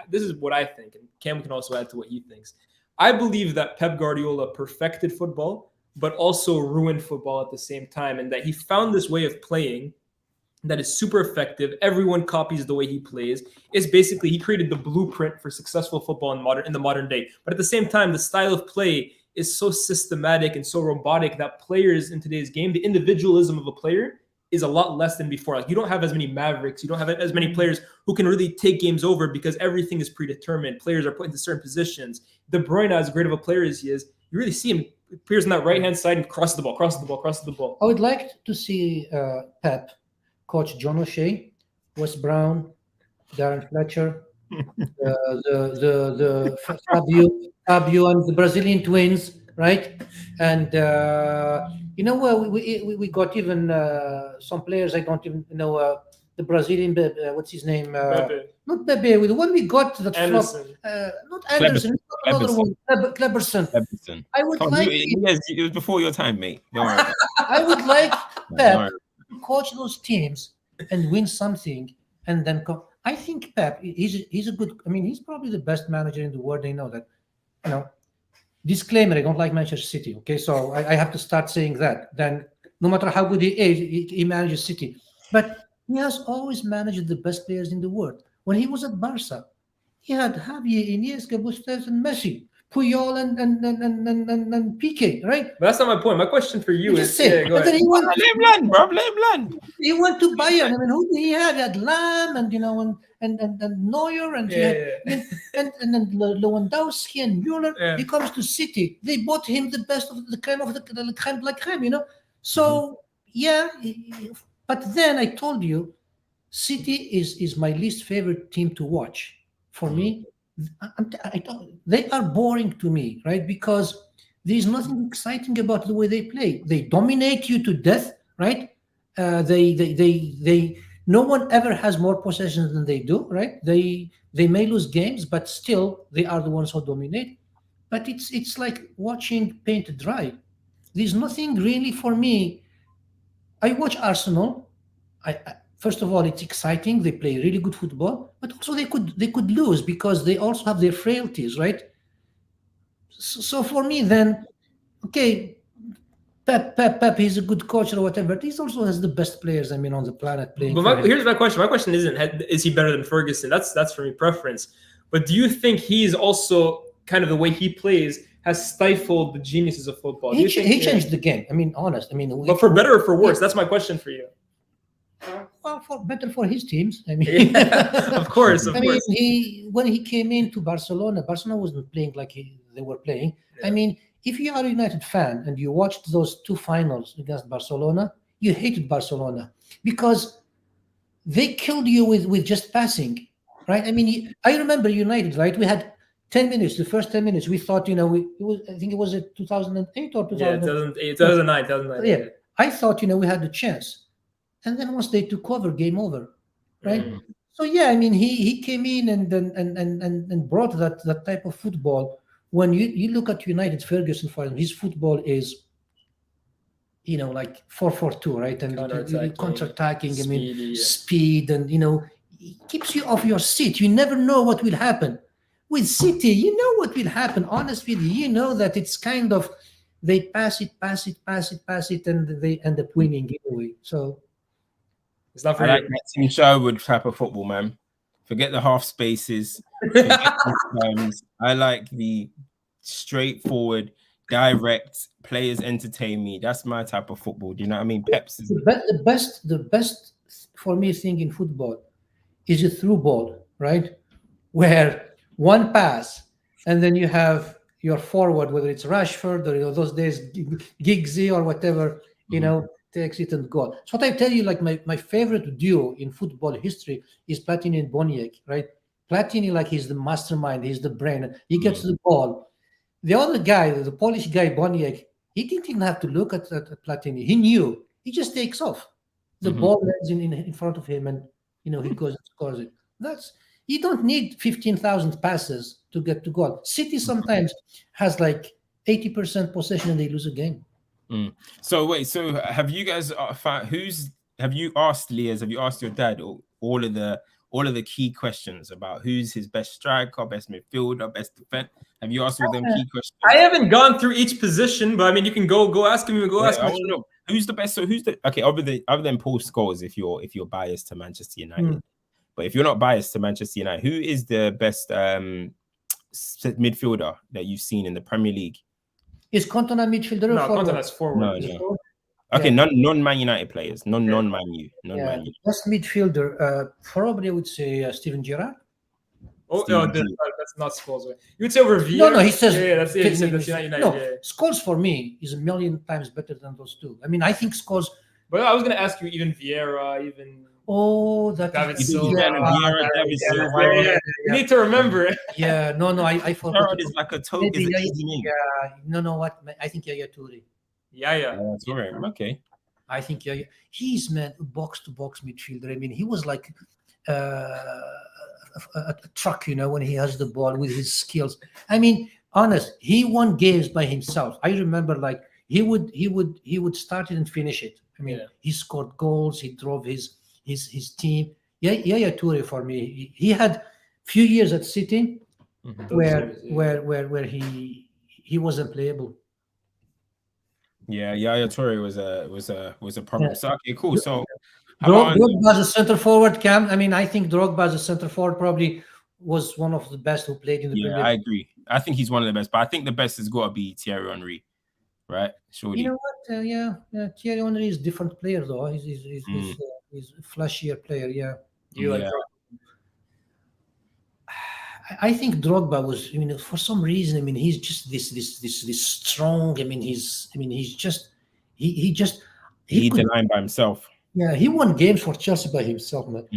B: this is what I think, and Cam can also add to what he thinks. I believe that Pep Guardiola perfected football, but also ruined football at the same time, and that he found this way of playing that is super effective. Everyone copies the way he plays. It's basically he created the blueprint for successful football in the modern day. But at the same time, the style of play is so systematic and so robotic that players in today's game, the individualism of a player is a lot less than before. Like, you don't have as many Mavericks. You don't have as many players who can really take games over because everything is predetermined. Players are put into certain positions. De Bruyne, as great of a player as he is, you really see him appears on that right-hand side and crosses the ball.
C: I would like to see Pep coach John O'Shea Wes Brown, Darren Fletcher, the Fabio and the Brazilian twins, right? And we got even some players I don't even know. The Brazilian, what's his name?
B: Pepe.
C: Not Bebe. The one we got that
B: Anderson.
C: not Anderson. We got another one. Cleberson.
D: Everton.
C: I would
D: Come on,
C: like.
D: it was before your time, mate. Don't worry.
C: I would like
D: Don't
C: Pep
D: worry.
C: to coach those teams and win something, and then come. I think Pep, he's a good. I mean, he's probably the best manager in the world. They know that. Disclaimer: I don't like Manchester City. Okay, so I have to start saying that. Then, no matter how good he is, he manages City, but he has always managed the best players in the world. When he was at Barca, he had Javi, Iniesta, Busquets, and Messi, Puyol, and Piqué, right?
B: But that's not my point. My question for you is,
C: Just say,
B: go
C: and then
B: ahead.
C: he went.
D: Let him land, bro. Let him land.
C: He went to Bayern. I mean, who did he have? He had Lam and Neuer and and then Lewandowski and Müller.
B: Yeah.
C: He comes to City. They bought him the best of the crème of the crème de la crème, So but then I told you, City is my least favorite team to watch. For me, they are boring to me, right? Because there's nothing exciting about the way they play. They dominate you to death, right? They no one ever has more possessions than they do, right? They may lose games, but still they are the ones who dominate. But it's like watching paint dry. There's nothing really for me. I watch Arsenal. First of all, it's exciting. They play really good football, but also they could lose because they also have their frailties, right? So for me, then, okay, Pep, he's a good coach or whatever. He also has the best players, on the planet playing.
B: But here's my question. My question isn't, is he better than Ferguson? That's for me preference. But do you think he's also kind of the way he plays has stifled the geniuses of football?
C: He changed the game. Honest.
B: But for better or for worse? That's my question for you.
C: Well, for better for his teams.
B: Of course.
C: When he came into Barcelona wasn't playing like they were playing.
B: Yeah.
C: If you are a United fan and you watched those two finals against Barcelona, you hated Barcelona because they killed you with just passing, right? I remember United, right? We had 10 minutes, the first 10 minutes, we thought, I think it was 2008 or
B: 2008, 2009.
C: Yeah, I thought, we had a chance. And then once they took over, game over, right?
B: Mm.
C: So yeah, he came in and brought that type of football. When you look at United, Ferguson, for him, his football is, like 4-4-2, right? And counter-attacking, speed, and it keeps you off your seat. You never know what will happen. With City, you know what will happen. Honestly, you know that it's kind of they pass it, and they end up winning anyway. So
B: it's not for
D: I like that Tim Sherwood type of football, man. Forget the half spaces. I like the straightforward, direct players entertain me. That's my type of football. Do you know what I mean? Pep's is
C: the best for me thing in football is a through ball, right? Where one pass and then you have your forward, whether it's Rashford or those days Giggsy or whatever, takes it and goal. So what I tell you, like my favorite duo in football history is Platini and Boniek, right? Platini, like he's the mastermind, he's the brain. He gets the ball. The other guy, the Polish guy, Boniek, he didn't even have to look at Platini. He knew. He just takes off. The ball lands in front of him, and he goes and scores it. You don't need 15,000 passes to get to goal. City sometimes has like 80% possession and they lose a game.
D: So wait, have you guys have you asked Liaz, have you asked your dad all of the key questions about who's his best striker, best midfielder, best defense? Have you asked all them key questions?
B: I haven't gone through each position, but you can go ask him. Ask him.
D: Who's the best? So who's the other than Paul Scholes, if you're biased to Manchester United, but if you're not biased to Manchester United, who is the best midfielder that you've seen in the Premier League?
C: Is Cantona midfielder?
B: No, Cantona's forward.
D: No. Okay, non-Man United players, non-Man U.
C: Best midfielder, probably I would say Steven Gerrard.
B: That's not Scholes. You would say over Vieira? No,
C: he says.
B: That's United.
C: No, Scholes for me is a million times better than those two. I think Scholes.
B: But I was going to ask you even Vieira, even.
C: Oh, that
B: David
C: is
B: Silva.
D: David Silva.
B: Yeah. You need to remember it.
C: Yeah, no, I forgot.
D: Gerrard is like is an easy name.
C: Yeah, no, what? I think Yaya Toure.
B: Yeah.
D: That's all right. Okay.
C: I think he's man box to box midfielder. I mean, he was like a truck, when he has the ball with his skills. I mean, honest, he won games by himself. I remember like he would start it and finish it. I mean, he scored goals. He drove his team. Yaya Toure for me. He had few years at City where he wasn't playable.
D: Yeah, Yaya Toure was a problem.
C: Yeah.
D: So okay, cool. So
C: Drogba as a center forward, Cam. I mean, I think Drogba as a center forward probably was one of the best who played in the Premier League.
D: I agree. I think he's one of the best, but I think the best has got to be Thierry Henry, right? Surely.
C: You know what? Yeah. Thierry Henry is a different player, though. He's a flashier player. Yeah.
B: Do you like Drogba?
C: I think Drogba was. I mean, for some reason, I mean, he's just this strong. I mean, he
D: lead the line by himself.
C: Yeah, he won games for Chelsea by himself, man.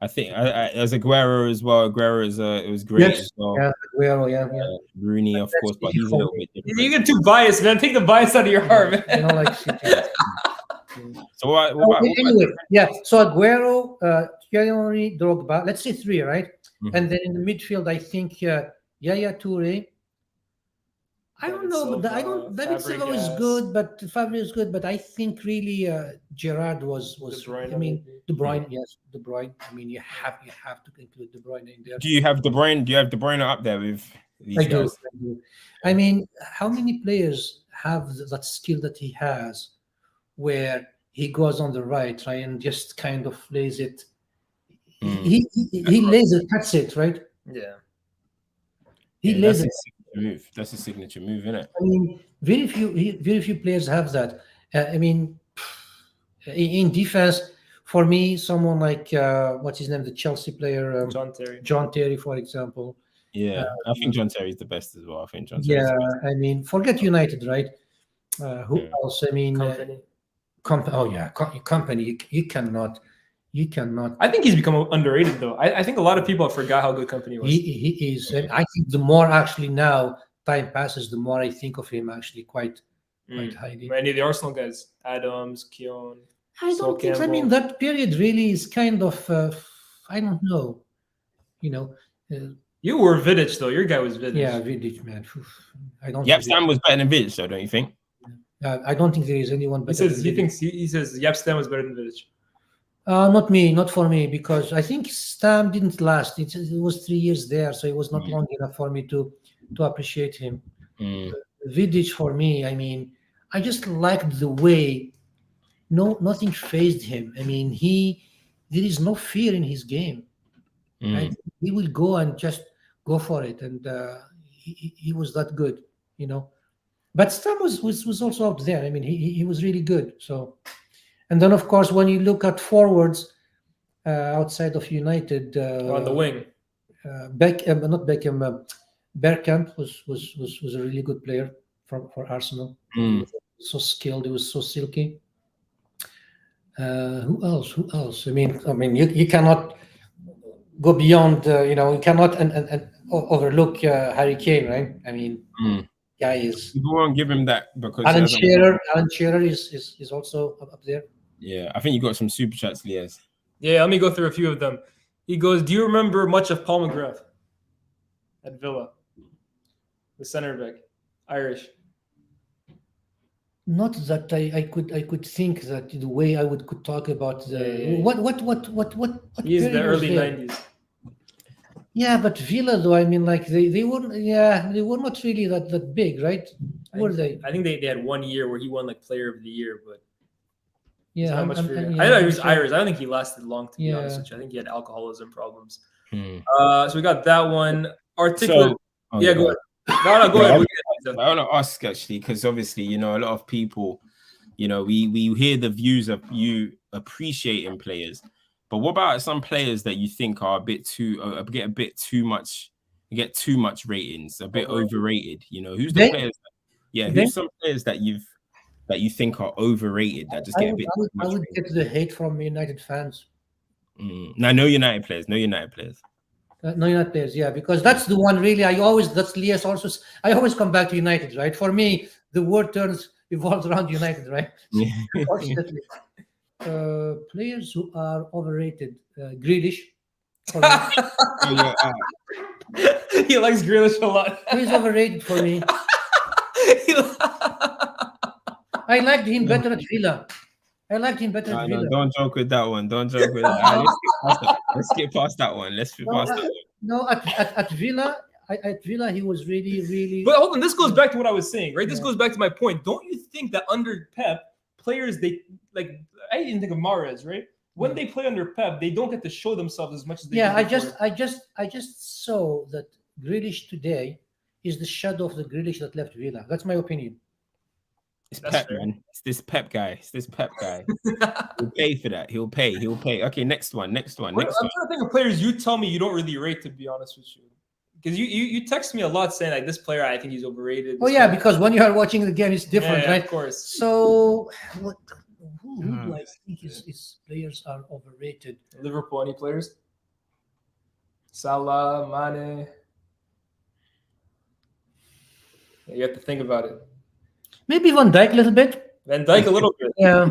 D: I think as Aguero as well. It was great as well.
C: Yeah, Aguero, yeah.
D: Rooney, of course, but he's a little bit different.
B: You get too biased, man. Take the bias out of your heart, man.
C: You know, like
D: So what about
C: anyway, so Aguero, Thierry Henry, Drogba. Let's say three, right? And then in the midfield, I think Yaya Toure. I don't know, but David Silva is good, but Fabio is good, but I think really Gerrard was.
B: De Bruyne,
C: I mean, De Bruyne, yes, De Bruyne. I mean, you have to include De Bruyne in there.
D: Do you have De Bruyne? Do you have De Bruyne up there with these guys?
C: I do. I mean, how many players have that skill that he has, where he goes on the right, right, and just kind of lays it. He lays it. That's it, right?
B: Yeah.
C: He lays it.
D: Move. That's a signature move, isn't it?
C: I mean, very few players have that. I mean, in defense, for me, someone like what's his name, the Chelsea player, John Terry, for example.
D: Yeah, I think John Terry is the best as well. I think John.
C: Yeah, I mean, forget United, right? Who else? I mean, Company. You cannot.
B: I think he's become underrated, though. I think a lot of people forgot how good Company was.
C: He is. And I think the more actually now time passes, the more I think of him actually quite highly.
B: Any of the Arsenal guys, Adams, Keown.
C: I don't think. I mean, that period really is kind of. I don't know.
B: You were Vidic, though. Your guy was Vidic.
C: Yeah, Vidic, man. I don't.
D: Yep, Stam was better than Vidic, though, don't you think?
C: I don't think there is anyone better.
B: He says Yep, Stam was better than Vidic.
C: Not for me, because I think Stam didn't last. It was 3 years there, so it was not long enough for me to appreciate him. Vidic, for me, I mean, I just liked the way nothing fazed him. I mean, there is no fear in his game. Right? He will go and just go for it, and he was that good, But Stam was also up there. I mean, he was really good. So. And then, of course, when you look at forwards outside of United,
B: on the wing,
C: Bergkamp was a really good player for Arsenal. So skilled, he was so silky. Who else? I mean, you cannot go beyond. You cannot and overlook Harry Kane, right? I mean, guy is.
D: People won't give him that because
C: Alan Shearer is also up there.
D: Yeah, I think you got some super chats, Liaz.
B: Yeah, let me go through a few of them. He goes, "Do you remember much of Paul McGrath at Villa, the center back, Irish?"
C: Not that I could think that the way I could talk about what.
B: He's the early 90s.
C: Yeah, but Villa, though, I mean, like they weren't. Yeah, they were not really that big, right? Were they?
B: I think they had 1 year where he won like Player of the Year, but.
C: Yeah,
B: I know he was Irish. I don't think he lasted long, to be honest with you. I think he had alcoholism problems. So we got that one. Articulate. Go ahead. No, go ahead.
D: I want to ask actually, because obviously, a lot of people, we hear the views of you appreciating players, but what about some players that you think are get too much ratings, a bit overrated? Who's the players? Who's some players that you've that you think are overrated that just get a bit too
C: I
D: much
C: would
D: fame?
C: get the hate from United fans.
D: Now, no United players. No United players.
C: No, United players, yeah, because that's the one really. That's Lias also. I always come back to United, right? For me, the world evolves around United, right? Unfortunately, players who are overrated, Grealish. For me.
D: Oh, yeah,
B: He likes Grealish a lot.
C: He's overrated for me. I liked him better at Villa.
D: no, don't joke with that one. Don't joke with that. Let's skip past that one. Let's skip past that one.
C: No, at Villa, at Villa, he was really.
B: But hold on, this goes back to what I was saying, right? This goes back to my point. Don't you think that under Pep, players I didn't think of Mahrez, right? When they play under Pep, they don't get to show themselves as much as they do before.
C: I just saw that Grealish today is the shadow of the Grealish that left Villa. That's my opinion.
D: It's
B: That's
D: Pep,
B: fair.
D: man. It's this Pep guy. He'll pay for that. He'll pay. Okay, next one.
B: I'm trying to think of players you tell me you don't really rate, to be honest with you. Because you text me a lot saying like this player I think he's overrated.
C: Oh yeah, because when you are watching the game, it's different, right?
B: Of course.
C: So who do I think his players are overrated?
B: Liverpool, any players? Salah, Mane. You have to think about it.
C: Maybe Van Dijk a little bit.
B: Van Dijk a little bit.
C: Yeah,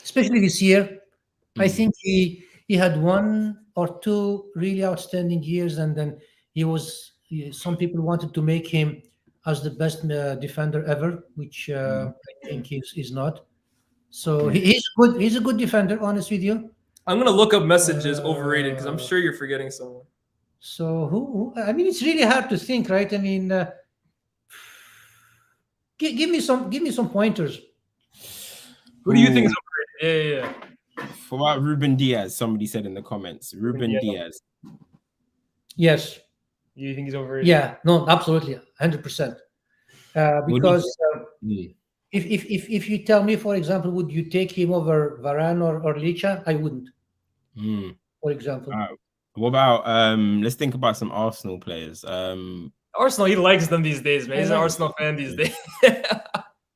C: especially this year. I think he had one or two really outstanding years, and then some people wanted to make him as the best defender ever, which I think he's not. So he's good. He's a good defender, honest with you.
B: I'm gonna look up messages overrated because I'm sure you're forgetting someone.
C: So who? I mean, it's really hard to think, right? I mean, give me some pointers.
B: Who do you think is overrated? Yeah.
D: For what Ruben Diaz, somebody said in the comments. Ruben Diaz.
C: Yes.
B: You think he's overrated?
C: Yeah. No, absolutely, 100%. Because if you tell me, for example, would you take him over Varane or Licha? I wouldn't. For example.
D: What about let's think about some Arsenal players.
B: Arsenal, he likes them these days, man. He's an Arsenal fan these days.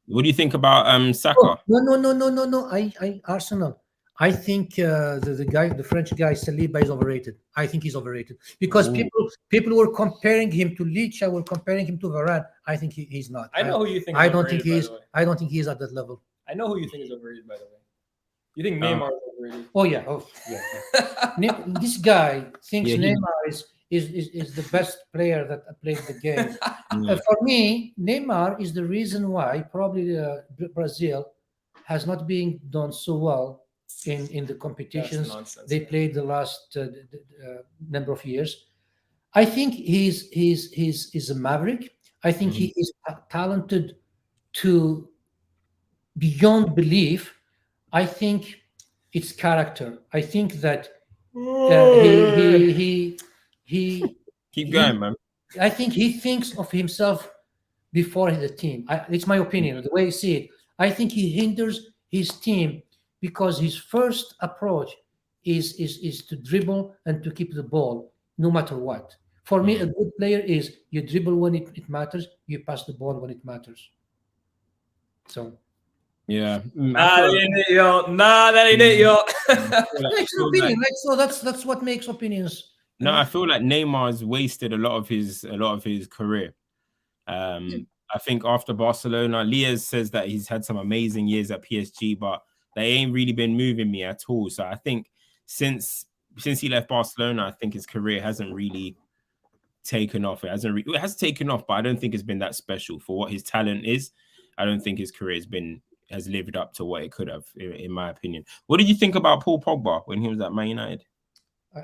D: What do you think about Saka?
C: No. I Arsenal. I think the French guy Saliba is overrated. I think he's overrated because people were comparing him to Licha, were comparing him to Varane. I think he's not.
B: I know who you think.
C: I don't think he's. I don't think he's at that level.
B: I know who you think is overrated, by the way. You think Neymar is overrated?
C: Oh yeah. This guy thinks Neymar is the best player that played the game. For me, Neymar is the reason why probably Brazil has not been done so well in the competitions they played the last number of years. I think he's a maverick. I think he is talented to beyond belief. I think it's character. I think that he
D: keep going, man.
C: I think he thinks of himself before the team. It's my opinion, the way I see it. I think he hinders his team because his first approach is to dribble and to keep the ball no matter what. For me, a good player is you dribble when it matters, you pass the ball when it matters. So
D: yeah.
B: That ain't it, yo.
C: Makes an opinion, right? So that's what makes opinions.
D: No, I feel like Neymar's wasted a lot of his career. I think after Barcelona, Lias says that he's had some amazing years at PSG, but they ain't really been moving me at all. So I think since he left Barcelona, I think his career hasn't really taken off. It has taken off, but I don't think it's been that special for what his talent is. I don't think his career has lived up to what it could have, in my opinion. What did you think about Paul Pogba when he was at Man United?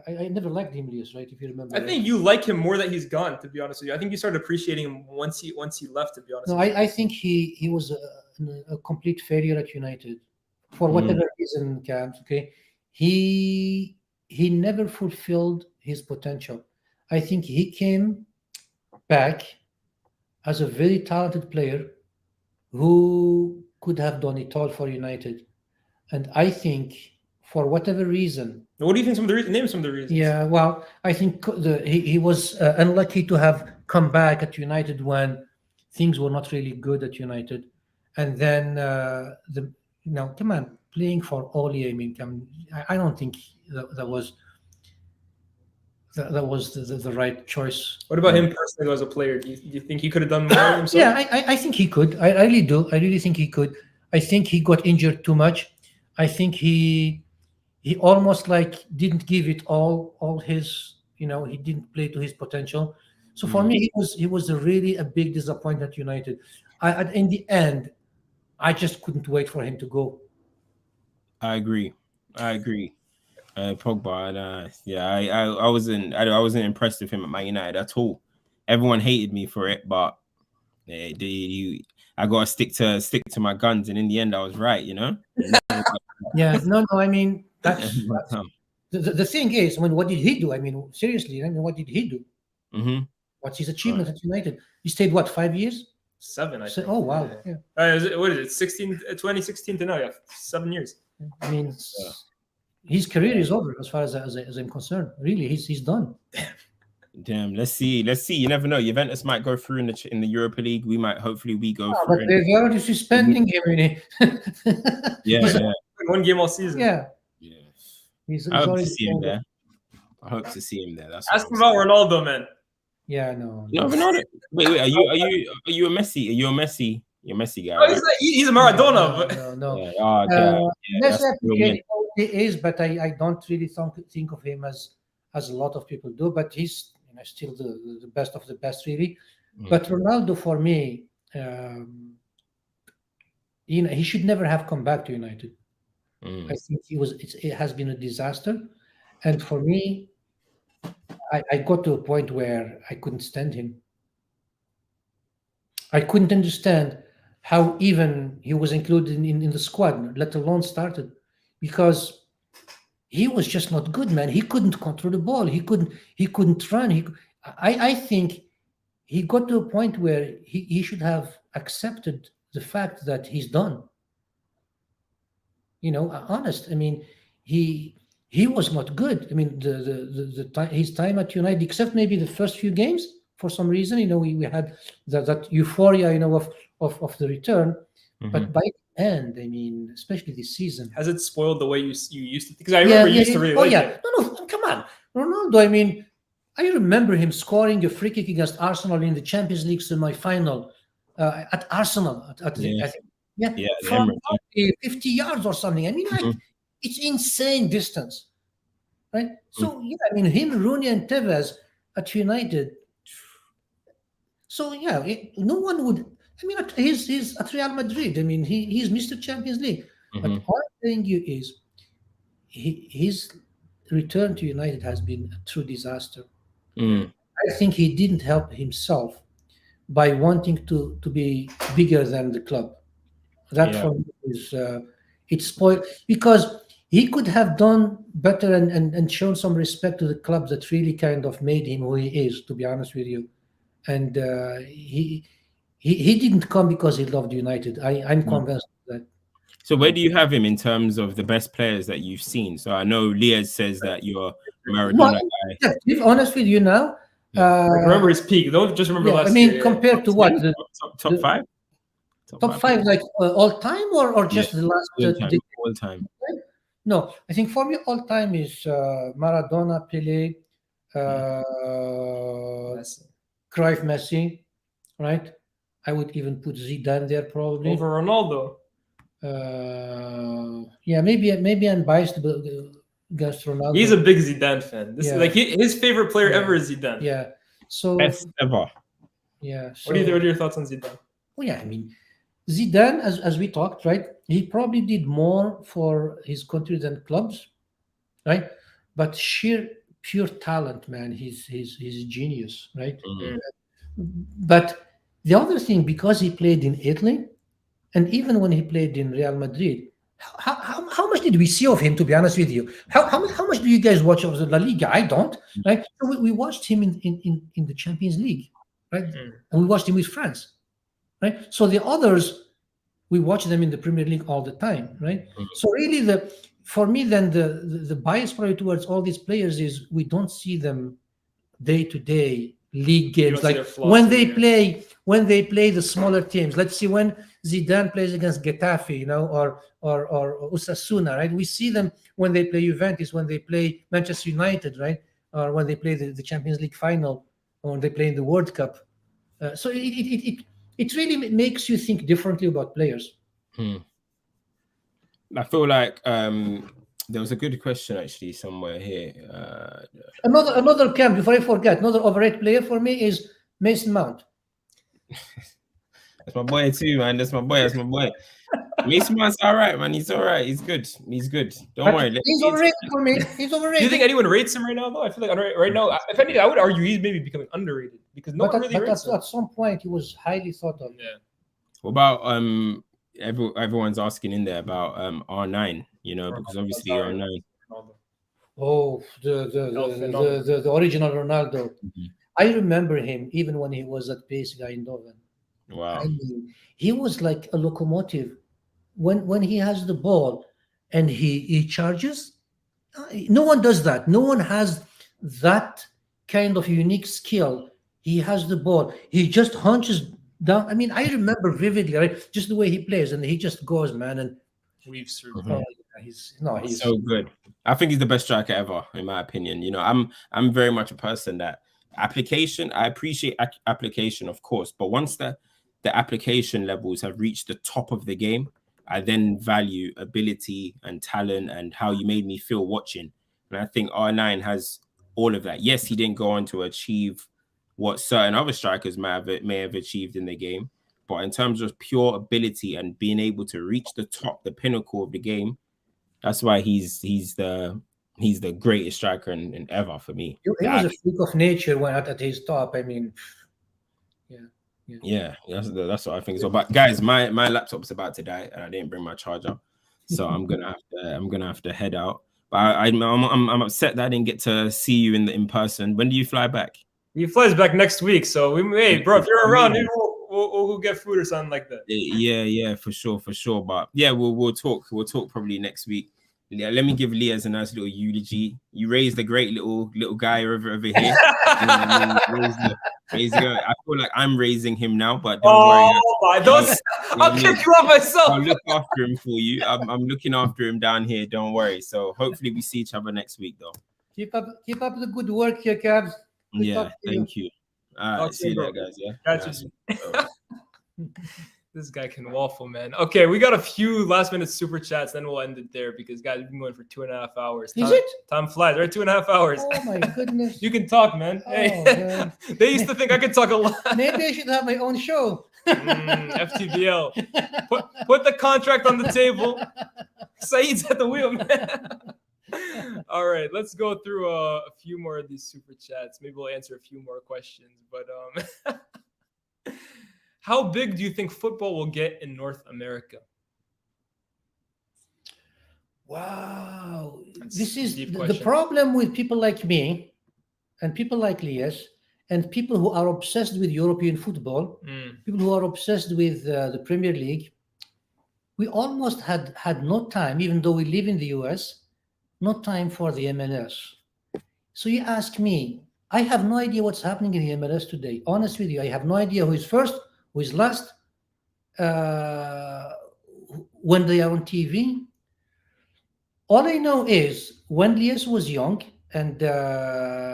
C: I never liked him, Lias, right? If you remember.
B: I think you like him more that he's gone, to be honest with you. I think you started appreciating him once he left, to be honest.
C: No, I think he was a complete failure at United. For whatever reason, Camps, okay? He never fulfilled his potential. I think he came back as a very talented player who could have done it all for United. And I think for whatever reason.
B: What do you think name some of the reasons?
C: Yeah, well, I think he was unlucky to have come back at United when things were not really good at United. and then come on, playing for Oli. I mean, I don't think that was the right choice.
B: What about him personally as a player? Do you think he could have done more himself?
C: Yeah, I think he could. I really do. I really think he could. I think he got injured too much. I think he almost like didn't give it all his. He didn't play to his potential. So for me, he was a big disappointment at United. In the end, I just couldn't wait for him to go.
D: I agree. Pogba, and I wasn't impressed with him at Man United at all. Everyone hated me for it, but I gotta stick to my guns, and in the end, I was right.
C: Yeah, no. I mean, that's the thing is, I mean, what did he do? I mean, seriously, what did he do?
D: Mm-hmm.
C: What's his achievement at United? He stayed 5 years?
B: 7, I think.
C: Oh wow! Yeah.
B: What is it? 2016 to now? Yeah, 7 years.
C: I mean, his career is over as far as I'm concerned. Really, he's done.
D: Damn. Let's see. You never know. Juventus might go through in the Europa League. Hopefully we go through.
C: But they're already suspending him.
D: Yeah.
B: One game all season.
C: Yeah.
D: I hope to see him there. That's
B: ask him about Ronaldo, man.
C: Yeah, no.
D: No, Ronaldo. Wait. Are you a Messi? Are you a Messi? You're a Messi guy.
B: Right? He's a Maradona.
C: No.
D: Yeah,
C: Messi he is, but I don't really think of him as a lot of people do. But he's still the best of the best, really. But Ronaldo, for me, he should never have come back to United. I think it has been a disaster, and for me, I got to a point where I couldn't stand him. I couldn't understand how even he was included in the squad, let alone started, because he was just not good, man. He couldn't control the ball. He couldn't run. I think he got to a point where he should have accepted the fact that he's done. Honest. I mean, he was not good. I mean, his time at United, except maybe the first few games, for some reason, we had that euphoria, of the return. But by the end, I mean, especially this season,
B: has it spoiled the way you used to? Because I remember you used to really like it.
C: No, come on, Ronaldo. I mean, I remember him scoring a free kick against Arsenal in the Champions League semi-final at Arsenal. From 50 yards or something. I mean, it's insane distance, right? So I mean, him, Rooney, and Tevez at United. So no one would. I mean, he's at Real Madrid. I mean, he's Mr. Champions League. But all I'm telling you is, his return to United has been a true disaster. I think he didn't help himself by wanting to be bigger than the club. That for me is it's spoiled, because he could have done better and shown some respect to the club that really kind of made him who he is, to be honest with you. And he didn't come because he loved United. I'm convinced of that.
D: So where do you have him in terms of the best players that you've seen? So I know Liaz says that you're a Maradona guy.
C: To be honest with you now,
B: remember his peak. Don't just remember last year.
C: I mean, compared to what?
D: Top five?
C: Top five, like all time, or just the last
D: all time.
C: No, I think for me all time is Maradona, Pelé, Cruyff, Messi, right? I would even put Zidane there probably
B: over Ronaldo.
C: Maybe I'm biased against Ronaldo.
B: He's a big Zidane fan. This is like his favorite player ever is Zidane.
C: Yeah. So
D: best ever.
C: Yeah. So,
B: what are your thoughts on Zidane?
C: Well, I mean, Zidane, as we talked, right? He probably did more for his country than clubs, right? But pure talent, man. He's a genius, right? But the other thing, because he played in Italy, and even when he played in Real Madrid, how much did we see of him? To be honest with you, how much do you guys watch of the La Liga? I don't, right? So we watched him in the Champions League, right? And we watched him with France, right? So the others, we watch them in the Premier League all the time, right? So really, for me, then the bias probably towards all these players is we don't see them day to day league games.
B: don't see
C: Like
B: their flaws
C: when
B: in
C: they
B: there.
C: play the smaller teams. Let's see when Zidane plays against Getafe, or Osasuna, right? We see them when they play Juventus, when they play Manchester United, right? Or when they play the Champions League final, or when they play in the World Cup. So it really makes you think differently about players.
D: I feel like there was a good question actually somewhere here.
C: Another camp, before I forget, another overrated player for me is Mason Mount.
D: That's my boy too, man. That's my boy. Mason Mount's all right, man. He's all right. He's good. Don't worry.
C: He's overrated for me. He's overrated.
B: Do you think anyone rates him right now, though? I feel like right now, if anything, I would argue he's maybe becoming underrated because no one really rates him.
C: At some point, he was highly thought of.
B: Yeah.
D: What about everyone's asking in there about R9, because obviously R9.
C: Oh, the original Ronaldo.
D: Mm-hmm.
C: I remember him even when he was at PSV Eindhoven.
D: Wow.
C: I mean, he was like a locomotive. When he has the ball and he charges, no one does that. No one has that kind of unique skill. He has the ball. He just hunches down. I mean, I remember vividly, right? Just the way he plays, and he just goes, man, and
B: weaves through.
D: Mhm.
C: He's
D: so good. I think he's the best striker ever, in my opinion. I'm very much a person that application. I appreciate application, of course, but once the application levels have reached the top of the game, I then value ability and talent and how you made me feel watching. And I think R9 has all of that. Yes, he didn't go on to achieve what certain other strikers may have achieved in the game, but in terms of pure ability and being able to reach the top, the pinnacle of the game, that's why he's the greatest striker in ever for me.
C: He was a freak of nature when at his top. I mean,
D: yeah, that's what I think. So, but guys, my laptop's about to die, and I didn't bring my charger, so I'm gonna have to head out. But I'm upset that I didn't get to see you in person. When do you fly back?
B: He flies back next week, so bro, if you're around, maybe we'll get food or something like that.
D: Yeah, for sure. But yeah, we'll talk probably next week. Yeah, let me give Leah's a nice little eulogy. You raised a great little guy over here. I feel like I'm raising him now, but don't worry.
B: I'll kick you off myself.
D: I'll look after him for you. I'm looking after him down here. Don't worry. So hopefully we see each other next week, though.
C: Keep up the good work here, Cabs.
D: Yeah, thank you. All right, see you later, guys. Yeah.
B: Gotcha. This guy can waffle, man. Okay, we got a few last minute super chats, then we'll end it there because guys, we've been going for 2.5 hours.
C: Is it?
B: Time flies, right? 2.5 hours.
C: Oh my goodness.
B: You can talk, man.
C: Oh,
B: Hey,
C: man.
B: they used to think I could talk a lot.
C: Maybe I should have my own show.
B: FTBL. Put the contract on the table. Saeed's at the wheel, man. All right, let's go through a few more of these super chats. Maybe we'll answer a few more questions. But how big do you think football will get in North America?
C: Wow.
B: That's
C: This is
B: a deep
C: the
B: question.
C: problem with people like me and people like Lias and people who are obsessed with European football, people who are obsessed with the Premier League. We almost had no time, even though we live in the US, no time for the MLS. So you ask me, I have no idea what's happening in the MLS today. Honest with you, I have no idea who is first, who is last, when they are on TV. All I know is when Lias was young, and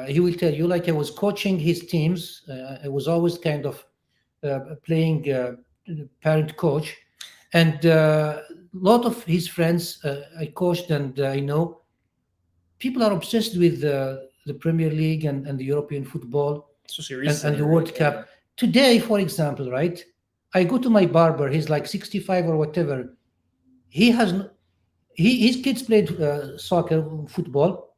C: he will tell you, like I was coaching his teams, I was always kind of playing parent coach, and a lot of his friends I coached, and I know people are obsessed with the Premier League and the European football and the World Cup. Today, for example, right? I go to my barber. He's like 65 or whatever. His kids played soccer, football,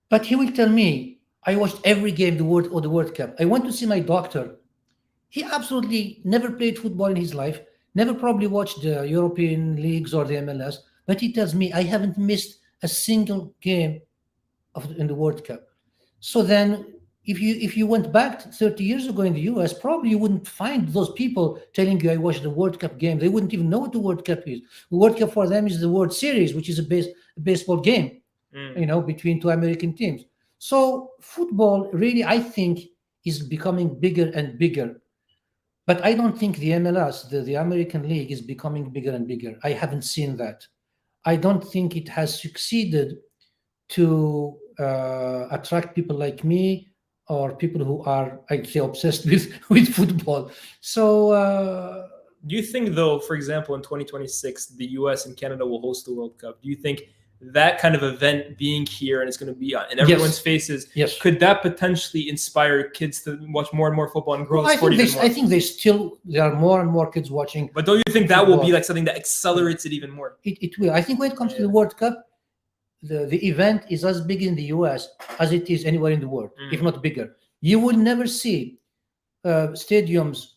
C: but he will tell me, I watched every game the World Cup. I went to see my doctor. He absolutely never played football in his life, never probably watched the European leagues or the MLS, but he tells me I haven't missed a single game in the World Cup. So then if you went back 30 years ago in the US, probably you wouldn't find those people telling you I watched the World Cup game. They wouldn't even know what the World Cup is. The World Cup for them is the World Series, which is a baseball game, between two American teams. So football really, I think, is becoming bigger and bigger. But I don't think the MLS, the American League, is becoming bigger and bigger. I haven't seen that. I don't think it has succeeded to attract people like me or people who are, I'd say, obsessed with football. So,
B: do you think, though, for example, in 2026, the US and Canada will host the World Cup? Do you think that kind of event being here and it's going to be in everyone's faces,
C: yes,
B: could that potentially inspire kids to watch more and more football and grow the sport even more?
C: I think there are more and more kids watching.
B: But don't you think that will be like something that accelerates it even more?
C: It will. I think when it comes to the World Cup, the event is as big in the US as it is anywhere in the world, if not bigger. You will never see stadiums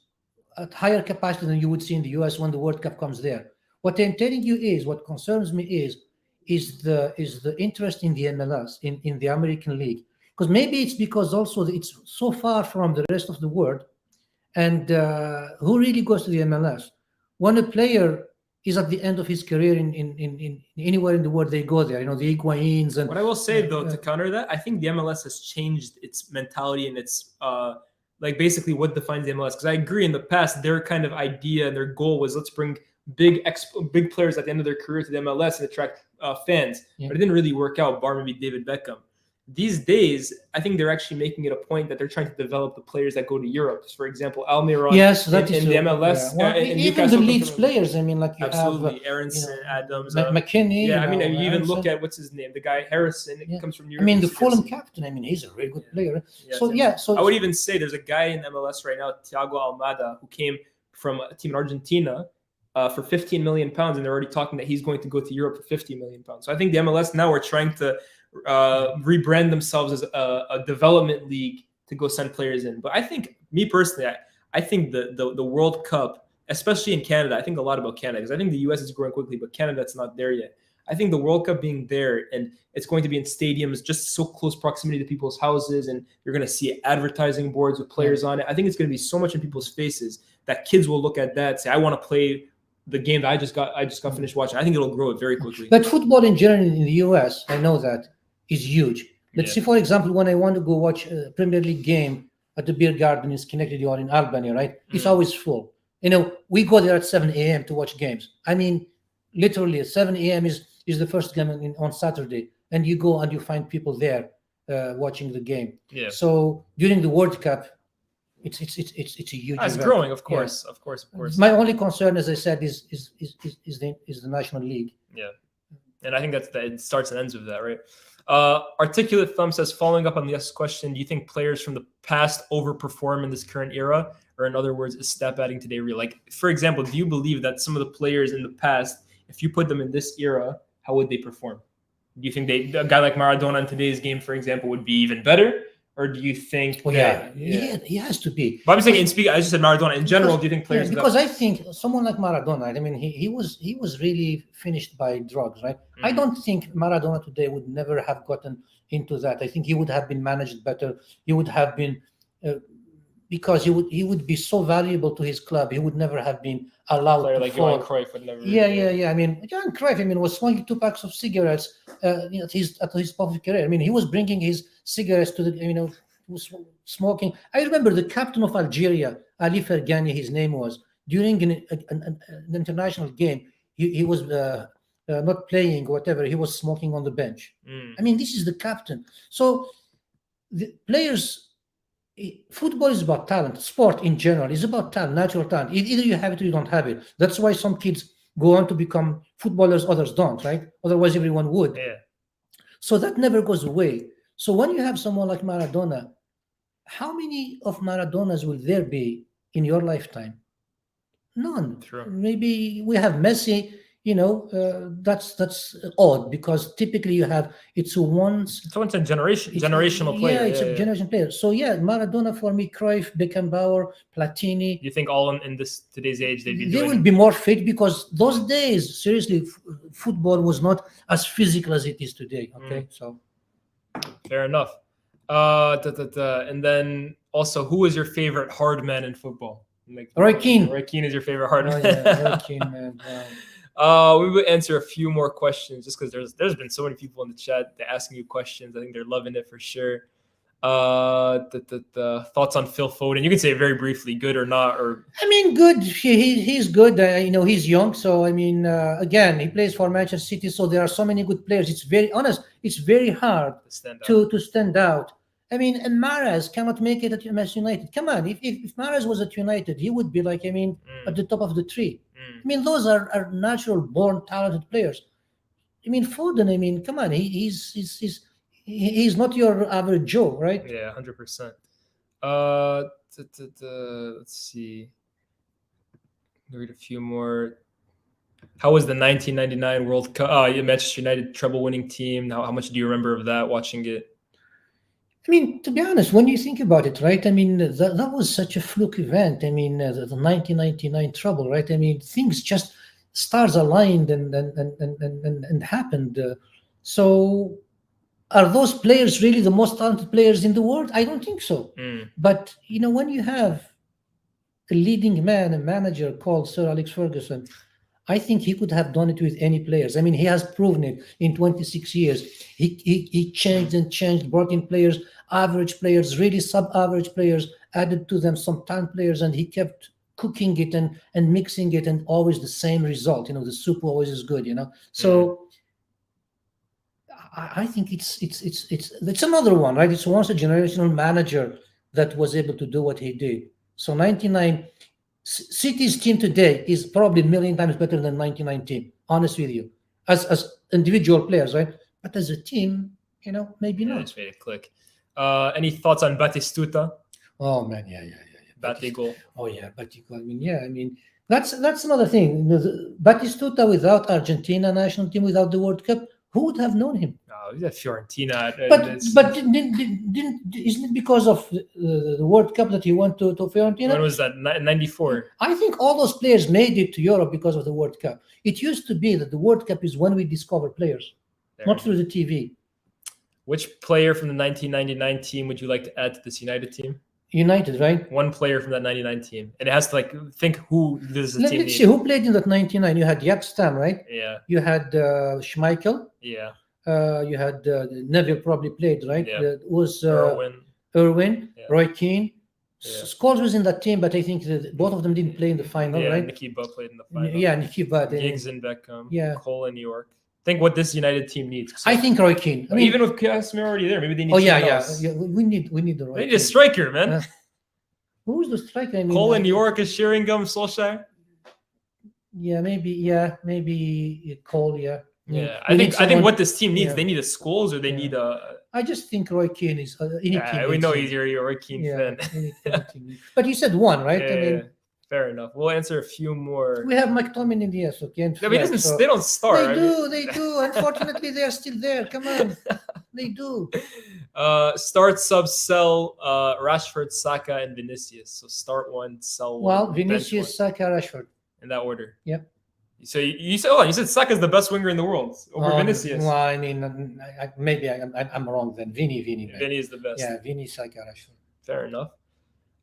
C: at higher capacity than you would see in the US when the World Cup comes there. What I'm telling you is, what concerns me is the interest in the MLS, in the American League. Because maybe it's because also it's so far from the rest of the world. And who really goes to the MLS? When a player is at the end of his career in anywhere in the world, they go there. The Higuains. And
B: what I will say, though, to counter that, I think the MLS has changed its mentality and its like basically what defines the MLS. Because I agree, in the past, their kind of idea and their goal was, let's bring big players at the end of their career to the MLS and attract fans. But it didn't really work out, bar maybe David Beckham. These days, I think they're actually making it a point that they're trying to develop the players that go to Europe. For example, Almiron in the MLS.
C: Well, even the Leeds players, I mean, like you
B: absolutely,
C: have
B: Aronson, Adams,
C: McKinney.
B: Yeah, I mean, you even look at what's his name, the guy Harrison. It comes from Europe.
C: I mean, the Fulham captain. I mean, he's a really good player. So
B: I would even say there's a guy in MLS right now, Thiago Almada, who came from a team in Argentina for 15 million pounds, and they're already talking that he's going to go to Europe for 50 million pounds. So I think the MLS now are trying to rebrand themselves as a development league to go send players in. But I think, me personally, I think the World Cup, especially in Canada, I think a lot about Canada, because I think the US is growing quickly, but Canada, it's not there yet. I think the World Cup being there, and it's going to be in stadiums, just so close proximity to people's houses, and you're going to see advertising boards with players on it. I think it's going to be so much in people's faces that kids will look at that, say, I want to play the game that I just got finished watching. I think it'll grow it very quickly.
C: But football in general in the US, I know that, is huge. Let's see, for example, when I want to go watch a Premier League game at the beer garden in Schenectady or in Albany, right? It's always full. We go there at 7 a.m. to watch games. I mean, literally, at 7 a.m. is the first game on Saturday, and you go and you find people there watching the game. Yeah. So during the World Cup, it's a huge.
B: It's
C: event.
B: Growing, of course, of course.
C: My only concern, as I said, is the National League.
B: Yeah, and I think that it starts and ends with that, right? Articulate Thumb says, following up on this question, do you think players from the past overperform in this current era? Or in other words, is step adding today real? Like, for example, do you believe that some of the players in the past, if you put them in this era, how would they perform? Do you think a guy like Maradona in today's game, for example, would be even better? Or do you think
C: he has to be.
B: But I'm saying, I just said Maradona. In general, do you think players...
C: because I think someone like Maradona, I mean, he was really finished by drugs, right? Mm-hmm. I don't think Maradona today would never have gotten into that. I think he would have been managed better. He would have been... because he would be so valuable to his club, he would never have been allowed to
B: like
C: fall.
B: Johan Cruyff would never.
C: Yeah. I mean, Johan Cruyff, was smoking 2 packs of cigarettes at his public career. I mean, he was bringing his cigarettes to the, he was smoking. I remember the captain of Algeria, Ali Fergani, his name was, during an international game, he was not playing or whatever. He was smoking on the bench. I mean, this is the captain. So the players. Football is about talent. Sport in general is about talent, natural talent. Either you have it or you don't have it. That's why some kids go on to become footballers, others don't, right? Otherwise, everyone would.
B: Yeah.
C: So that never goes away. So when you have someone like Maradona, how many of Maradonas will there be in your lifetime? None.
B: True.
C: Maybe we have Messi. That's odd because typically you have it's a
B: generational player.
C: Yeah, it's a generation player. So Maradona for me, Cruyff, Beckenbauer, Platini.
B: You think all in this today's age
C: they will be more fit because those days, seriously, football was not as physical as it is today. Okay, so
B: fair enough. And then also, who is your favorite hard man in football?
C: Roy Keane.
B: Roy Keane is your favorite hard man.
C: Roy Keane, man.
B: We will answer a few more questions just because there's been so many people in the chat. They're asking you questions. I think they're loving it for sure. The thoughts on Phil Foden. You can say it very briefly, good or not, or
C: I mean, good. He's good. He's young. So I mean, again, he plays for Manchester City. So there are so many good players. It's very honest. It's very hard
B: stand out.
C: to stand out. I mean, and Mahrez cannot make it at Manchester United. Come on, if Mahrez was at United, he would be like, I mean, at the top of the tree. I mean, those are natural born talented players. I mean, Foden. I mean, come on, he's not your average Joe, right?
B: Yeah, 100%. Let's see. Read a few more. How was the 1999 World Cup? Manchester United treble-winning team. How much do you remember of that? Watching it.
C: I mean, to be honest, when you think about it, right? I mean, that was such a fluke event. I mean, the 1999 trouble, right? I mean, things just stars aligned and happened. So, are those players really the most talented players in the world? I don't think so. But when you have a leading man, a manager called Sir Alex Ferguson, I think he could have done it with any players. I mean, he has proven it in 26 years. He changed and changed, brought in players, average players, really sub-average players, added to them some talent players, and he kept cooking it and mixing it, and always the same result. The soup always is good. So I think it's another one, right? It's once a generational manager that was able to do what he did. So 99. City's team today is probably a million times better than 99 team, honest with you, as individual players, right? But as a team, maybe not.
B: Just made it click. Any thoughts on Batistuta?
C: Oh man, yeah.
B: Batigol.
C: Oh yeah, Batigol. I mean, that's another thing. Batistuta without Argentina national team, without the World Cup, who would have known him?
B: Oh, he's at Fiorentina.
C: But isn't it because of the World Cup that he went to Fiorentina?
B: When was that? 94.
C: I think all those players made it to Europe because of the World Cup. It used to be that the World Cup is when we discover players, not through the TV.
B: Which player from the 1999 team would you like to add to this United team?
C: United, right?
B: One player from that 99 team. And it has to think who this is the team.
C: Let's see who played in that 99. You had Jaap Stam, right?
B: Yeah.
C: You had Schmeichel.
B: Yeah.
C: You had Neville probably played, right?
B: Yeah.
C: It was
B: Irwin.
C: yeah. Roy Keane.
B: Yeah.
C: Scholes was in that team, but I think that both of them didn't play in the final, right?
B: Nicky Butt played in the final.
C: Yeah, Nicky Butt.
B: Giggs and Beckham.
C: Yeah.
B: Cole and York. Think what this United team needs.
C: I think Roy Keane. I mean,
B: even with Casemiro already there, maybe they need.
C: Yeah. We need the Roy.
B: They need a striker, man.
C: Who's the striker? I mean,
B: Cole and York is Sheringham, Solskjaer.
C: Yeah, maybe Cole. Yeah.
B: Yeah, I think what this team needs, they need a Scholes or they need a.
C: I just think Roy Keane is.
B: We know he's your Roy Keane fan.
C: But you said one, right?
B: Yeah, I mean, fair enough. We'll answer a few more.
C: We have McTominay in the yes, okay.
B: They don't start.
C: They do. Unfortunately, they are still there. Come on, they do.
B: Start, sub, sell. Rashford, Saka, and Vinicius. So start one, sell one.
C: Well, Vinicius, Saka, Rashford.
B: In that order.
C: Yep.
B: So you said Saka is the best winger in the world over Vinicius.
C: Well, I mean, maybe I'm wrong then. Vinny.
B: Vinny is the best.
C: Yeah, Vinny, Saka, Rashford.
B: Fair enough.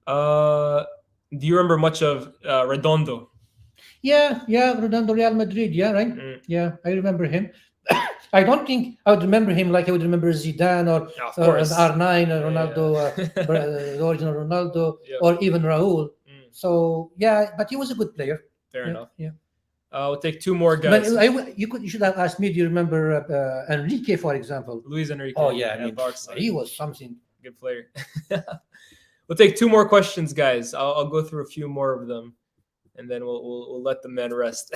B: Do you remember much of Redondo?
C: Yeah, Ronaldo, Real Madrid. Yeah, right. Yeah, I remember him. I don't think I would remember him like I would remember Zidane or R9 or Ronaldo, the original Ronaldo, or even Raul. So yeah, but he was a good player.
B: Fair enough.
C: Yeah.
B: We'll take two more guys.
C: But you should have asked me. Do you remember Enrique, for example?
B: Luis Enrique.
C: Oh yeah, I mean, he was something.
B: Good player. We'll take two more questions, guys. I'll go through a few more of them, and then we'll let the man rest.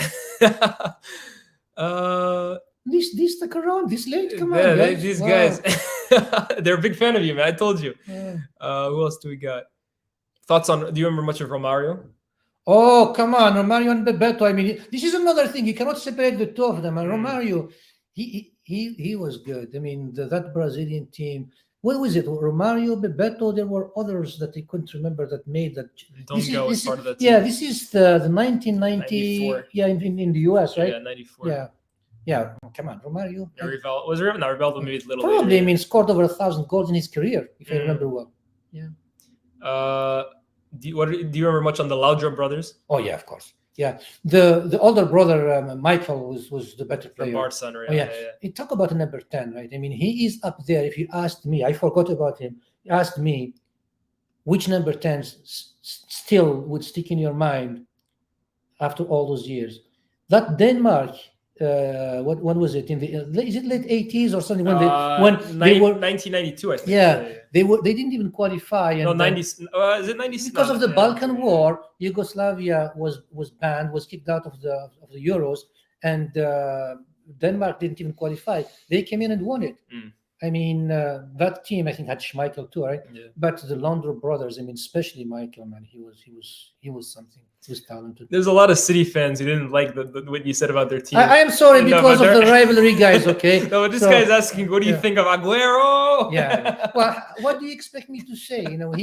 C: This stuck around this late. Come on, guys.
B: These guys, they're a big fan of you, man. I told you. Yeah. Who else do we got? Thoughts on? Do you remember much of Romario?
C: Oh, come on, Romario and Bebeto. I mean, this is another thing. You cannot separate the two of them. And Romario, he was good. I mean, that Brazilian team. What was it? Romario, Bebeto. There were others that I couldn't remember that made that.
B: Dongo was part of that team.
C: Yeah, this is the 1990. 94. Yeah, in the US, right?
B: Yeah, 94.
C: Yeah. Come on, Romario.
B: Yeah, Rivaldo maybe a little
C: probably.
B: later.
C: I mean, scored over 1,000 goals in his career, if I remember well. Yeah.
B: Do you remember much on the Laudrup brothers?
C: Oh yeah, of course. Yeah, the older brother Michael was the better player.
B: The Barca,
C: yeah. You talk about a number 10, right? I mean, he is up there. If you asked me, I forgot about him. asked me which number 10 still would stick in your mind after all those years, that Denmark, when was it? Is it late 80s or something? When they were
B: 1992, I think.
C: Yeah, they didn't even qualify. And
B: No, 90s. Is it 90s?
C: because of the Balkan War, Yugoslavia was banned, was kicked out of the Euros, and Denmark didn't even qualify. They came in and won it. I mean, that team I think had Schmeichel too, right?
B: Yeah.
C: But the London brothers, I mean, especially Michael, man, he was something. He was talented.
B: There's a lot of City fans who didn't like what you said about their team.
C: I am sorry
B: No,
C: because
B: but
C: of the rivalry, guys. Okay.
B: No, but this guy's asking, what do you think of Aguero?
C: Yeah. Well, what do you expect me to say? You know,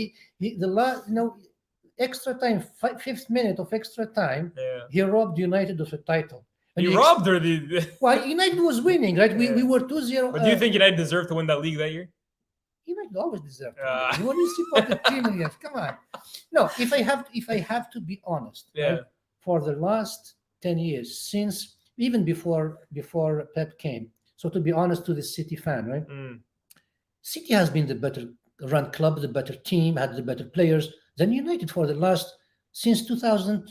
C: extra time, 5th minute of extra time, he robbed United of a title. And
B: He robbed or the.
C: Well, United was winning, right?
B: Yeah.
C: We were 2-0.
B: But do you think United deserved to win that league that year?
C: United always deserve to win. You want to support the team again? Come on. No, if I have to be honest, right, for the last 10 years, since even before Pep came, so to be honest to the City fan, right? City has been the better run club, the better team, had the better players than United for the last since 2000.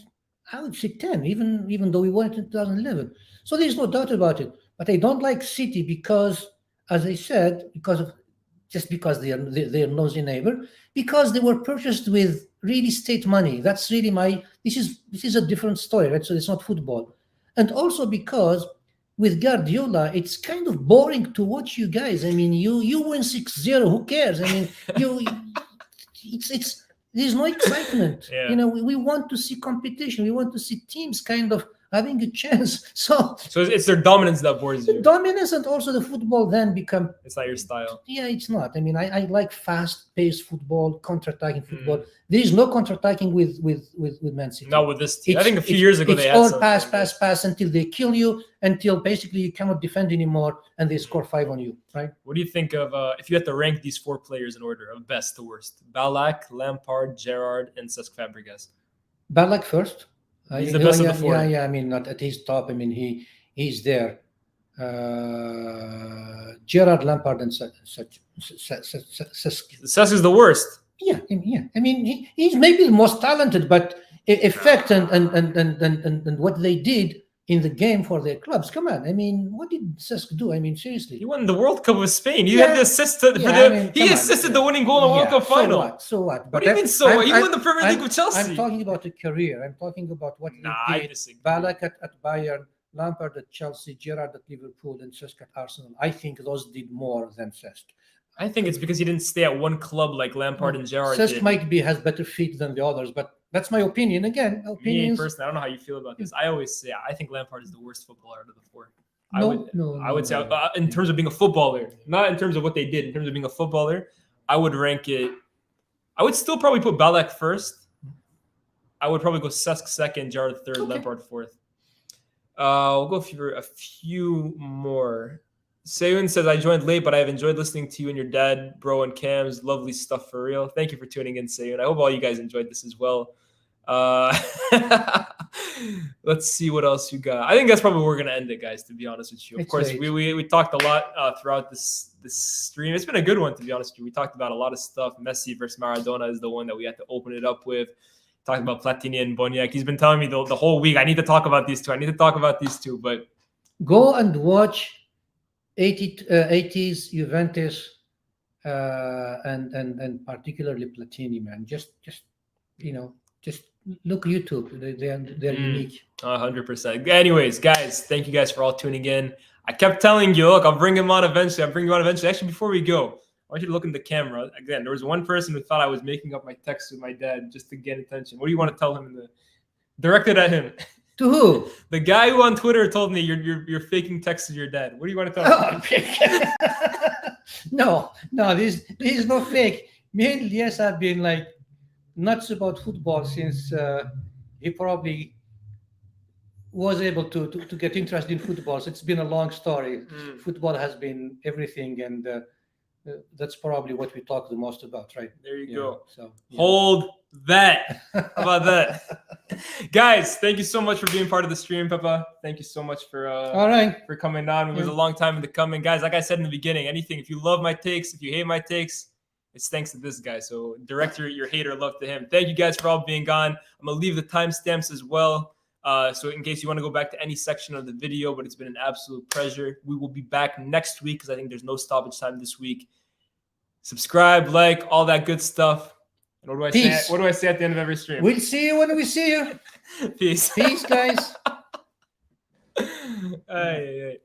C: I would say 10, even though we won it in 2011. So there's no doubt about it. But I don't like City because, as I said, because they are their nosy neighbor, because they were purchased with really state money. That's really this is a different story, right? So it's not football. And also because with Guardiola, it's kind of boring to watch you guys. I mean, you win 6-0, who cares? I mean, it's there's no excitement.
B: Yeah.
C: You know, we want to see competition. We want to see teams kind of having a chance. So
B: it's their dominance that bores you.
C: Dominance, and also the football then become.
B: It's not your style.
C: Yeah, it's not. I mean, I like fast-paced football, counter-attacking football. There is no counter-attacking with Man City.
B: Not with this team. I think a few years ago they had
C: all pass until they kill you, until basically you cannot defend anymore, and they score 5 on you, right?
B: What do you think of if you had to rank these 4 players in order of best to worst? Ballack, Lampard, Gerrard, and Cesc Fabregas.
C: Ballack first.
B: He's the best of the 4.
C: Yeah. I mean, not at his top. I mean, he's there. Gerrard, Lampard, and Cesc.
B: Cesc is the worst.
C: Yeah. I mean, he's maybe the most talented, but effect and what they did in the game for their clubs. Come on. I mean, what did Cesc do? I mean, seriously.
B: He won the World Cup with Spain. He had the assist. He assisted the winning goal in the World Cup final.
C: So what?
B: What do you mean so what? He won the Premier League with Chelsea.
C: I'm talking about a career. I'm talking about what he did.
B: I disagree.
C: Ballack at Bayern, Lampard at Chelsea, Gerrard at Liverpool, and Cesc at Arsenal. I think those did more than Cesc.
B: I think it's because he didn't stay at one club like Lampard and Gerrard
C: Cesc
B: did.
C: might has better feet than the others, but that's my opinion. Again, opinions.
B: Me personally, I don't know how you feel about this. I always say I think Lampard is the worst footballer out of the 4. I would say in terms of being a footballer, not in terms of what they did. In terms of being a footballer, I would rank it. I would still probably put Ballack first. I would probably go Cesc second, Gerrard third, Lampard fourth. We'll go for a few more. Simeone says, I joined late, but I've enjoyed listening to you and your dad, bro, and Cam's. Lovely stuff for real. Thank you for tuning in, Simeone. I hope all you guys enjoyed this as well. Let's see what else you got. I think that's probably where we're going to end it, guys, to be honest with you. Of course, we talked a lot throughout this stream. It's been a good one, to be honest with you. We talked about a lot of stuff. Messi versus Maradona is the one that we had to open it up with. Talked about Platini and Boniek. He's been telling me the whole week, I need to talk about these two. But
C: go and watch 80s Juventus and particularly Platini, man. Just look YouTube. They're unique.
B: 100%. Anyways, guys, thank you guys for all tuning in. I kept telling you, look, I'll bring him on eventually. Actually, before we go, I want you to look in the camera. Again, there was one person who thought I was making up my text with my dad just to get attention. What do you want to tell him? Directed at him.
C: To who?
B: The guy who on Twitter told me you're faking texts with your dad. What do you want to tell him?
C: No, this is not fake. Me and Elias have been like nuts about football since he probably was able to get interested in football. So it's been a long story. Football has been everything, and that's probably what we talk the most about, right?
B: There you go.
C: So
B: hold that. How about that? Guys, thank you so much for being part of the stream, Papa. Thank you so much for for coming on. It was a long time in the coming. Guys, like I said in the beginning, if you love my takes, if you hate my takes, it's thanks to this guy. So direct your hate or love to him. Thank you guys for all being gone. I'm gonna leave the timestamps as well. So in case you want to go back to any section of the video, but it's been an absolute pleasure. We will be back next week because I think there's no stoppage time this week. Subscribe, like, all that good stuff. And what do I say? What do I say at the end of every stream?
C: We'll see you when we see you.
B: Peace.
C: Peace, guys.
B: Ay, ay, ay.